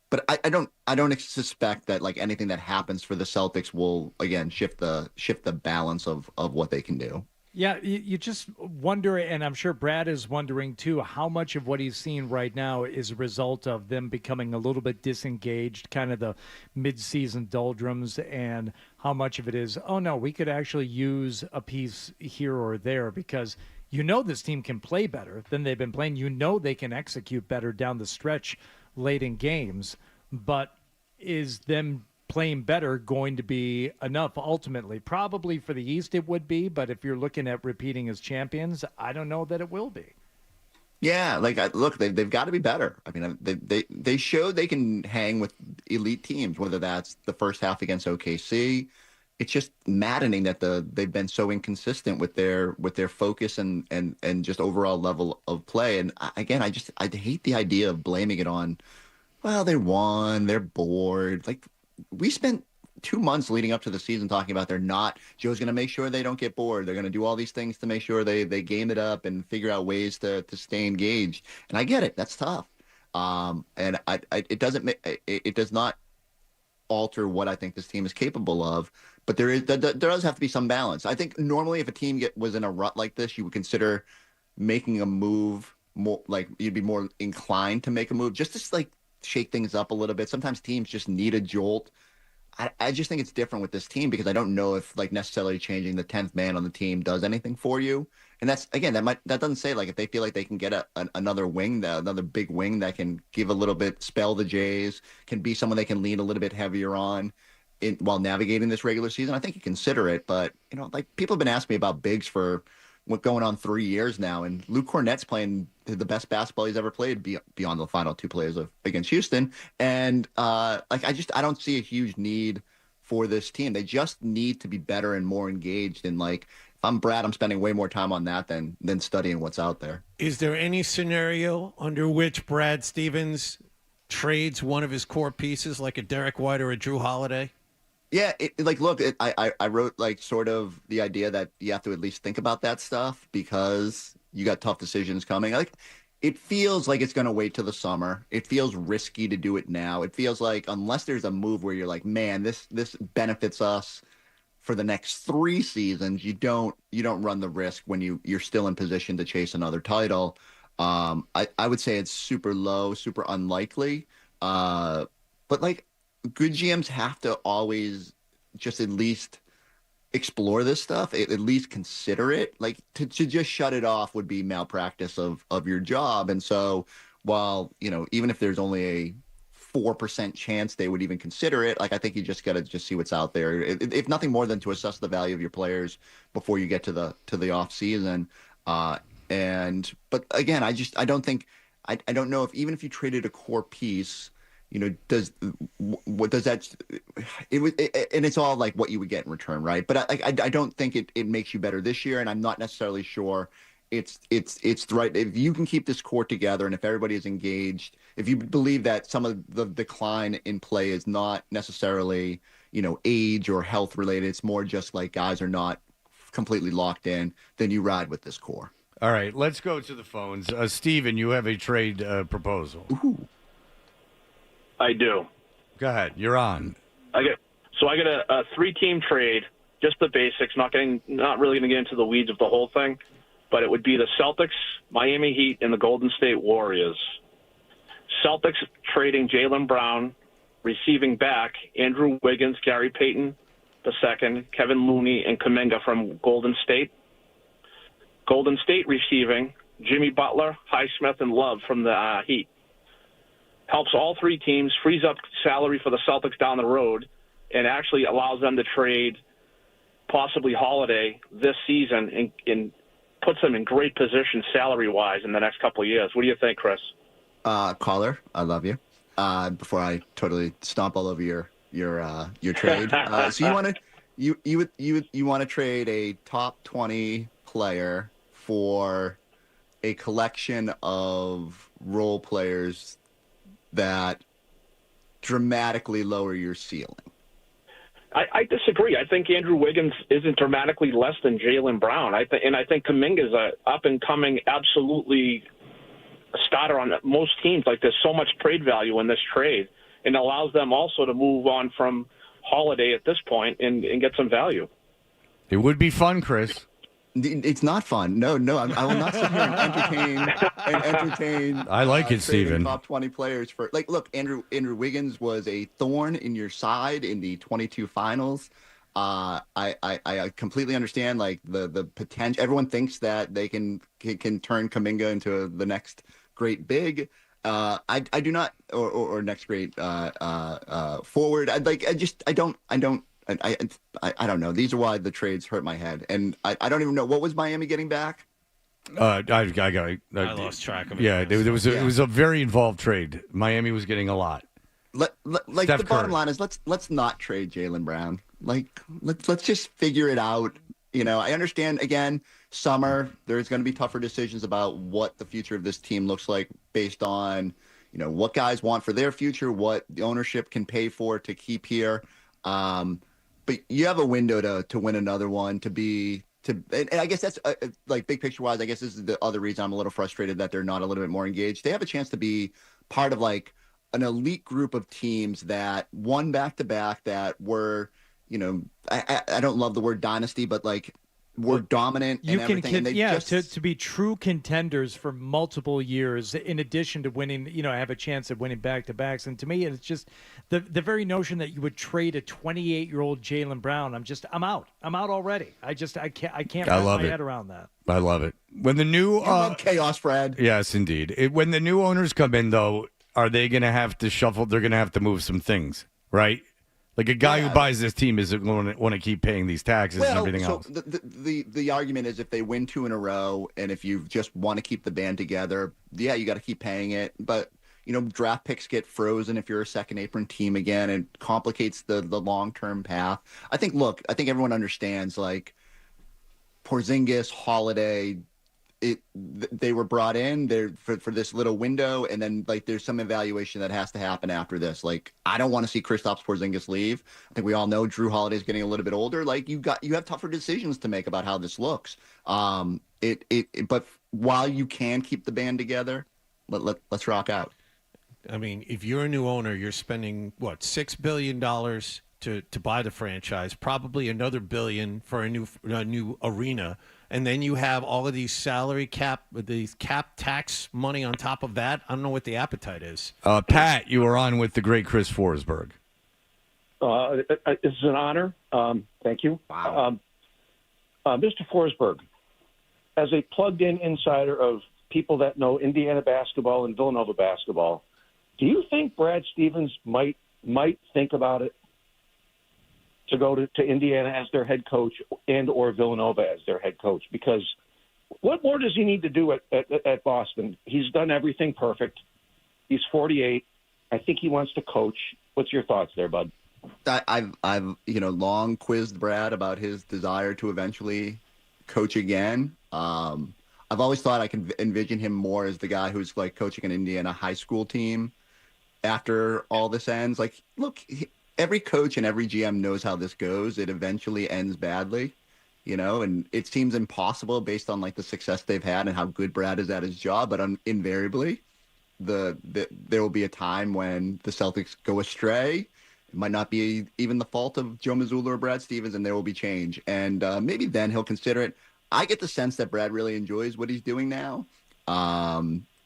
But I don't suspect that like anything that happens for the Celtics will again shift the balance of what they can do. Yeah, you just wonder, and I'm sure Brad is wondering too, how much of what he's seeing right now is a result of them becoming a little bit disengaged, kind of the mid-season doldrums, and how much of it is, oh no, we could actually use a piece here or there, because this team can play better than they've been playing. They can execute better down the stretch late in games, but is them playing better going to be enough ultimately? Probably for the East it would be, but if you're looking at repeating as champions, I don't know that it will be. Yeah, look, they've got to be better. I mean, they showed they can hang with elite teams, whether that's the first half against OKC. It's just maddening that they've been so inconsistent with their focus and just overall level of play. And again, I hate the idea of blaming it on, well, they won, they're bored. Like, we spent 2 months leading up to the season talking about Joe's going to make sure they don't get bored. They're going to do all these things to make sure they game it up and figure out ways to stay engaged. And I get it. That's tough. And it does not alter what I think this team is capable of, but there does have to be some balance. I think normally if a team was in a rut like this, you would consider making a move more, like you'd be more inclined to make a move just to like shake things up a little bit. Sometimes teams just need a jolt. I just think it's different with this team because I don't know if like necessarily changing the 10th man on the team does anything for you. And that's, again, that doesn't say like if they feel like they can get another wing, another big wing that can give a little bit, spell the Jays, can be someone they can lean a little bit heavier on while navigating this regular season. I think you consider it, but like people have been asking me about bigs for what's going on 3 years now, and Luke Cornett's playing the best basketball he's ever played beyond the final 2 plays against Houston. And I don't see a huge need for this team. They just need to be better and more engaged. And like, if I'm Brad, I'm spending way more time on that than studying what's out there. Is there any scenario under which Brad Stevens trades one of his core pieces, like a Derek White or a Drew Holiday? Yeah, I wrote like sort of the idea that you have to at least think about that stuff because you got tough decisions coming. Like, it feels like it's going to wait till the summer. It feels risky to do it now. It feels like unless there's a move where you're like, man, this benefits us for the next 3 seasons, you don't run the risk when you're still in position to chase another title. I would say it's super low, super unlikely. But like, good GMs have to always just at least explore this stuff, at least consider it. Like to just shut it off would be malpractice of your job. And so while, even if there's only a 4% chance they would even consider it, like I think you just got to just see what's out there. If nothing more than to assess the value of your players before you get to the off season. But again, I don't know if even if you traded a core piece, and it's all like what you would get in return, right? But I don't think it makes you better this year, and I'm not necessarily sure it's the right. If you can keep this core together, and if everybody is engaged, if you believe that some of the decline in play is not necessarily age or health related, it's more just like guys are not completely locked in, then you ride with this core. All right, let's go to the phones. Steven, you have a trade proposal. Ooh. I do. Go ahead. You're on. I get a 3-team trade, just the basics, not really going to get into the weeds of the whole thing, but it would be the Celtics, Miami Heat, and the Golden State Warriors. Celtics trading Jaylen Brown, receiving back Andrew Wiggins, Gary Payton II, Kevin Looney, and Kuminga from Golden State. Golden State receiving Jimmy Butler, Highsmith, and Love from the Heat. Helps all 3 teams, frees up salary for the Celtics down the road, and actually allows them to trade possibly Holiday this season and puts them in great position salary-wise in the next couple of years. What do you think, Chris? Caller, I love you. Before I totally stomp all over your trade, so you want to trade a top 20 player for a collection of role players that dramatically lower your ceiling. I disagree. I think Andrew Wiggins isn't dramatically less than Jaylen Brown. I think Kuminga is a up-and-coming, absolutely starter on most teams. Like, there's so much trade value in this trade, and it allows them also to move on from Holiday at this point and get some value. It would be fun, Chris. It's not fun. No, I will not sit here and entertain. I like it, Steven. Top 20 players for look, Andrew Wiggins was a thorn in your side in the 22 finals. I completely understand the potential. Everyone thinks that they can turn Kuminga into the next great big. I do not, or next great forward. I don't know. These are why the trades hurt my head, and I don't even know what was Miami getting back. I lost track of it. Yeah, it was a very involved trade. Miami was getting a lot. The bottom line is let's not trade Jaylen Brown. Let's just figure it out. I understand, again, summer, there's going to be tougher decisions about what the future of this team looks like based on, what guys want for their future, what the ownership can pay for to keep here. But you have a window to win another one, and I guess that's big picture wise, I guess this is the other reason I'm a little frustrated that they're not a little bit more engaged. They have a chance to be part of an elite group of teams that won back-to-back that were, I don't love the word dynasty, but were dominant and everything. To be true contenders for multiple years, in addition to winning, have a chance at winning back-to-backs. And to me, it's just the very notion that you would trade a 28-year-old Jaylen Brown. I'm out. I'm out already. I can't wrap my head around that. I love it. When the new chaos, Fred. Yes, indeed. When the new owners come in, though, are they going to have to shuffle? They're going to have to move some things, right? Like a guy who buys this team isn't going to want to keep paying these taxes and everything else. The argument is if they win 2 in a row and if you just want to keep the band together, you got to keep paying it. But, draft picks get frozen if you're a second apron team again. It complicates the long-term path. I think everyone understands, Porzingis, Holiday, they were brought in there for this little window, and then there's some evaluation that has to happen after this. I don't want to see Kristaps Porzingis leave. I think we all know Drew Holiday's getting a little bit older. You have tougher decisions to make about how this looks. But while you can keep the band together, let's rock out. I mean, if you're a new owner, you're spending $6 billion to buy the franchise, probably another $1 billion for a new arena. And then you have all of these salary cap, these cap tax money on top of that. I don't know what the appetite is. Pat, you are on with the great Chris Forsberg. It's an honor. Thank you. Wow. Mr. Forsberg, as a plugged-in insider of people that know Indiana basketball and Villanova basketball, do you think Brad Stevens might think about it to go to Indiana as their head coach and or Villanova as their head coach? Because what more does he need to do at Boston? He's done everything perfect. He's 48. I think he wants to coach. What's your thoughts there, bud? I've long quizzed Brad about his desire to eventually coach again. I've always thought I can envision him more as the guy who's coaching an Indiana high school team after all this ends. Look, every coach and every GM knows how this goes. It eventually ends badly, and it seems impossible based on the success they've had and how good Brad is at his job. But invariably, there will be a time when the Celtics go astray It might not be even the fault of Joe Mazzulla or Brad Stevens, and there will be change. And maybe then he'll consider it. I get the sense that Brad really enjoys what he's doing now.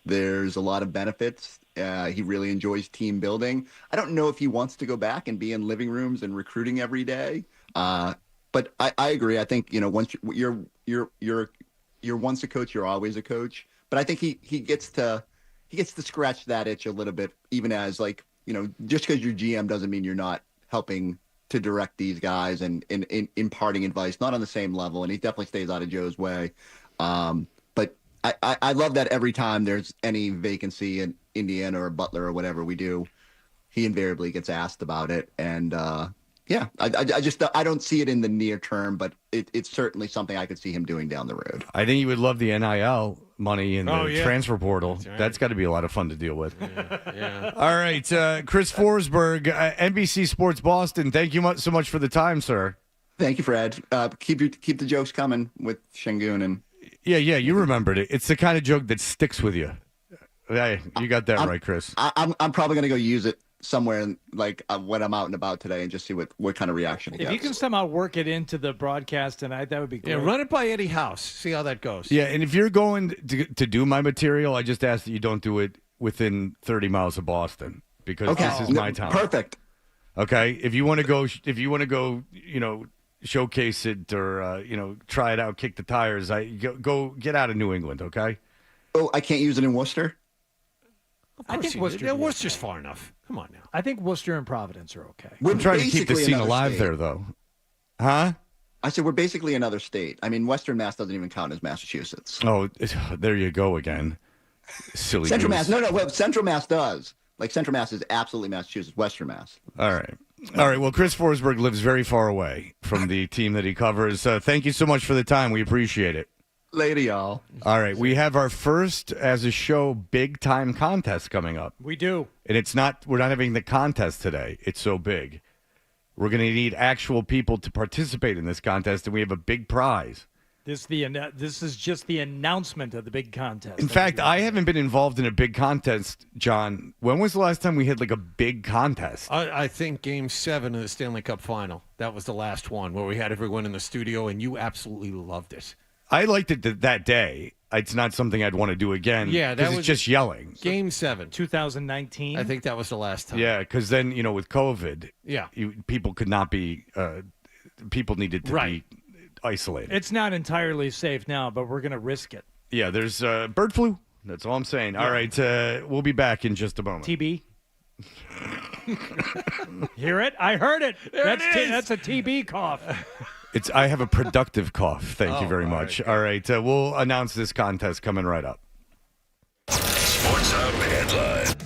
There's a lot of benefits. He really enjoys team building. I don't know if he wants to go back and be in living rooms and recruiting every day. But I agree. I think, once you're once a coach, you're always a coach. But I think he gets to scratch that itch a little bit, even as just because you're GM doesn't mean you're not helping to direct these guys and imparting advice, not on the same level. And he definitely stays out of Joe's way. But I love that every time there's any vacancy in Indiana or Butler or whatever we do, he invariably gets asked about it. And I don't see it in the near term, but it's certainly something I could see him doing down the road. I think he would love the NIL money in the transfer portal. That's right. That's got to be a lot of fun to deal with. Yeah. All right, Chris Forsberg, NBC Sports Boston. Thank you so much for the time, sir. Thank you, Fred. Keep the jokes coming with Şengün and. Yeah, you remembered it. It's the kind of joke that sticks with you. Hey, you got that right, Chris. I'm probably gonna go use it somewhere when I'm out and about today and just see what kind of reaction it If gets. you can somehow work it into the broadcast tonight, that would be great. Yeah, run it by Eddie House. See how that goes. Yeah, and if you're going to do my material, I just ask that you don't do it within 30 miles of Boston because this is my town. Perfect. Okay, if you want to go, showcase it or try it out, kick the tires. Go get out of New England. Okay. Oh, I can't use it in Worcester. I think Worcester's far enough. Come on now. I think Worcester and Providence are okay. We're I'm trying to keep the basically scene another alive state. there, though. Huh? I said we're basically another state. I mean, Western Mass doesn't even count as Massachusetts. Oh, there you go again. Silly Central goose. Mass. No. Well, Central Mass does. Central Mass is absolutely Massachusetts. Western Mass. All right. Well, Chris Forsberg lives very far away from the team that he covers. Thank you so much for the time. We appreciate it. Later, y'all. All right. We have our first, as a show, big-time contest coming up. We do. And we're not having the contest today. It's so big. We're going to need actual people to participate in this contest, and we have a big prize. This is just the announcement of the big contest. In fact, I haven't been involved in a big contest, John. When was the last time we had a big contest? I think Game 7 of the Stanley Cup Final. That was the last one where we had everyone in the studio, and you absolutely loved it. I liked it that day. It's not something I'd want to do again. Yeah, that was it's just yelling. Game 7, 2019. I think that was the last time. Yeah, because then with COVID, people could not be. People needed to be isolated. It's not entirely safe now, but we're going to risk it. Yeah, there's bird flu. That's all I'm saying. All right, we'll be back in just a moment. TB. Hear it? I heard it. That's a TB cough. I have a productive cough. Thank you very much. All right, we'll announce this contest coming right up. Sports Hub headline.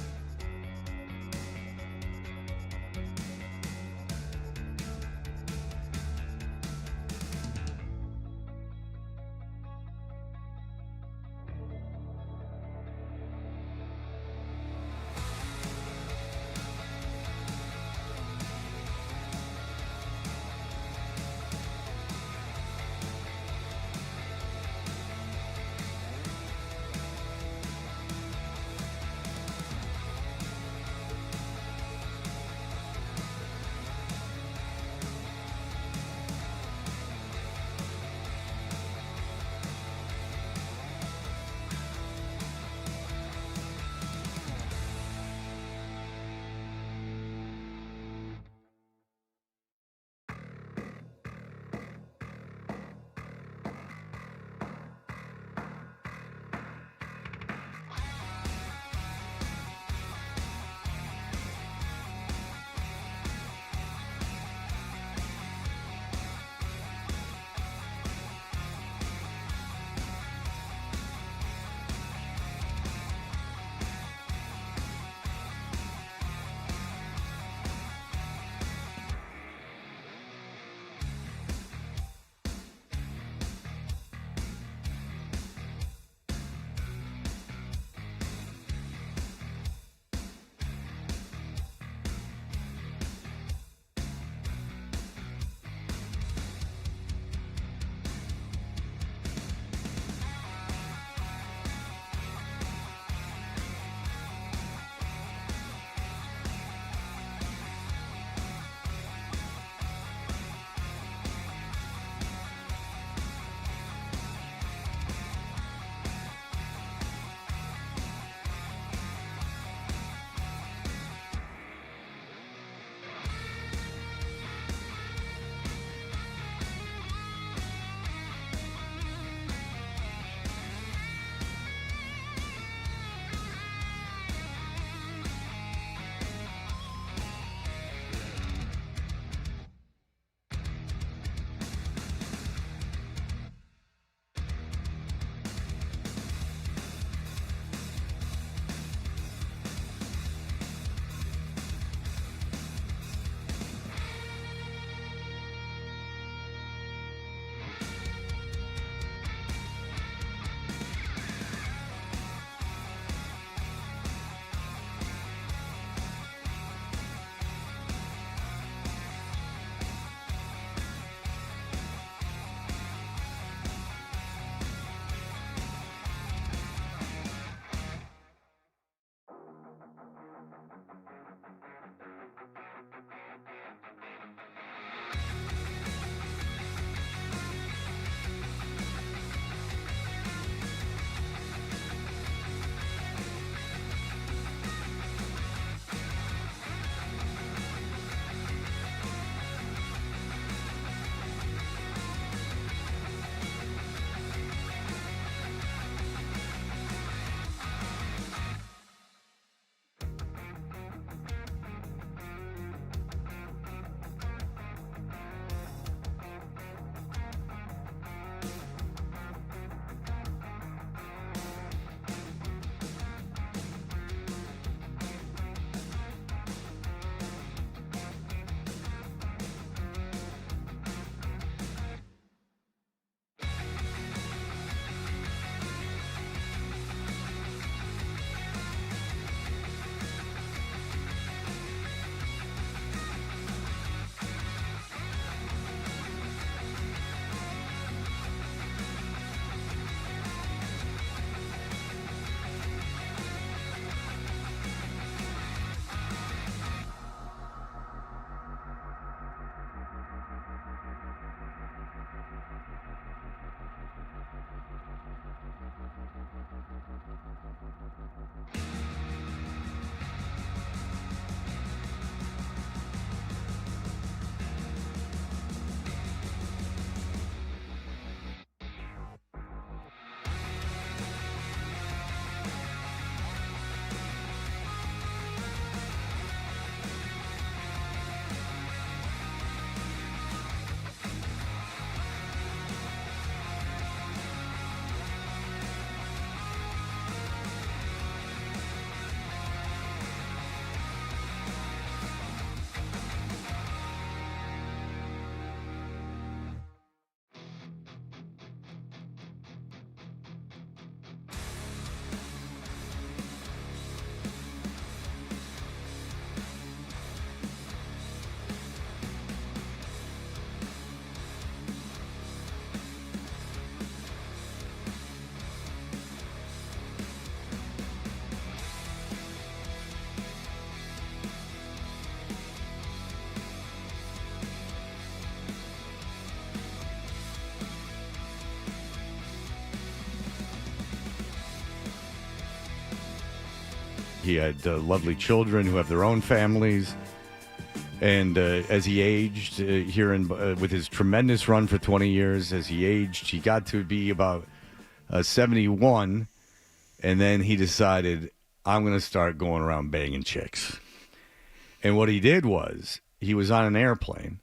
He had lovely children who have their own families. And as he aged with his tremendous run for 20 years, as he aged, he got to be about 71. And then he decided, I'm going to start going around banging chicks. And what he did was, he was on an airplane,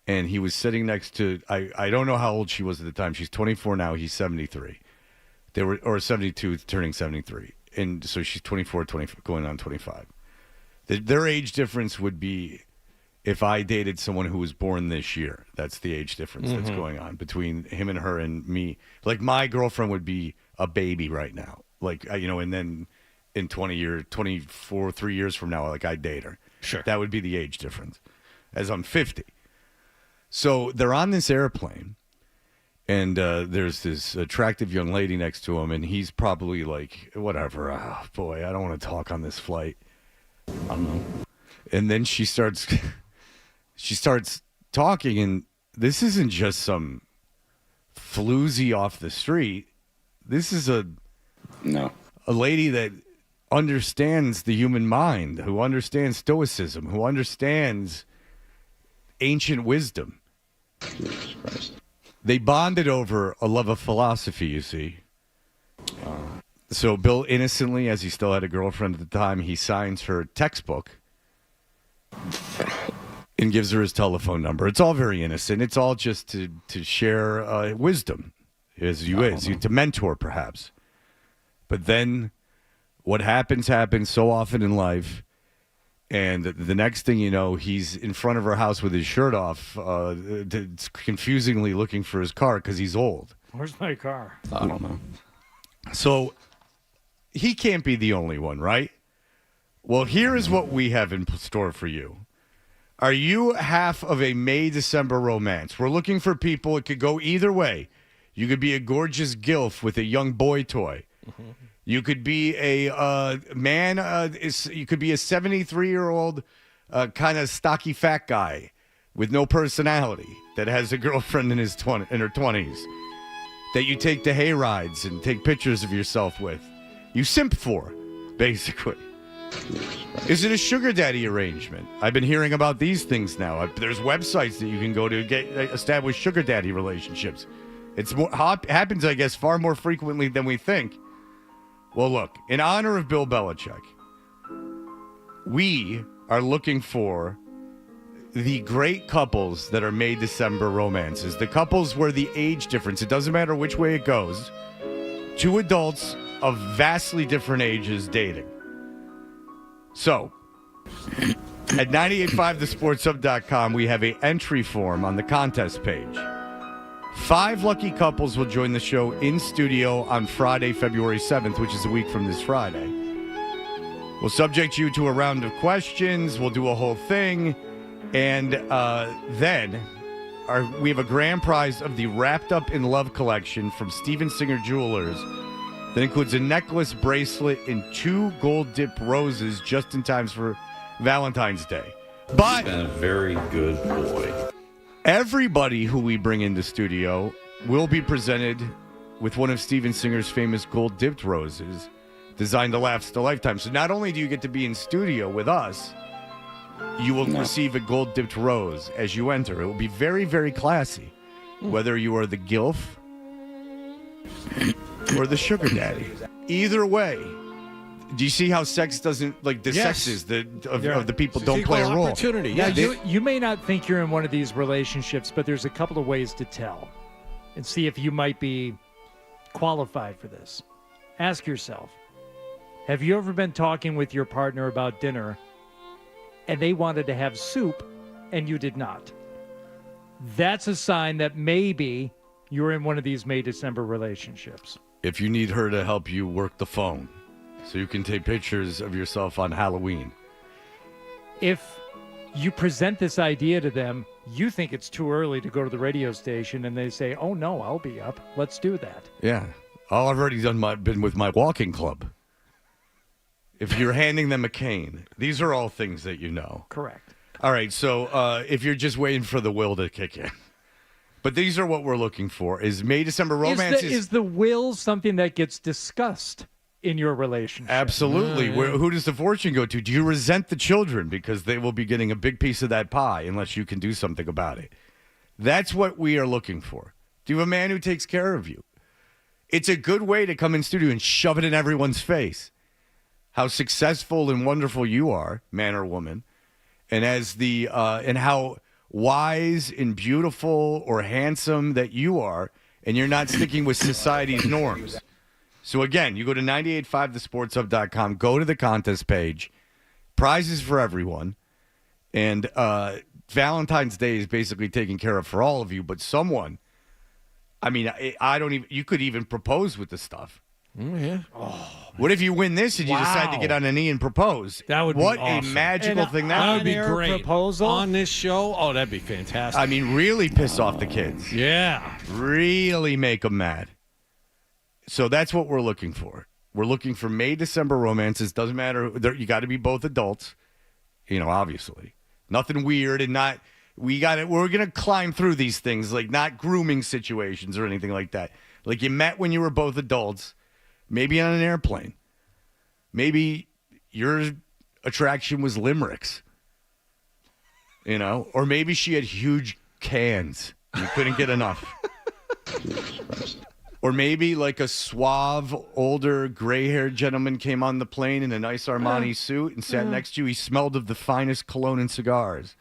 and he was sitting next to, I don't know how old she was at the time. She's 24 now. He's 73. Or 72, turning 73. And so she's 24, going on 25. Their age difference would be if I dated someone who was born this year. That's the age difference that's going on between him and her and me. Like, my girlfriend would be a baby right now. Like, and then in 24, 3 years from now, like, I'd date her. Sure. That would be the age difference, as I'm 50. So they're on this airplane, and there's this attractive young lady next to him, and he's probably like, whatever, oh, boy, I don't want to talk on this flight. I don't know. And then she starts talking, and this isn't just some floozy off the street. This is a lady that understands the human mind, who understands stoicism, who understands ancient wisdom. Jesus Christ. They bonded over a love of philosophy, you see. So Bill, innocently, as he still had a girlfriend at the time, he signs her textbook and gives her his telephone number. It's all very innocent. It's all just to share wisdom, to mentor, perhaps. But then what happens so often in life, and the next thing you know, he's in front of her house with his shirt off, confusingly looking for his car because he's old. Where's my car? I don't know. So he can't be the only one, right? Well, here is what we have in store for you. Are you half of a May-December romance? We're looking for people. It could go either way. You could be a gorgeous gilf with a young boy toy. Mm-hmm. You could be a man. You could be a 73-year-old kind of stocky fat guy with no personality that has a girlfriend in her 20s that you take to hay rides and take pictures of yourself with. You simp for, basically. Is it a sugar daddy arrangement? I've been hearing about these things now. There's websites that you can go to establish sugar daddy relationships. It's happens, I guess, far more frequently than we think. Well, look, in honor of Bill Belichick, we are looking for the great couples that are May-December romances. The couples where the age difference, it doesn't matter which way it goes, two adults of vastly different ages dating. So, at 985thesportshub.com, we have an entry form on the contest page. 5 lucky couples will join the show in studio on Friday, February 7th, which is a week from this Friday. We'll subject you to a round of questions. We'll do a whole thing. And then we have a grand prize of the Wrapped Up in Love collection from Steven Singer Jewelers that includes a necklace, bracelet, and 2 gold-dipped roses just in time for Valentine's Day. But he's been a very good boy. Everybody who we bring into studio will be presented with one of Steven Singer's famous gold-dipped roses designed to last a lifetime. So not only do you get to be in studio with us, you will receive a gold-dipped rose as you enter. It will be very, very classy, whether you are the gilf or the sugar daddy. Either way, do you see how sex doesn't, like, the sexes of the people don't play a role? Opportunity. Now, Yes. you may not think you're in one of these relationships, but there's a couple of ways to tell and see if you might be qualified for this. Ask yourself, have you ever been talking with your partner about dinner and they wanted to have soup and you did not? That's a sign that maybe you're in one of these May-December relationships. If you need her to help you work the phone so you can take pictures of yourself on Halloween. If you present this idea to them, you think it's too early to go to the radio station, and they say, oh, no, I'll be up. Let's do that. Yeah. I've already been with my walking club. If you're handing them a cane, these are all things that you know. Correct. All right, so if you're just waiting for the will to kick in. But these are what we're looking for. Is May-December romances... Is the will something that gets discussed in your relationship. Absolutely. Who does the fortune go to? Do you resent the children because they will be getting a big piece of that pie unless you can do something about it? That's what we are looking for. Do you have a man who takes care of you? It's a good way to come in studio and shove it in everyone's face. How successful and wonderful you are, man or woman, and and how wise and beautiful or handsome that you are, and you're not sticking with society's norms. So again, you go to 985thesportshub.com, go to the contest page, prizes for everyone, and Valentine's Day is basically taken care of for all of you, but someone, I mean, you could even propose with the stuff. Yeah. What if you win this and you decide to get on a knee and propose? That would be awesome. A magical thing that would be great. Proposal on this show. Oh, that'd be fantastic. I mean, really piss off the kids. Yeah. Really make them mad. So that's what we're looking for. We're looking for May, December romances. Doesn't matter. You got to be both adults, obviously. Nothing weird and not. We're going to climb through these things, like not grooming situations or anything like that. Like you met when you were both adults. Maybe on an airplane. Maybe your attraction was limericks. Or maybe she had huge cans. You couldn't get enough. Or maybe like a suave, older, gray-haired gentleman came on the plane in a nice Armani suit and sat next to you. He smelled of the finest cologne and cigars.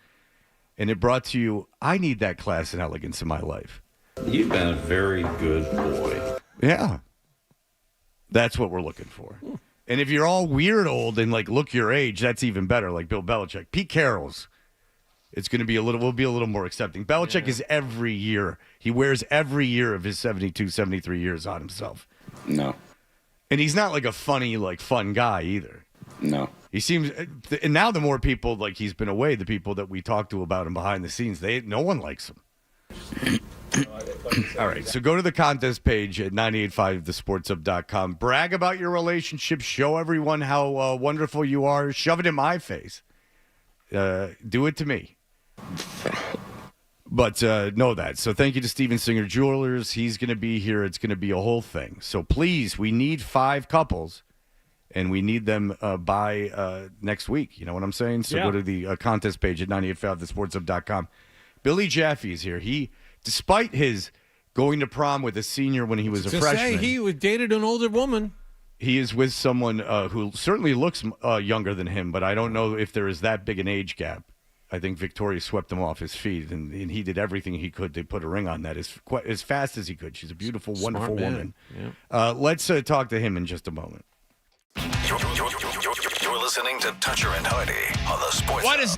And it brought to you, I need that class and elegance in my life. You've been a very good boy. Yeah. That's what we're looking for. And if you're all weird old and look your age, that's even better, like Bill Belichick. Pete Carroll's, we'll be a little more accepting. Belichick is every year. He wears every year of his 72, 73 years on himself. No. And he's not a funny, fun guy either. No. He seems, and now the more people, he's been away, the people that we talk to about him behind the scenes, no one likes him. All right, so go to the contest page at 985thesportshub.com. Brag about your relationship. Show everyone how wonderful you are. Shove it in my face. Do it to me. But know that. So thank you to Steven Singer Jewelers. He's going to be here. It's going to be a whole thing. So please, we need 5 couples, and we need them by next week. You know what I'm saying? So go to the contest page at 985thesportshub.com. Billy Jaffy is here. He, despite his going to prom with a senior when he was a freshman. He dated an older woman. He is with someone who certainly looks younger than him, but I don't know if there is that big an age gap. I think Victoria swept him off his feet, and he did everything he could to put a ring on that as fast as he could. She's a beautiful, wonderful woman. Yeah. Let's talk to him in just a moment. You're listening to Toucher and Hardy on the Sports. What is...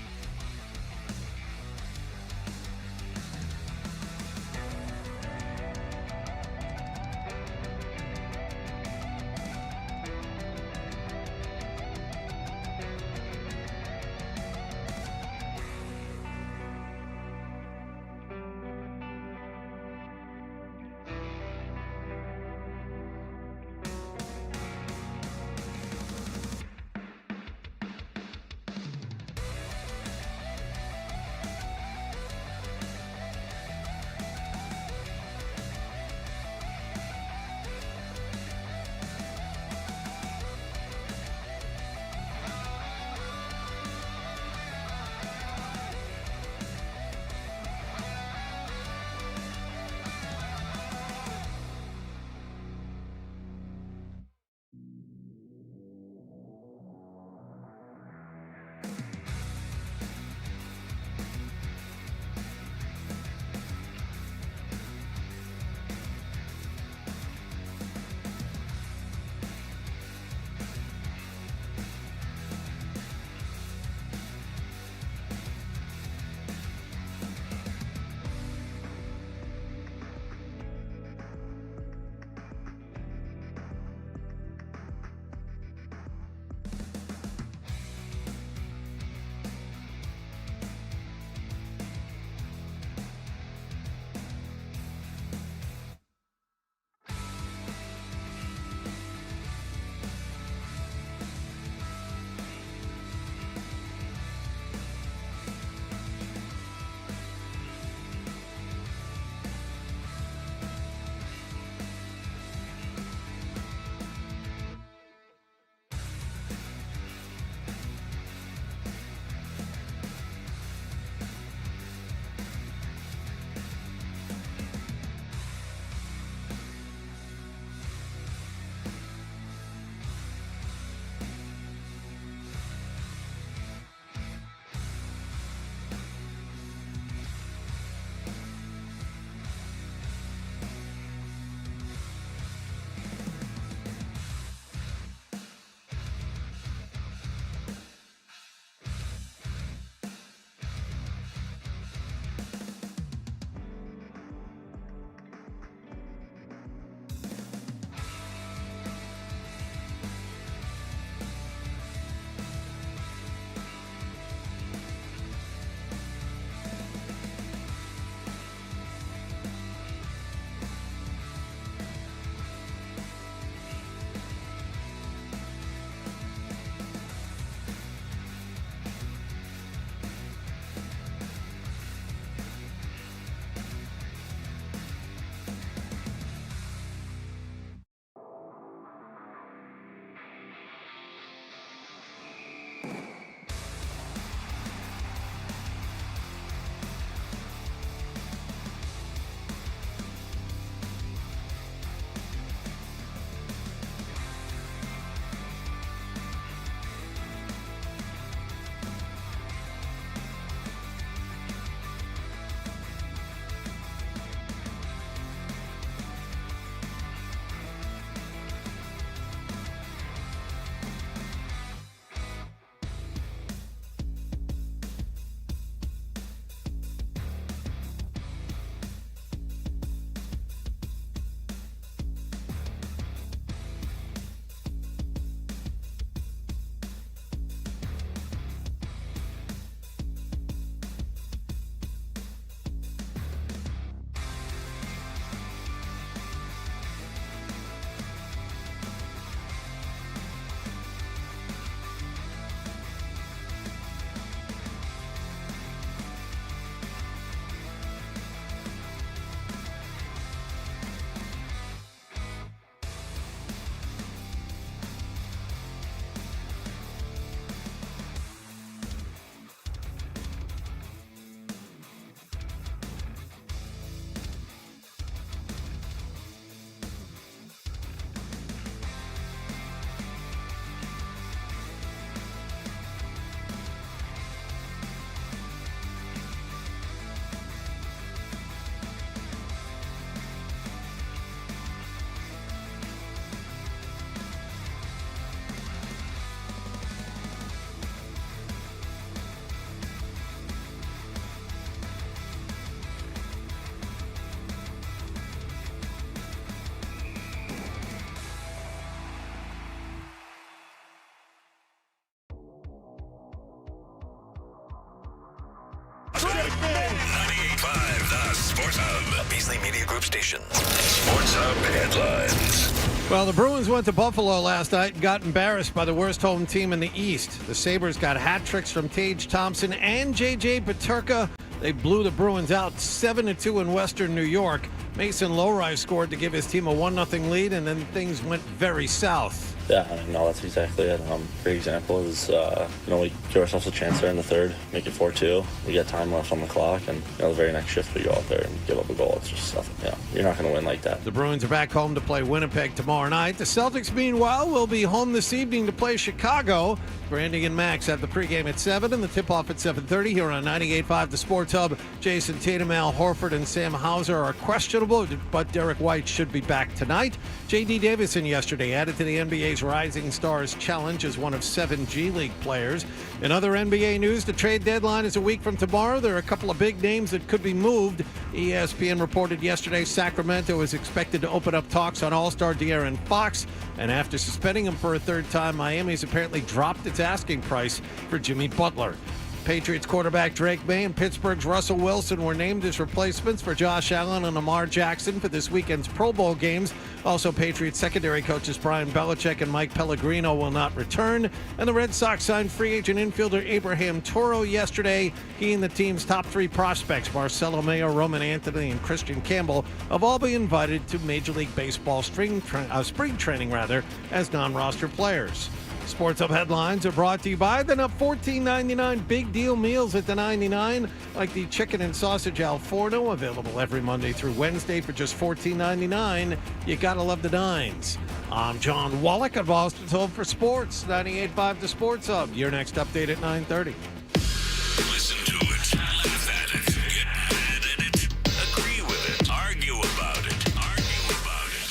Sports Hub, a Beasley Media Group station. Sports Hub headlines. Well, the Bruins went to Buffalo last night and got embarrassed by the worst home team in the East. The Sabres got hat tricks from Tage Thompson and J.J. Peterka. They blew the Bruins out 7-2 in Western New York. Mason Lowry scored to give his team a 1-0 lead, and then things went very south. Yeah, no, that's exactly it. Great example is, we give ourselves a chance there in the third, make it 4-2. We got time left on the clock, and the very next shift we go out there and give up a goal. It's just nothing. You're not going to win like that. The Bruins are back home to play Winnipeg tomorrow night. The Celtics, meanwhile, will be home this evening to play Chicago. Brandy and Max have the pregame at 7 and the tip-off at 7:30 here on 98.5 The Sports Hub. Jason Tatum, Al Horford, and Sam Hauser are questionable, but Derek White should be back tonight. J.D. Davison yesterday added to the NBA's Rising Stars Challenge as one of 7 G League players. In other NBA news, the trade deadline is a week from tomorrow. There are a couple of big names that could be moved. ESPN reported yesterday Sacramento is expected to open up talks on All-Star De'Aaron Fox. And after suspending him for a third time, Miami's apparently dropped its asking price for Jimmy Butler. Patriots quarterback Drake May and Pittsburgh's Russell Wilson were named as replacements for Josh Allen and Lamar Jackson for this weekend's Pro Bowl games. Also, Patriots secondary coaches Brian Belichick and Mike Pellegrino will not return. And the Red Sox signed free agent infielder Abraham Toro yesterday. He and the team's top 3 prospects, Marcelo Mayo, Roman Anthony, and Christian Campbell, have all been invited to Major League Baseball spring training as non-roster players. Sports Hub headlines are brought to you by the up $14.99 big deal meals at the 99, like the chicken and sausage al forno, available every Monday through Wednesday for just $14.99. You gotta love the nines. I'm John Wallach of Boston Told for Sports, 98.5 The Sports Hub. Your next update at 9:30. Listen to it, laugh at it, get mad at it, agree with it, argue about it.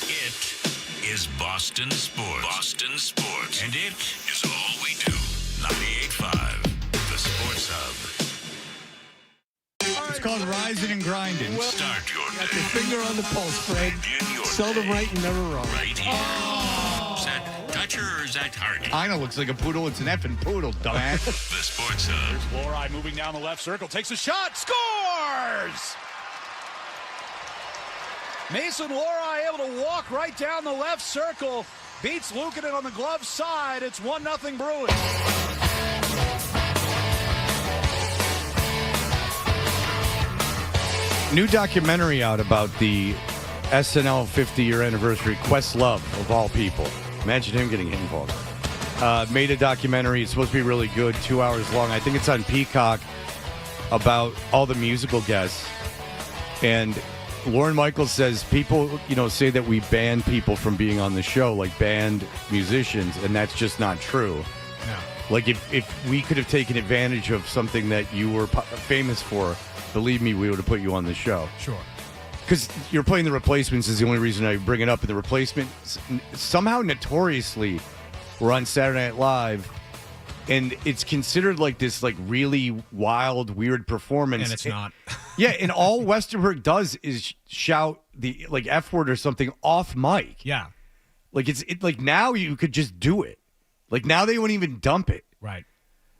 It is Boston Sports. Boston Sports. And it is all we do. 98.5 The Sports Hub. It's called rising and grinding. Start your Got day. your finger on the pulse, Fred. Begin your Seldom day right and never wrong. right here. Is that Dutcher or is that Hardy? I know, looks like a poodle. It's an effing poodle, dumbass. The Sports Hub. There's Lowry moving down the left circle, takes a shot, scores! Mason Lowry able to walk right down the left circle, beats Luukkonen on the glove side. It's 1-0 Bruins. New documentary out about the SNL 50-year anniversary. Questlove, of all people. Imagine him getting involved. Made a documentary. It's supposed to be really good, 2 hours long. I think it's on Peacock, about all the musical guests. And Lorne Michaels says people, say that we ban people from being on the show, like banned musicians, and that's just not true. No. Like if we could have taken advantage of something that you were famous for, believe me, we would have put you on the show. Sure. Because you're playing The Replacements is the only reason I bring it up. And The Replacements somehow notoriously were on Saturday Night Live, and it's considered like this really wild, weird performance. And it's not. Yeah, and all Westerberg does is shout the F word or something off mic. Yeah. It's now you could just do it. Now they wouldn't even dump it. Right.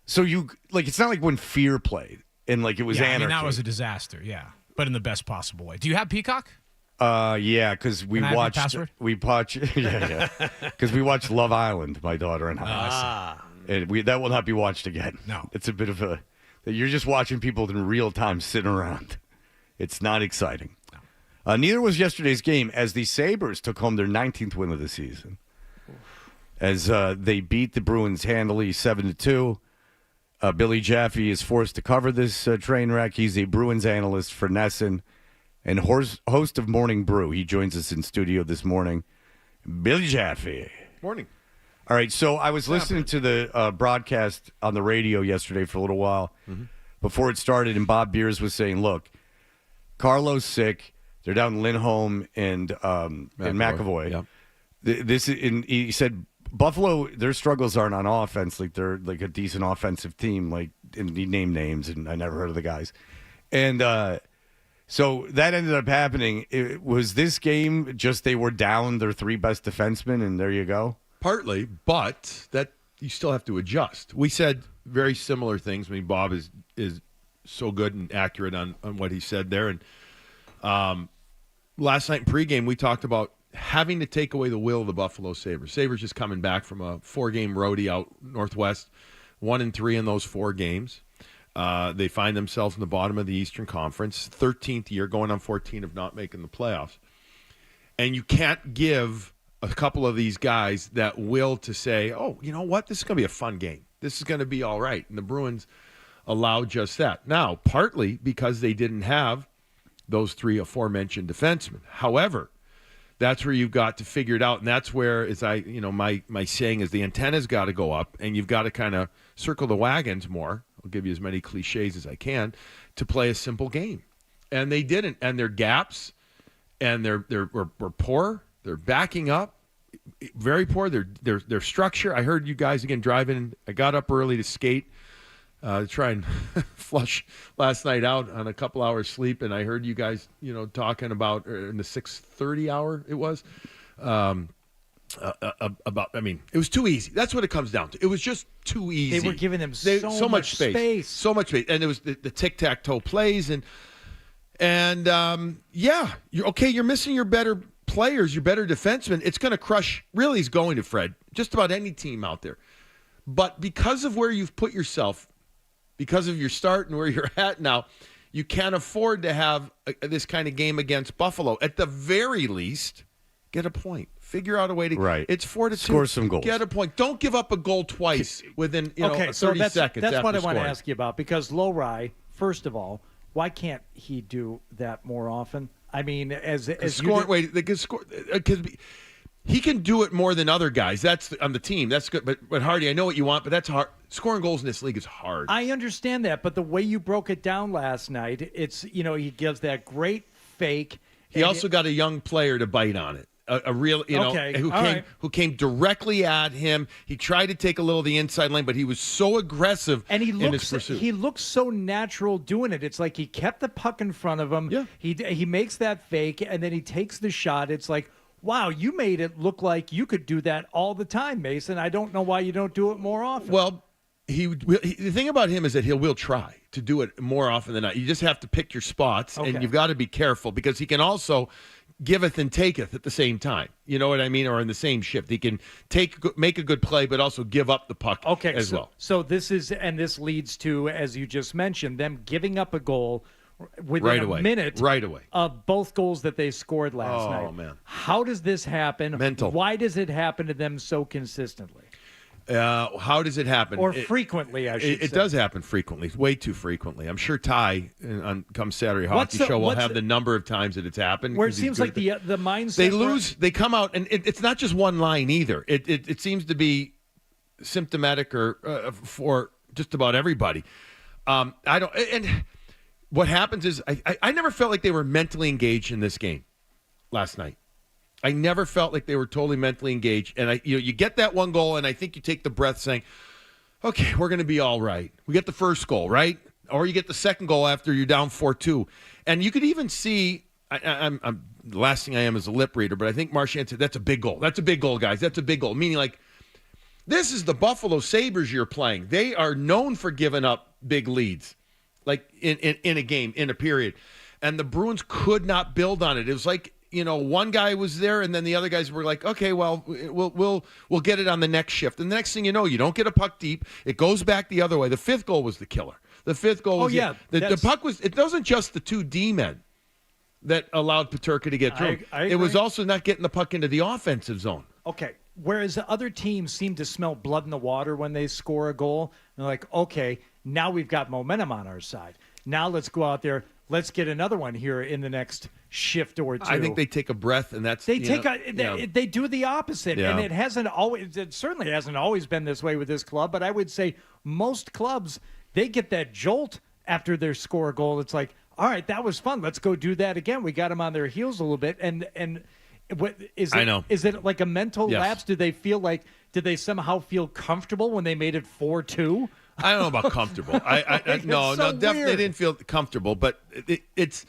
So it's not like when Fear played and it was anarchy. I mean, that was a disaster, yeah. But in the best possible way. Do you have Peacock? Yeah, because we Can I have your watched. password? We watch. Yeah. Because we watched Love Island, my daughter and I. And that will not be watched again. No. It's a bit of a. You're just watching people in real time sitting around. It's not exciting. No. Neither was yesterday's game, as the Sabres took home their 19th win of the season. As they beat the Bruins handily 7-2. Billy Jaffy is forced to cover this train wreck. He's a Bruins analyst for Nesson and host of Morning Brew. He joins us in studio this morning. Billy Jaffy. Morning. All right, so I was listening to the broadcast on the radio yesterday for a little while before it started, and Bob Beers was saying, look, Carlo's sick. They're down Lindholm and McAvoy. Yep. He said Buffalo, their struggles aren't on offense. They're a decent offensive team. And he named names, and I never heard of the guys. And so that ended up happening. Was this game just they were down their 3 best defensemen, and there you go? Partly, but that you still have to adjust. We said very similar things. I mean, Bob is so good and accurate on what he said there. And Last night in pregame, we talked about having to take away the will of the Buffalo Sabres. Sabres just coming back from a 4-game roadie out Northwest, 1-3 in those 4 games. They find themselves in the bottom of the Eastern Conference, 13th year, going on 14 of not making the playoffs. And you can't give a couple of these guys that will to say, oh, you know what, this is going to be a fun game. This is going to be all right. And the Bruins allowed just that. Now, partly because they didn't have those 3 aforementioned defensemen. However, that's where you've got to figure it out. And that's where, my saying is the antenna's got to go up, and you've got to kind of circle the wagons more. I'll give you as many cliches as I can to play a simple game. And they didn't. And their gaps and were poor. They're backing up. Very poor. Their structure. I heard you guys again driving. I got up early to skate, to try and flush last night out on a couple hours sleep, and I heard you guys, talking about in the 6:30 hour it was about. I mean, it was too easy. That's what it comes down to. It was just too easy. They were giving them so much space, so much space, and it was the tic-tac-toe plays, and you're missing your better players, your better defensemen. It's going to crush. Really, is going to Fred. Just about any team out there. But because of where you've put yourself, because of your start and where you're at now, you can't afford to have this kind of game against Buffalo. At the very least, get a point. Figure out a way to. Right. It's 4-2. Score some goals. Get a point. Don't give up a goal twice within 30 seconds. That's what I want to ask you about, because Lowry, first of all, why can't he do that more often? I mean, as because he can do it more than other guys. That's on the team. That's good. But Hardy, I know what you want, but that's hard. Scoring goals in this league is hard. I understand that, but the way you broke it down last night, it's he gives that great fake. He also got a young player to bite on it. A real, who came directly at him. He tried to take a little of the inside lane, but he was so aggressive in his pursuit. He looks so natural doing it. It's like he kept the puck in front of him. Yeah. He makes that fake, and then he takes the shot. It's like, wow, you made it look like you could do that all the time, Mason. I don't know why you don't do it more often. Well, the thing about him is that he will try to do it more often than not. You just have to pick your spots, and you've got to be careful, because he can also giveth and taketh at the same time. You know what I mean? Or in the same shift. He can make a good play, but also give up the puck as well. So this leads to, as you just mentioned, them giving up a goal within a minute of both goals that they scored last night. Oh, man. How does this happen? Mental. Why does it happen to them so consistently? How does it happen? Or frequently, I should say. It does happen frequently, way too frequently. I'm sure Ty, on come Saturday Hockey Show, will have the number of times that it's happened. Where it seems like the mindset. They lose, they come out, and it's not just one line either. It seems to be symptomatic for just about everybody. And what happens is I never felt like they were mentally engaged in this game last night. I never felt like they were totally mentally engaged. And you get that one goal, and I think you take the breath saying, okay, we're going to be all right. We get the first goal, right? Or you get the second goal after you're down 4-2. And you could even see, I'm the last thing I am is a lip reader, but I think Marchand said, that's a big goal. That's a big goal, guys. That's a big goal. Meaning, like, this is the Buffalo Sabres you're playing. They are known for giving up big leads, like in a game, in a period. And the Bruins could not build on it. It was like, one guy was there, and then the other guys were like, okay, well, we'll get it on the next shift. And the next thing you know, you don't get a puck deep. It goes back the other way. The fifth goal was the killer. The fifth goal was the puck was. It wasn't just the two D men that allowed Peterka to get through. It was also not getting the puck into the offensive zone. Okay. Whereas other teams seem to smell blood in the water when they score a goal. They're like, okay, now we've got momentum on our side. Now let's go out there. Let's get another one here in the next shift or two. I think they take a breath, and that's they do the opposite, and it certainly hasn't always been this way with this club. But I would say most clubs, they get that jolt after they score a goal. It's like, all right, that was fun. Let's go do that again. We got them on their heels a little bit, and what is it? I know. Is it like a mental lapse? Did they somehow feel comfortable when they made it 4-2? I don't know about comfortable. No, definitely didn't feel comfortable. But it's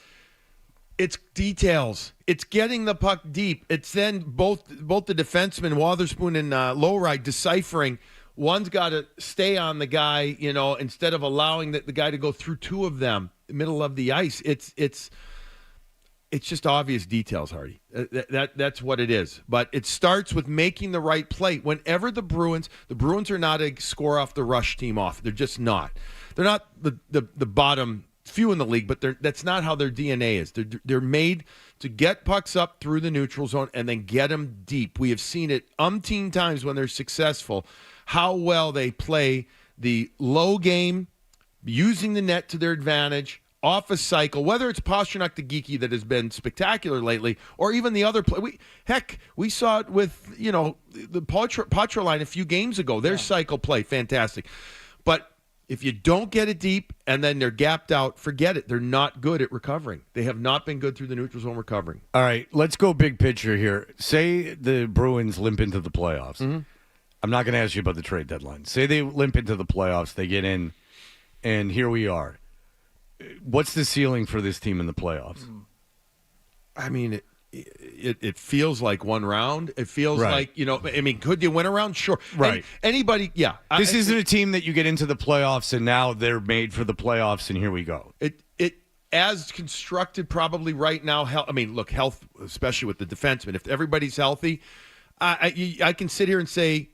details. It's getting the puck deep. It's then both the defensemen, Wotherspoon and Lowry, deciphering. One's got to stay on the guy, instead of allowing the guy to go through two of them, middle of the ice. It's it's just obvious details, Hardy. That's what it is. But it starts with making the right play. Whenever the Bruins are not a score off the rush team off. They're just not. They're not the bottom few in the league, but that's not how their DNA is. They're made to get pucks up through the neutral zone and then get them deep. We have seen it umpteen times when they're successful, how well they play the low game, using the net to their advantage, off a cycle, whether it's Pastrnak to Geeky that has been spectacular lately, or even the other play. We saw it with, the Patra line a few games ago. Their cycle play, fantastic. But if you don't get it deep and then they're gapped out, forget it. They're not good at recovering. They have not been good through the neutral zone recovering. All right, let's go big picture here. Say the Bruins limp into the playoffs. Mm-hmm. I'm not going to ask you about the trade deadline. Say they limp into the playoffs, they get in, and here we are. What's the ceiling for this team in the playoffs? I mean, it feels like one round. It feels Right. like, could you win a round? Sure. Right. Anybody, yeah. This isn't a team that you get into the playoffs and now they're made for the playoffs and here we go. It as constructed probably right now. Health, especially with the defensemen. If everybody's healthy, I can sit here and say,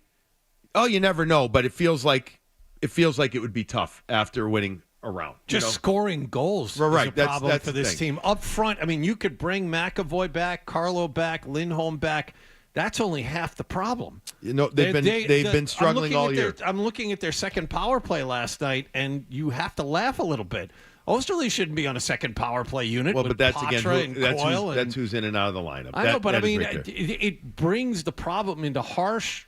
oh, you never know, but it feels like it would be tough after winning around. Just scoring goals Right, is a problem that's for the this thing. team. Up front, you could bring McAvoy back, Carlo back, Lindholm back. That's only half the problem. They've been struggling all year. I'm looking at their second power play last night, and you have to laugh a little bit. Osterley shouldn't be on a second power play unit. Well, with but that's Patra again, and Coyle that's who's in and out of the lineup. I know, but it it brings the problem into harsh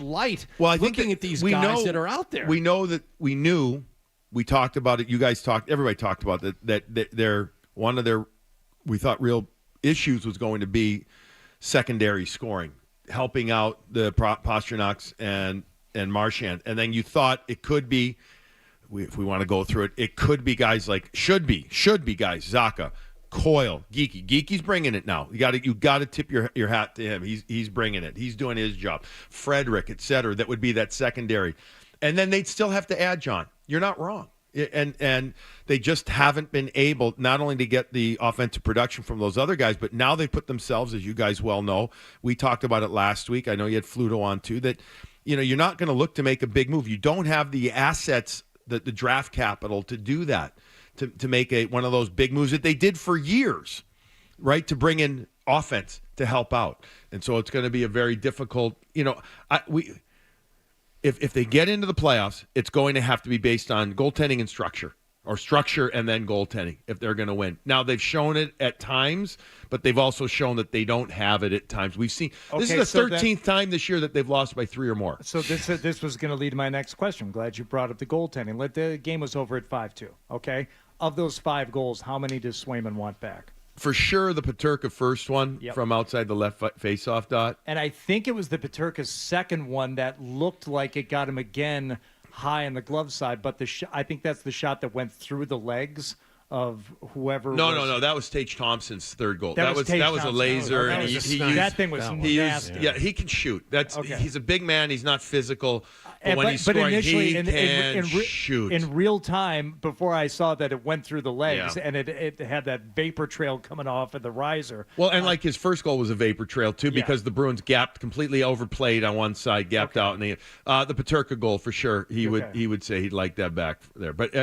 light. Well, I think looking at these we guys know, that are out there. We know that we knew. We talked about it. You guys talked. Everybody talked about that they're one of their. We thought real issues was going to be secondary scoring, helping out the Pastrnaks and Marchand, and then you thought it could be. If we want to go through it, it could be guys like should be guys Zaka, Coyle, Geeky. Geeky's bringing it now. You got to tip your hat to him. He's bringing it. He's doing his job. Frederick, et cetera. That would be that secondary, and then they'd still have to add John. You're not wrong. And they just haven't been able not only to get the offensive production from those other guys, but now they put themselves, as you guys well know, we talked about it last week. I know you had Fluto on too. That you're not going to look to make a big move. You don't have the assets, the draft capital to do that, to make one of those big moves that they did for years, right? To bring in offense to help out, and so it's going to be a very difficult. If they get into the playoffs, it's going to have to be based on goaltending and structure, or structure and then goaltending if they're going to win. Now, they've shown it at times, but they've also shown that they don't have it at times. We've seen this is the 13th time this year that they've lost by 3 or more. So this was going to lead to my next question. I'm glad you brought up the goaltending. The game was over at 5-2, okay? Of those 5 goals, how many does Swayman want back? For sure, the Peterka first one from outside the left face-off dot. And I think it was the Peterka's second one that looked like it got him again high on the glove side, but I think that's the shot that went through the legs of whoever. No. That was Tage Thompson's third goal. That was a laser. That thing was nasty. Yeah, he can shoot. He's a big man. He's not physical. But when he's scoring, initially, he can shoot. In real time, before I saw that it went through the legs, and it had that vapor trail coming off of the riser. Well, and his first goal was a vapor trail, too, because the Bruins gapped, completely overplayed on one side, gapped out. And the Peterka goal, for sure, he would say he'd like that back there. But,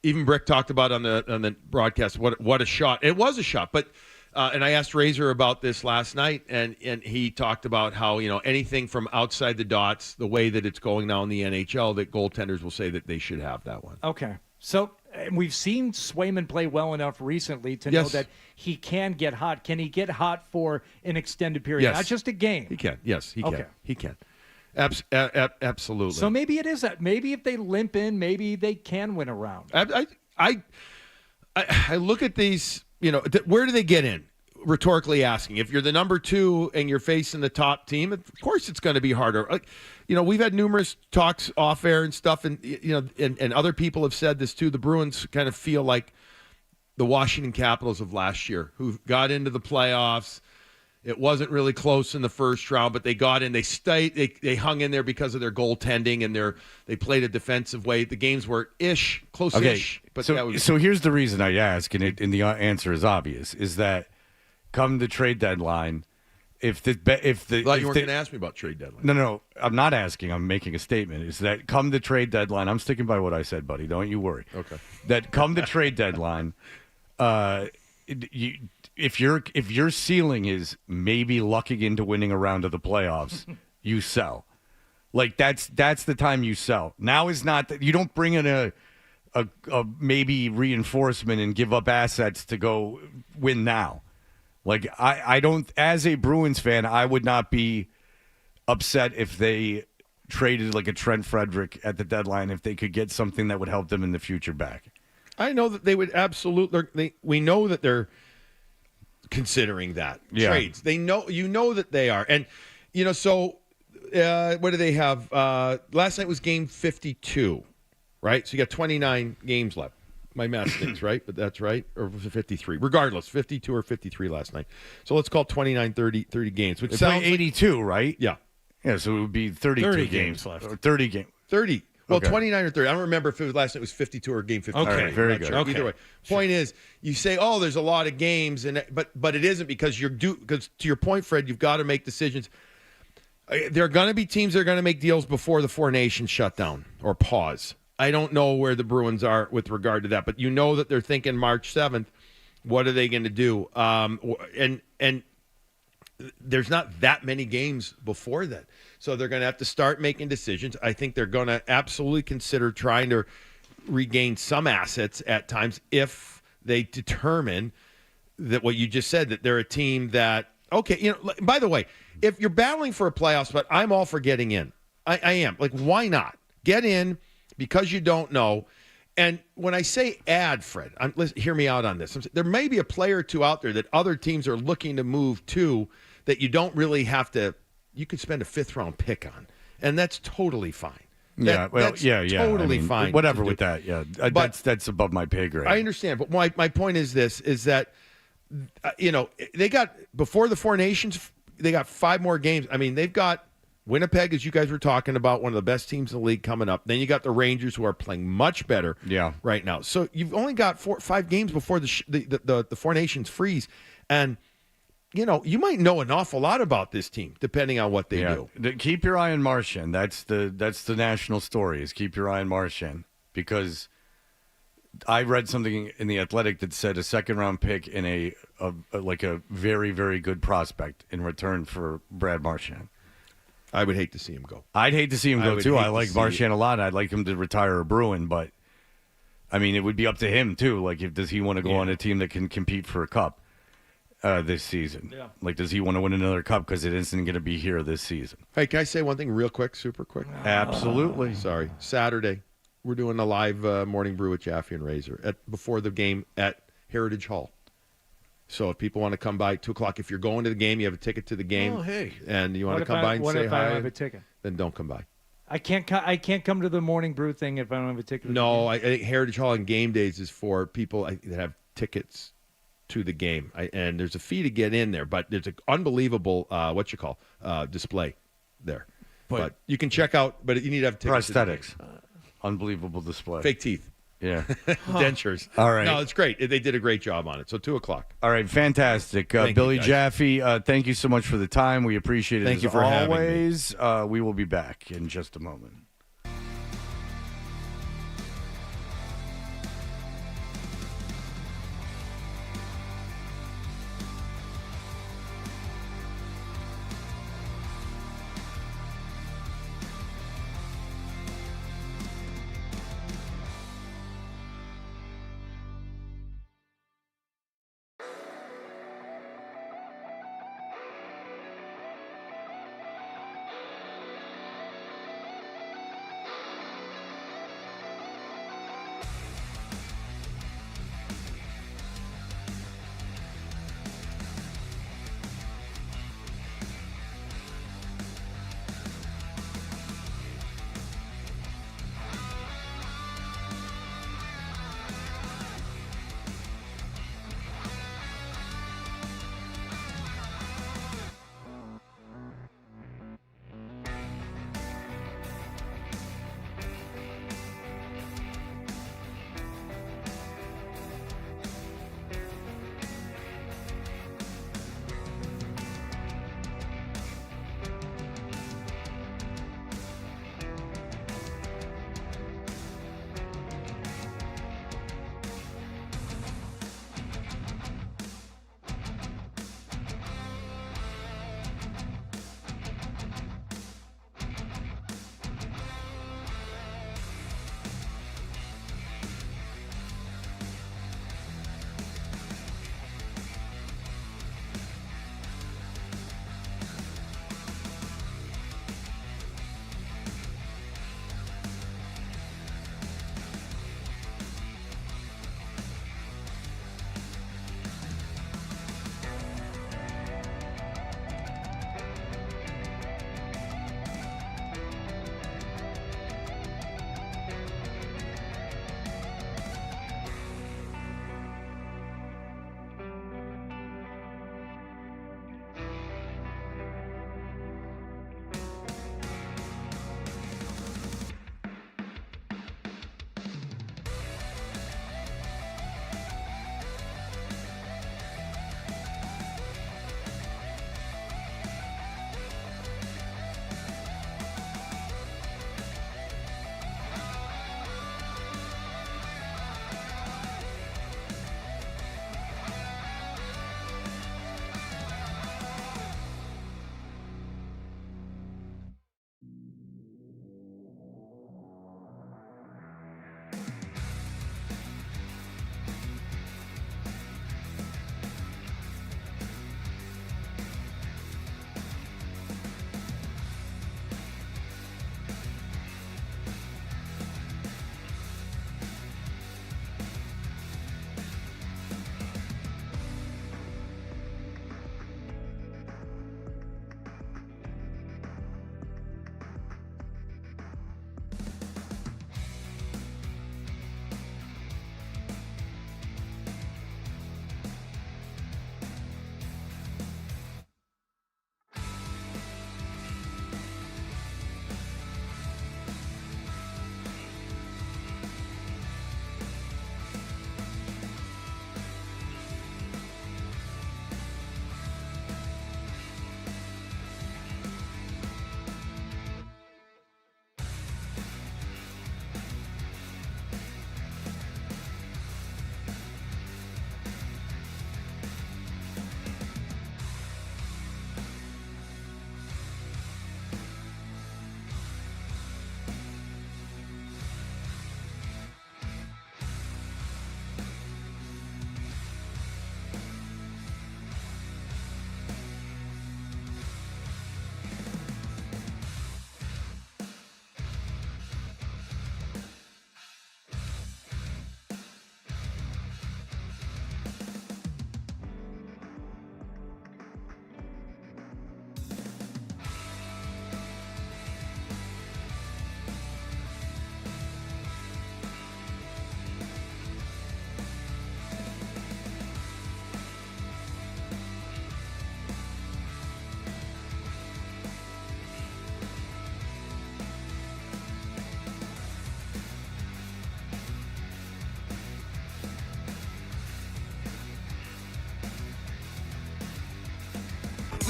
even Brick talked about on the broadcast what a shot. It was a shot, but and I asked Razor about this last night, and he talked about how anything from outside the dots, the way that it's going now in the NHL, that goaltenders will say that they should have that one. Okay, so we've seen Swayman play well enough recently to know that he can get hot. Can he get hot for an extended period, not just a game? He can. Yes, he can. He can. Absolutely. So maybe it is that. Maybe if they limp in, maybe they can win a round. I look at these, where do they get in? Rhetorically asking. If you're the number 2 and you're facing the top team, of course it's going to be harder. We've had numerous talks off air and stuff, and and other people have said this too. The Bruins kind of feel like the Washington Capitals of last year, who got into the playoffs It wasn't really close in the first round, but they got in. They stayed. They hung in there because of their goaltending, and they played a defensive way. The games were close-ish. But so here's the reason I ask, and the answer is obvious: is that come the trade deadline, if the thought you weren't going to ask me about trade deadline. No, I'm not asking. I'm making a statement. Is that come the trade deadline? I'm sticking by what I said, buddy. Don't you worry. Okay. That come the trade deadline, if your ceiling is maybe lucking into winning a round of the playoffs, you sell. Like that's the time you sell. Now is not that you don't bring in a maybe reinforcement and give up assets to go win now. Like I don't, as a Bruins fan, I would not be upset if they traded like a Trent Frederick at the deadline if they could get something that would help them in the future back. I know that they would absolutely. We know that they're considering that trades. They know, that they are, and so what do they have? Last night was game 52, right? So you got 29 games left. My math stinks, right? But that's right. Or was it 53? Regardless, 52 or 53 last night. So let's call it 29, 30 games. Which They sounds play 82, right? Yeah. Yeah, so it would be 32 games left. Or 30 games. 30. Well, Okay. 29 or 30. I don't remember if it was last night was 52 or game 53. Okay, very good. Sure. Either way. Point is, you say, oh, there's a lot of games, but it isn't because because to your point, Fred, you've got to make decisions. There are going to be teams that are going to make deals before the Four Nations shut down or pause. I don't know where the Bruins are with regard to that, but you know that they're thinking March 7th. What are they going to do? And there's not that many games before that. So they're going to have to start making decisions. I think they're going to absolutely consider trying to regain some assets at times if they determine that what you just said, that they're a team that, okay, by the way, if you're battling for a playoff spot, I'm all for getting in. I am. Like, why not? Get in because you don't know. And when I say add, Fred, hear me out on this. There may be a player or two out there that other teams are looking to move to that you don't really have to, you could spend a 5th-round pick on. And that's totally fine. That's totally fine. Whatever with that, that's above my pay grade. I understand. But my point is this, is that, they got, before the Four Nations, they got 5 more games. I mean, they've got Winnipeg, as you guys were talking about, one of the best teams in the league coming up. Then you got the Rangers, who are playing much better right now. So you've only got 5 games before the Four Nations freeze. And, you might know an awful lot about this team, depending on what they do. Keep your eye on Marchand. That's the national story, is keep your eye on Marchand. Because I read something in The Athletic that said a 2nd-round pick in a very, very good prospect in return for Brad Marchand. I would hate to see him go. I'd hate to see him go, too. I like Marchand a lot. I'd like him to retire a Bruin, but, I mean, it would be up to him, too. Like, does he want to go on a team that can compete for a cup this season? Yeah. Like, does he want to win another cup because it isn't going to be here this season? Hey, can I say one thing real quick, super quick? Absolutely. Sorry. Saturday, we're doing a live morning brew with Jaffy and Razor before the game at Heritage Hall. So if people want to come by 2:00, if you're going to the game, you have a ticket to the game, and you want to come by and say hi, what if I don't have a ticket? Then don't come by. I can't come to the morning brew thing if I don't have a ticket. No, I think Heritage Hall on game days is for people that have tickets to the game, and there's a fee to get in there, but there's an unbelievable display there. But you can check out, but you need to have tickets. Prosthetics, unbelievable display, fake teeth. Yeah. Dentures. All right. No, it's great. They did a great job on it. So 2:00. All right, fantastic. Billy Jaffy, thank you so much for the time. We appreciate it. Thank you for always. Having me. We will be back in just a moment.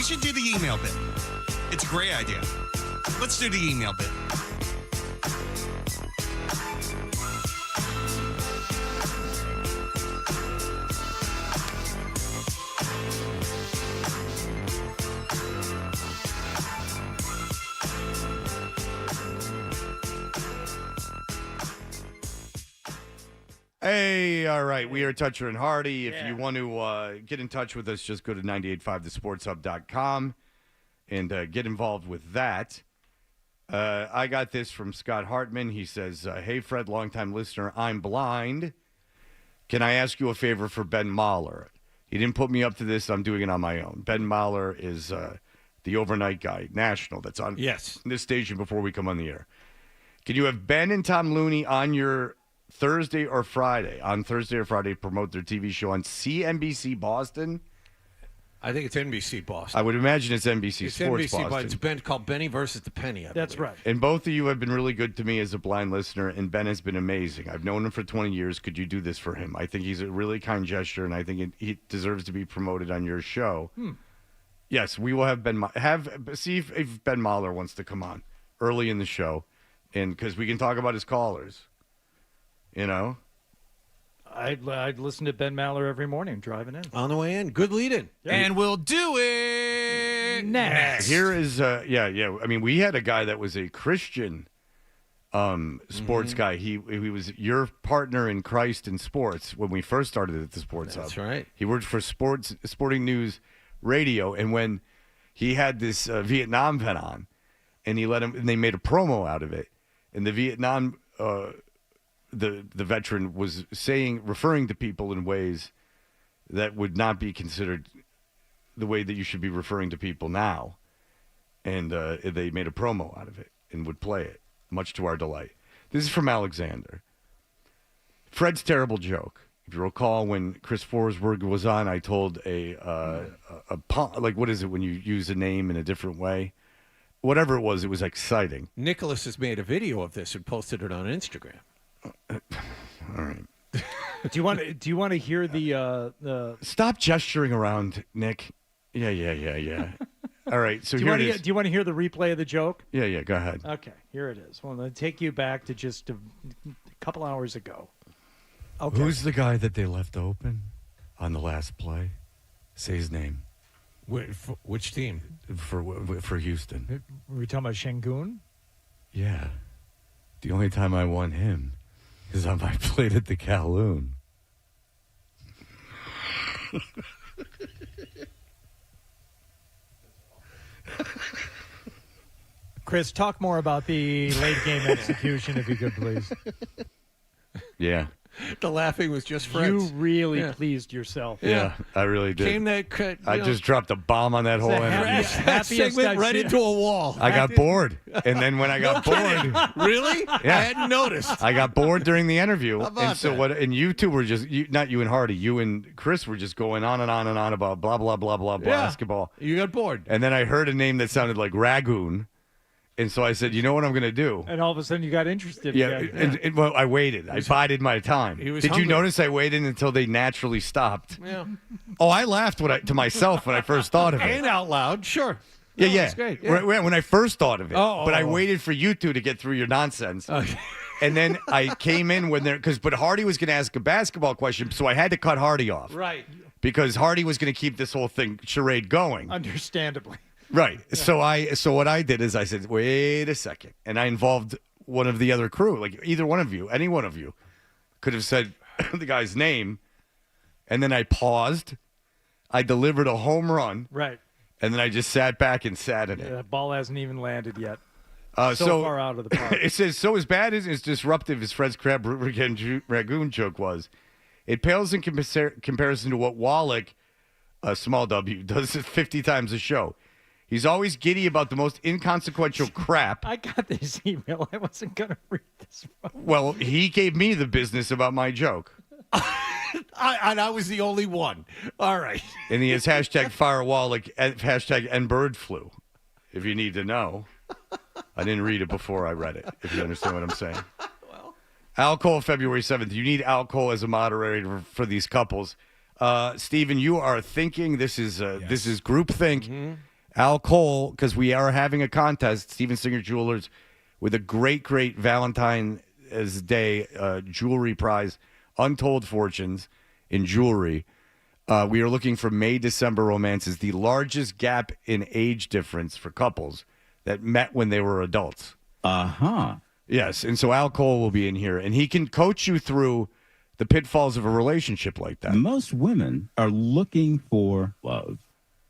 should do the email bit. It's a great idea. Let's do the email bit. Hey, all right. We are Toucher and Hardy. If you want to get in touch with us, just go to 985thesportshub.com and get involved with that. I got this from Scott Hartman. He says, hey, Fred, longtime listener, I'm blind. Can I ask you a favor for Ben Mahler? He didn't put me up to this. I'm doing it on my own. Ben Mahler is the overnight guy, national, that's on this station before we come on the air. Can you have Ben and Tom Looney on your Thursday or Friday? On Thursday or Friday, promote their TV show on CNBC Boston? I think it's NBC Boston. I would imagine it's NBC Sports NBC, Boston. but it's been called Benny versus the Penny. That's right. And both of you have been really good to me as a blind listener, and Ben has been amazing. I've known him for 20 years. Could you do this for him? I think he's a really kind gesture, and I think he deserves to be promoted on your show. Yes, we will have Ben. See if Ben Mahler wants to come on early in the show, and because we can talk about his callers. You know, I'd listen to Ben Mahler every morning driving in. On the way in. Good lead-in. And we'll do it next. Here is, yeah. I mean, we had a guy that was a Christian sports guy. He was your partner in Christ in sports when we first started at the Sports Hub. That's right. He worked for Sporting News Radio, and when he had this Vietnam vet on, and and they made a promo out of it, and the Vietnam the veteran was referring to people in ways that would not be considered the way that you should be referring to people now. And they made a promo out of it and would play it, much to our delight. This is from Alexander. Fred's terrible joke. If you recall, when Chris Forsberg was on, I told like, what is it when you use a name in a different way? Whatever it was exciting. Nicholas has made a video of this and posted it on Instagram. All right. Do you want to hear the? Stop gesturing around, Nick. Yeah. All right. So do you want to hear the replay of the joke? Yeah. Go ahead. Okay, here it is. Well, I'm going to take you back to just a couple hours ago. Okay. Who's the guy that they left open on the last play? Say his name. Which team? For Houston. Were we talking about Şengün? Yeah. The only time I won him is on my plate at the Kowloon. Chris, talk more about the late game execution, if you could, please. Yeah. The laughing was just friends. You really pleased yourself. Yeah, I really did. I just dropped a bomb on that whole interview. That segment right into a wall. I got bored. And then when I got bored. Really? Yeah. I hadn't noticed. I got bored during the interview. How about and so that? and you two were just, not you and Hardy, you and Chris were just going on and on and on about blah, blah, blah, blah, basketball. You got bored. And then I heard a name that sounded like Ragoon. And so I said, you know what I'm going to do? And all of a sudden you got interested. Yeah, again. and well, I waited. I bided my time. Did hungry. you notice I waited until they naturally stopped? Yeah. Oh, I laughed to myself when I first thought of it. And out loud, sure. Yeah, No, yeah. that's great. Yeah. When I first thought of it. Oh, but I oh. waited for you two to get through your nonsense. Okay. And then I came in but Hardy was going to ask a basketball question, so I had to cut Hardy off. Right. Because Hardy was going to keep this whole charade going. Understandably. Right. Yeah. So what I did is I said, wait a second. And I involved one of the other crew, like either one of you, any one of you could have said the guy's name. And then I paused. I delivered a home run. Right. And then I just sat back and sat in it. The ball hasn't even landed yet. So far out of the park. It says, so as bad as disruptive as Fred's Crab Ragoon joke was, it pales in comparison to what Wallach, small W, does 50 times a show. He's always giddy about the most inconsequential crap. I got this email. I wasn't going to read this one. Well, he gave me the business about my joke. And I was the only one. All right. And he has hashtag firewall, like hashtag nbird flu, if you need to know. I didn't read it before I read it, if you understand what I'm saying. Alcohol, February 7th. You need alcohol as a moderator for these couples. Stephen, you are thinking this is groupthink. Al Cole, because we are having a contest, Steven Singer Jewelers, with a great Valentine's Day jewelry prize, Untold Fortunes in jewelry. We are looking for May-December romances, the largest gap in age difference for couples that met when they were adults. Uh-huh. Yes, and so Al Cole will be in here, and he can coach you through the pitfalls of a relationship like that. Most women are looking for love.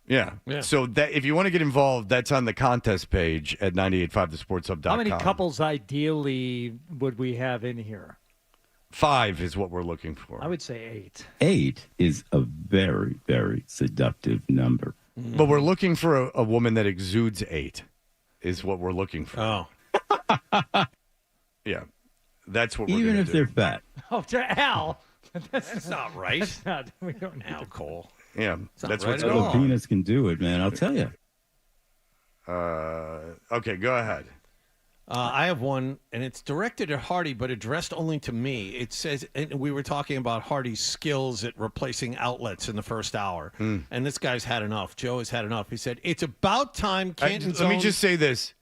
Yeah. So that if you want to get involved, that's on the contest page at 985thesportshub.com. How many couples ideally would we have in here? 5 is what we're looking for. I would say 8. 8 is a very, very seductive number. But we're looking for a woman that exudes 8 is what we're looking for. Oh. Yeah. That's what we're Even gonna if do. they're fat. Oh, to Al. That's not right. That's not. We don't need Al Cole. Yeah. That's what's A going on. penis can do it, man. I'll tell you. Okay, go ahead. I have one, and it's directed at Hardy, but addressed only to me. It says, and we were talking about Hardy's skills at replacing outlets in the first hour, and this guy's had enough. Joe has had enough. He said, it's about time Canton's Let me own- just say this.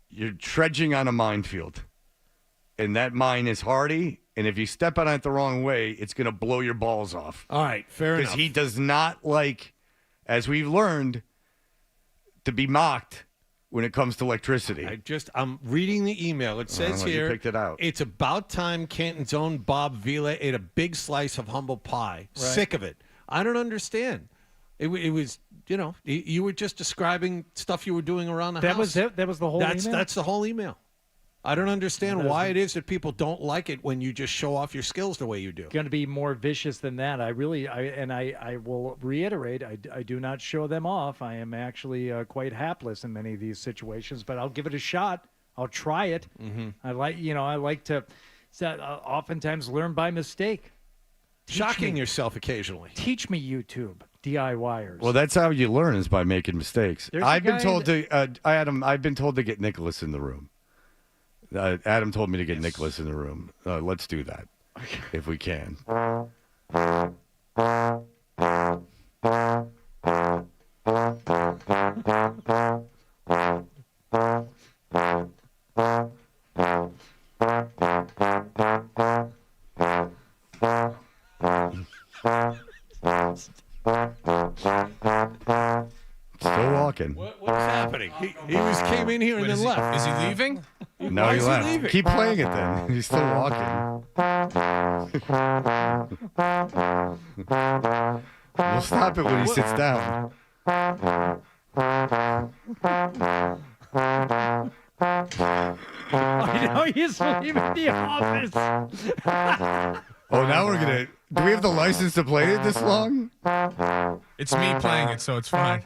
You're trudging on a minefield, and that mine is Hardy, and if you step on it the wrong way, it's going to blow your balls off. All right, fair Because enough. he does not like, as we've learned, to be mocked when it comes to electricity. I'm reading the email. It says well, you here, picked it out. it's about time Canton's own Bob Vila ate a big slice of humble pie. Right. Sick of it. I don't understand. It was, you were just describing stuff you were doing around the That house. was it? That was the whole email? That's the whole email. I don't understand why it is that people don't like it when you just show off your skills the way you do. Going to be more vicious than that. I will reiterate, I do not show them off. I am actually quite hapless in many of these situations, but I'll give it a shot. I'll try it. Mm-hmm. I like to oftentimes learn by mistake. Shocking yourself occasionally. Teach me, YouTube DIYers. Well, that's how you learn is by making mistakes. There's a I've been guy told I've been told to get Nicholas in the room. Adam told me to get Nicholas in the room. Let's do that if we can. Still walking. What's happening? He came in here and then left. Is he leaving? No, Why he is he left. leaving? Keep playing it then. He's still walking. We'll stop it when he sits down. I know he's leaving the office. Oh, now we're gonna. Do we have the license to play it this long? It's me playing it, so it's fine.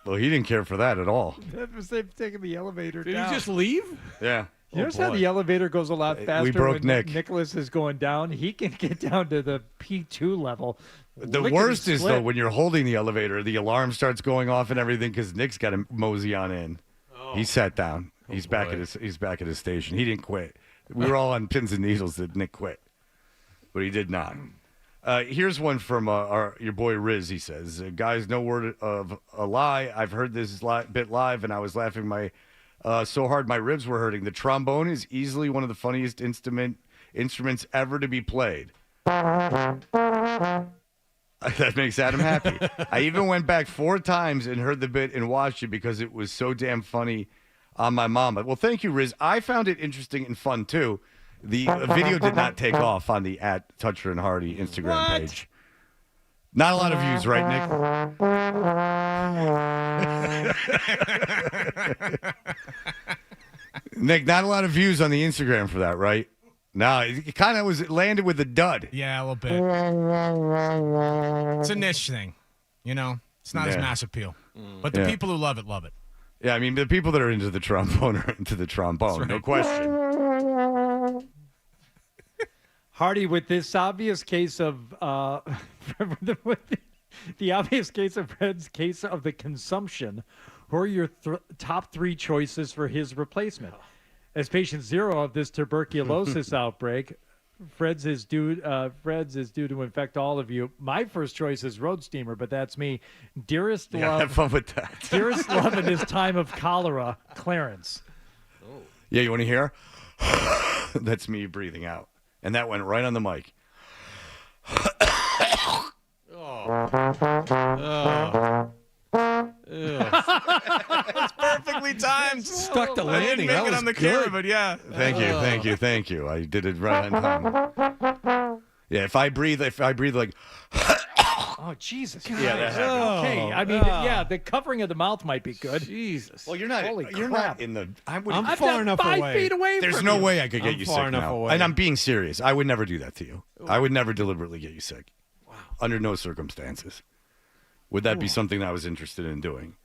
Well, he didn't care for that at all. That was them taking the elevator Did down. he just leave? Yeah. You notice how the elevator goes a lot faster broke when Nick. Nicholas is going down? He can get down to the P2 level. The Lickety worst is, split. though, when you're holding the elevator, the alarm starts going off and everything because Nick's got to mosey on in. He sat down. He's back at his station. He didn't quit. We were all on pins and needles that Nick quit, but he did not. Here's one from your boy Riz. He says, "Guys, no word of a lie. I've heard this bit live, and I was laughing so hard my ribs were hurting. The trombone is easily one of the funniest instruments ever to be played." That makes Adam happy. I even went back 4 times and heard the bit and watched it because it was so damn funny on my mama. Well, thank you, Riz. I found it interesting and fun, too. The video did not take off on the @Toucher and Hardy Instagram page. Not a lot of views, right, Nick? Nick, not a lot of views on the Instagram for that, right? No, it kind of landed with a dud. Yeah, a little bit. It's a niche thing, It's not as mass appeal, but the people who love it love it. Yeah, I mean, the people that are into the trombone are into the trombone, That's right. no question. Hardy, with this obvious case of the obvious case of Fred's case of the consumption, who are your top 3 choices for his replacement? As patient 0 of this tuberculosis outbreak, Fred's is due to infect all of you. My first choice is Road Steamer, but that's me. Dearest love. Have fun with that. Dearest love in this time of cholera, Clarence. Yeah, you want to hear? That's me breathing out. And that went right on the mic. It's perfectly timed. Stuck the I landing. didn't make That it was on the good. camera, but yeah. Thank you. I did it right on time. Yeah, if I breathe like Oh, Jesus. Yeah, that Christ. happened. Okay. I mean, yeah, the covering of the mouth might be good. Jesus. Well, you're not. Holy you're crap. not in the. I'm far enough 5 away. feet away There's from no you. way I could get I'm you far sick enough now. away. And I'm being serious. I would never do that to you. I would never deliberately get you sick. Wow. Under no circumstances would that be something that I was interested in doing.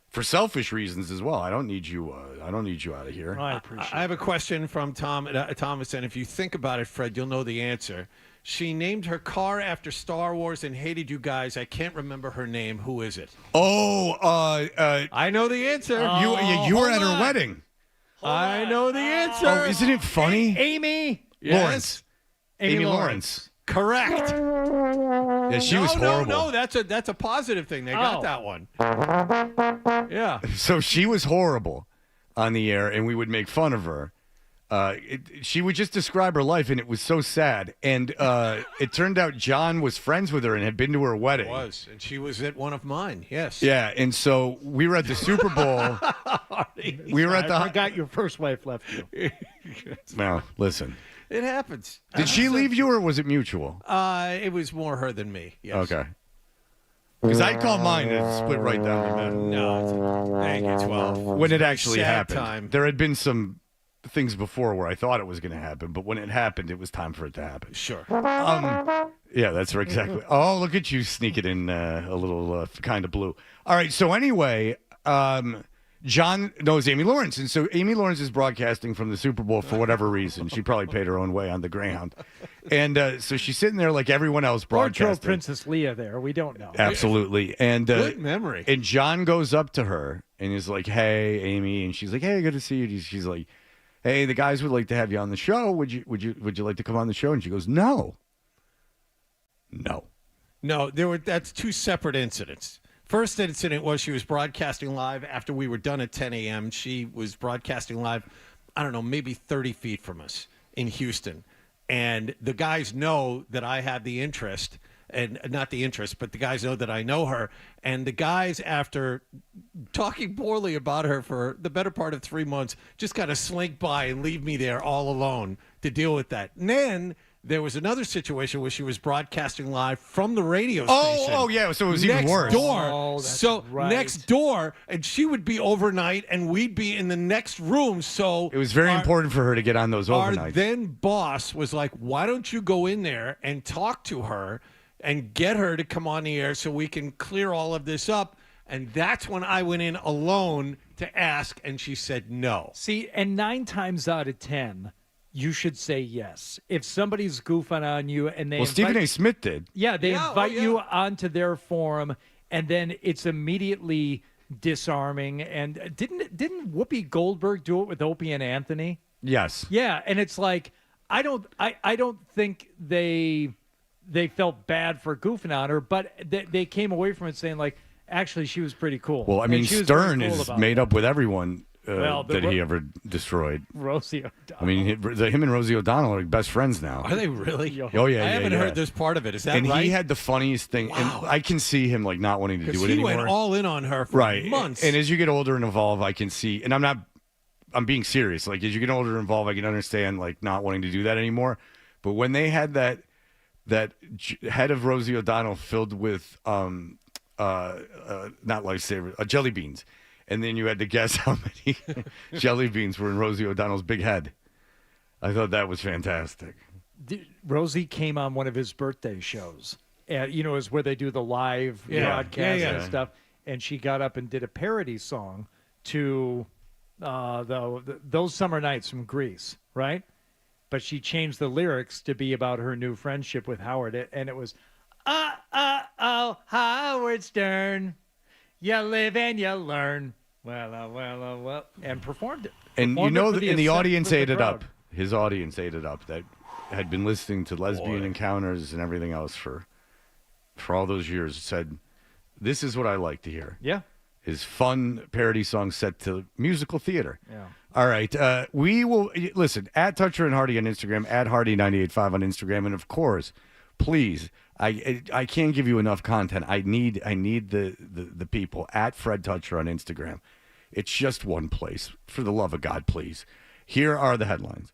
For selfish reasons as well. I don't need you. I don't need you out of here. I appreciate I have a question from Thomas, and if you think about it, Fred, you'll know the answer. She named her car after Star Wars and hated you guys. I can't remember her name. Who is it? Oh, I know the answer. you were at her wedding. I know the answer. Oh, isn't it funny? Amy. Yes. Lawrence. Amy Lawrence. Correct. Yeah, she was horrible. No, that's a positive thing. They got that one. Yeah. So she was horrible on the air, and we would make fun of her. She would just describe her life, and it was so sad. And it turned out John was friends with her and had been to her wedding. Was, and she was at one of mine. Yes. Yeah, and so we were at the Super Bowl. We were at the. I forgot your first wife left you. Well, listen. It happens. Did she leave you, or was it mutual? It was more her than me. Yes. Okay. Because I'd call mine and it'd split right down the middle. No, thank you, 12. When it actually Sad happened. time. There had been some things before where I thought it was going to happen, but when it happened, it was time for it to happen. Sure. Yeah, that's right, exactly. Oh, look at you sneaking in a little kind of blue. All right, so anyway, John knows Amy Lawrence, and so Amy Lawrence is broadcasting from the Super Bowl for whatever reason. She probably paid her own way on the Greyhound. And so she's sitting there like everyone else Or broadcasting. drove Princess Leia there. We don't know. Absolutely. And Good memory. And John goes up to her and is like, "Hey, Amy," and she's like, "Hey, good to see you." She's like, "Hey, the guys would like to have you on the show. Would you like to come on the show?" And she goes, "No." No, that's two separate incidents. First incident was she was broadcasting live after we were done at 10 a.m. She was broadcasting live, I don't know, maybe 30 feet from us in Houston. And the guys know that I have the interest, and not the interest, but the guys know that I know her. And the guys, after talking poorly about her for the better part of 3 months, just kind of slink by and leave me there all alone to deal with that. And then there was another situation where she was broadcasting live from the radio station. Oh, yeah. So it was even next worse. Door. Oh, that's so right. next door, and she would be overnight, and we'd be in the next room. So It was very important for her to get on those Our overnights. then boss was like, "Why don't you go in there and talk to her and get her to come on the air so we can clear all of this up?" And that's when I went in alone to ask, and she said no. See, and 9 times out of 10, you should say yes. If somebody's goofing on you and they Well, Stephen invite- A. Smith did. Yeah, they invite you onto their forum, and then it's immediately disarming. And didn't Whoopi Goldberg do it with Opie and Anthony? Yes. Yeah, and it's like I don't think they felt bad for goofing on her, but they came away from it saying like, actually, she was pretty cool. Well, I And mean, she was Stern very cool is about made that. up with everyone Well, that he ever destroyed. Rosie O'Donnell. I mean, him and Rosie O'Donnell are best friends now. Are they really? Oh, yeah, I haven't heard this part of it. Is that and right? he had the funniest thing. And I can see him like not wanting to do Because it he anymore. went all in on her for months. And as you get older and evolve, I can see, and I'm being serious. Like as you get older and evolve, I can understand like not wanting to do that anymore. But when they had that head of Rosie O'Donnell filled with not lifesaver, jelly beans, and then you had to guess how many jelly beans were in Rosie O'Donnell's big head. I thought that was fantastic. Rosie came on one of his birthday shows. Is where they do the live broadcast and stuff. And she got up and did a parody song to those summer nights from Greece, right? But she changed the lyrics to be about her new friendship with Howard, and it was, Howard Stern, you live and you learn. Well, and performed it. And Performed you know, it for and the accept- audience for the ate it crowd. up. His audience ate it up. That had been listening to Lesbian Encounters and everything else for all those years said, this is what I like to hear. Yeah. Is fun parody songs set to musical theater. Yeah. All right. We will listen at Toucher and Hardy on Instagram, at Hardy985 on Instagram, and of course, please, I can't give you enough content. I need the people at Fred Toucher on Instagram. It's just one place. For the love of God, please. Here are the headlines.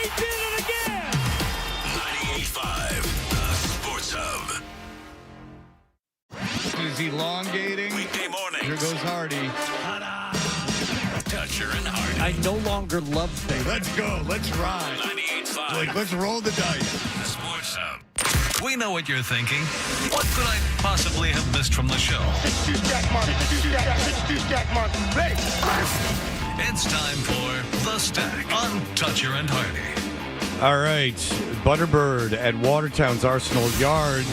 He did it again! 98.5, the Sports Hub. Is elongating. Weekday morning. Here goes Hardy. Toucher and Hardy. I no longer love things. Let's go. Let's ride. 98.5. Like, let's roll the dice. The Sports Hub. We know what you're thinking. What could I possibly have missed from the show? It's time for The Stack on Toucher and Hardy. All right. Butterbird at Watertown's Arsenal Yards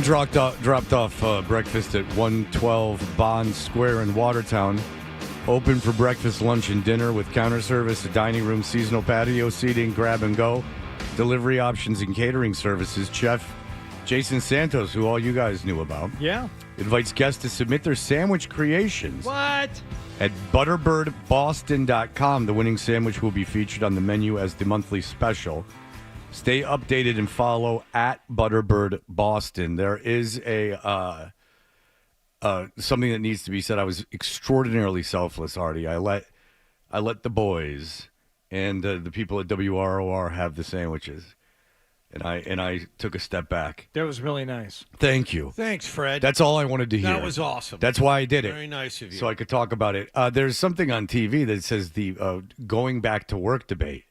dropped off breakfast at 112 Bond Square in Watertown. Open for breakfast, lunch, and dinner with counter service, a dining room, seasonal patio seating, grab and go, delivery options, and catering services. Chef Jason Santos, who all you guys knew about, invites guests to submit their sandwich creations. What? At butterbirdboston.com. The winning sandwich will be featured on the menu as the monthly special. Stay updated and follow at ButterbirdBoston. There is a something that needs to be said. I was extraordinarily selfless, Artie. I let the boys and the people at WROR have the sandwiches, and I took a step back. That was really nice. Thank you. Thanks, Fred. That's all I wanted to hear. That was awesome. That's why I did it. Very nice of you. So I could talk about it. There's something on TV that says the going back to work debate.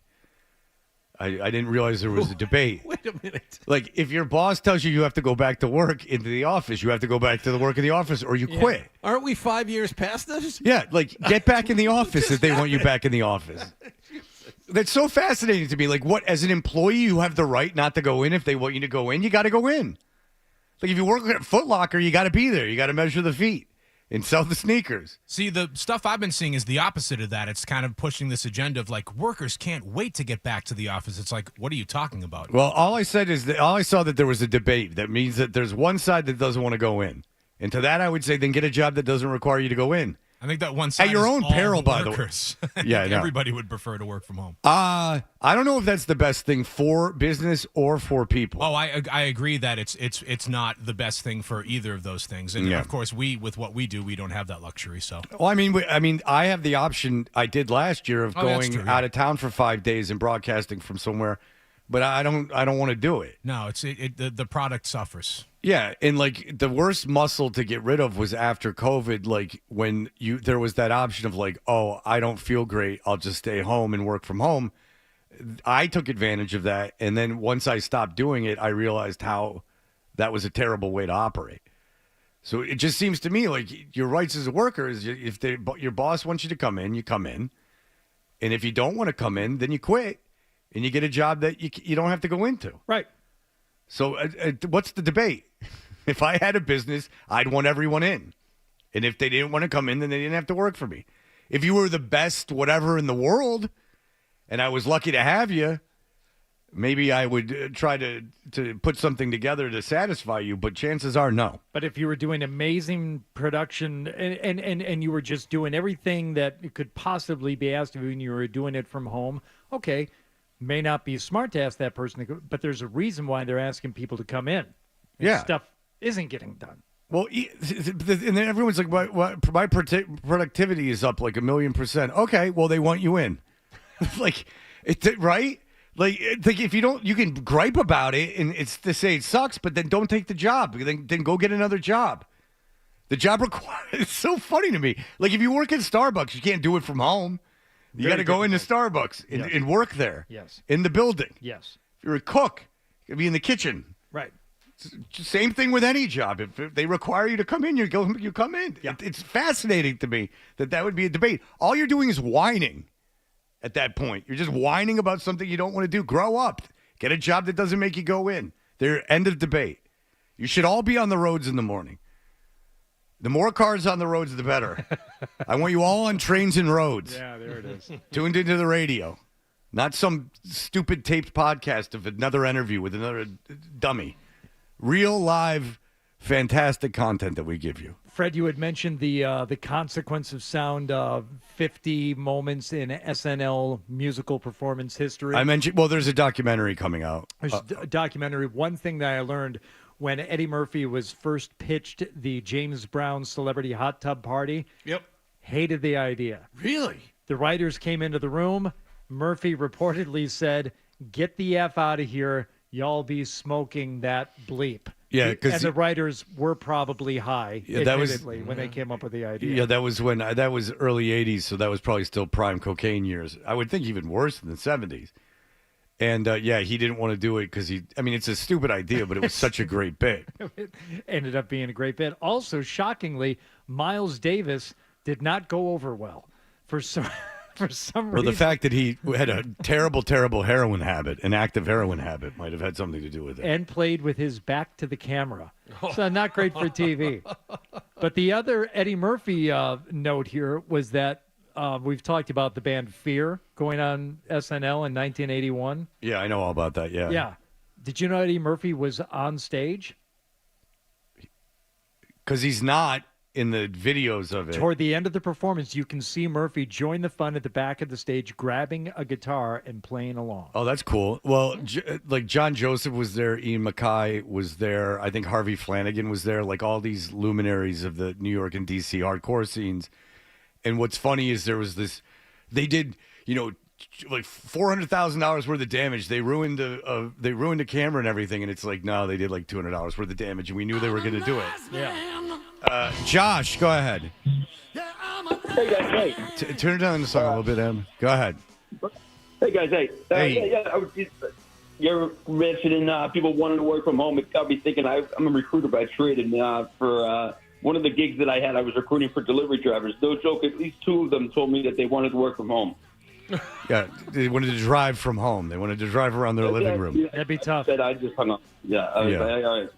I didn't realize there was a debate. Wait a minute. Like, if your boss tells you have to go back to work into the office, you have to go back to the work in the office or you quit. Aren't we 5 years past this? Yeah, like, get back in the office if they want you back in the office. That's so fascinating to me. Like, what, as an employee, you have the right not to go in. If they want you to go in, you got to go in. Like, if you work at Foot Locker, you got to be there. You got to measure the feet and sell the sneakers. See, the stuff I've been seeing is the opposite of that. It's kind of pushing this agenda of, like, workers can't wait to get back to the office. It's like, what are you talking about? Well, all I said is all I saw that there was a debate. That means that there's one side that doesn't want to go in. And to that, I would say then get a job that doesn't require you to go in. I think that one side at your is own all peril, the by the way. workers. Yeah, I know. Everybody would prefer to work from home. I don't know if that's the best thing for business or for people. Oh, I agree that it's not the best thing for either of those things. And Yeah. of course, with what we do, we don't have that luxury. So, Well, I mean, I have the option I did last year of Oh, that's going true, yeah. out of town for 5 days and broadcasting from somewhere, but I don't want to do it. no, the product suffers. Yeah, and like the worst muscle to get rid of was after COVID, like when there was that option of like, oh, I don't feel great, I'll just stay home and work from home. I took advantage of that, and then once I stopped doing it, I realized how that was a terrible way to operate. So it just seems to me like your rights as a worker is if your boss wants you to come in, you come in, and if you don't want to come in, then you quit, and you get a job that you don't have to go into. Right. So what's the debate? If I had a business, I'd want everyone in. And if they didn't want to come in, then they didn't have to work for me. If you were the best whatever in the world, and I was lucky to have you, maybe I would try to put something together to satisfy you, but chances are no. But if you were doing amazing production and you were just doing everything that could possibly be asked of you and you were doing it from home, okay, may not be smart to ask that person to go, but there's a reason why they're asking people to come in. And Yeah. Stuff isn't getting done. Well, and then everyone's like, my productivity is up like 1,000,000%. Okay, well, they want you in. Like, right? Like if you don't, you can gripe about it and it's to say it sucks, but then don't take the job. Then go get another job. The job requires, it's so funny to me. Like if you work at Starbucks, you can't do it from home. You got to go into Starbucks and work there. Yes. In the building. Yes. If you're a cook, you got to be in the kitchen. Right. Same thing with any job. If they require you to come in, you come in. Yeah. It's fascinating to me that would be a debate. All you're doing is whining at that point. You're just whining about something you don't want to do. Grow up. Get a job that doesn't make you go in. End of debate. You should all be on the roads in the morning. The more cars on the roads, the better. I want you all on trains and roads. Yeah, there it is. Tuned into the radio. Not some stupid taped podcast of another interview with another dummy. Real, live, fantastic content that we give you. Fred, you had mentioned the consequence of sound 50 moments in SNL musical performance history. I mentioned, well, there's a documentary coming out. There's a documentary. One thing that I learned when Eddie Murphy was first pitched the James Brown Celebrity Hot Tub Party. Yep. Hated the idea. Really? The writers came into the room. Murphy reportedly said, "Get the F out of here. Y'all be smoking that bleep." Yeah, and the writers were probably high, admittedly, when they came up with the idea. Yeah, that was early 80s, so that was probably still prime cocaine years. I would think even worse than the 70s. And, he didn't want to do it because it's a stupid idea, but it was such a great bit. It ended up being a great bit. Also, shockingly, Miles Davis did not go over well for some reason. Well, the fact that he had a terrible, terrible heroin habit, an active heroin habit, might have had something to do with it. And played with his back to the camera. So not great for TV. But the other Eddie Murphy note here was that we've talked about the band Fear going on SNL in 1981. Yeah, I know all about that, yeah. Yeah. Did you know Eddie Murphy was on stage? Because he's not in the videos of it. Toward the end of the performance, you can see Murphy join the fun at the back of the stage, grabbing a guitar and playing along. Oh, that's cool. Well, like John Joseph was there, Ian MacKaye was there, I think Harvey Flanagan was there, like all these luminaries of the New York and D.C. hardcore scenes. And what's funny is there was this, they did, like $400,000 worth of damage. They ruined the camera and everything, and it's like, no, they did like $200 worth of damage, and we knew they were going to do it. Yeah. Josh, go ahead. Hey guys, hey. Turn down the song a little bit, Em. Go ahead. Hey guys, hey. Hey. You're mentioning people wanting to work from home. It got me thinking. I'm a recruiter by trade, and for one of the gigs that I had, I was recruiting for delivery drivers. No joke, at least 2 of them told me that they wanted to work from home. Yeah, they wanted to drive from home. They wanted to drive around their living room. That'd be tough. I just hung up. Yeah.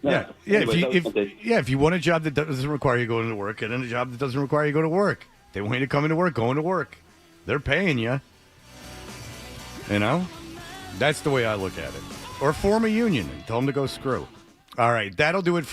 Yeah. Anyways, If you want a job that doesn't require you going to work, get in a job that doesn't require you to go to work. They want you to come into work, going to work. They're paying you. That's the way I look at it. Or form a union and tell them to go screw. All right, that'll do it for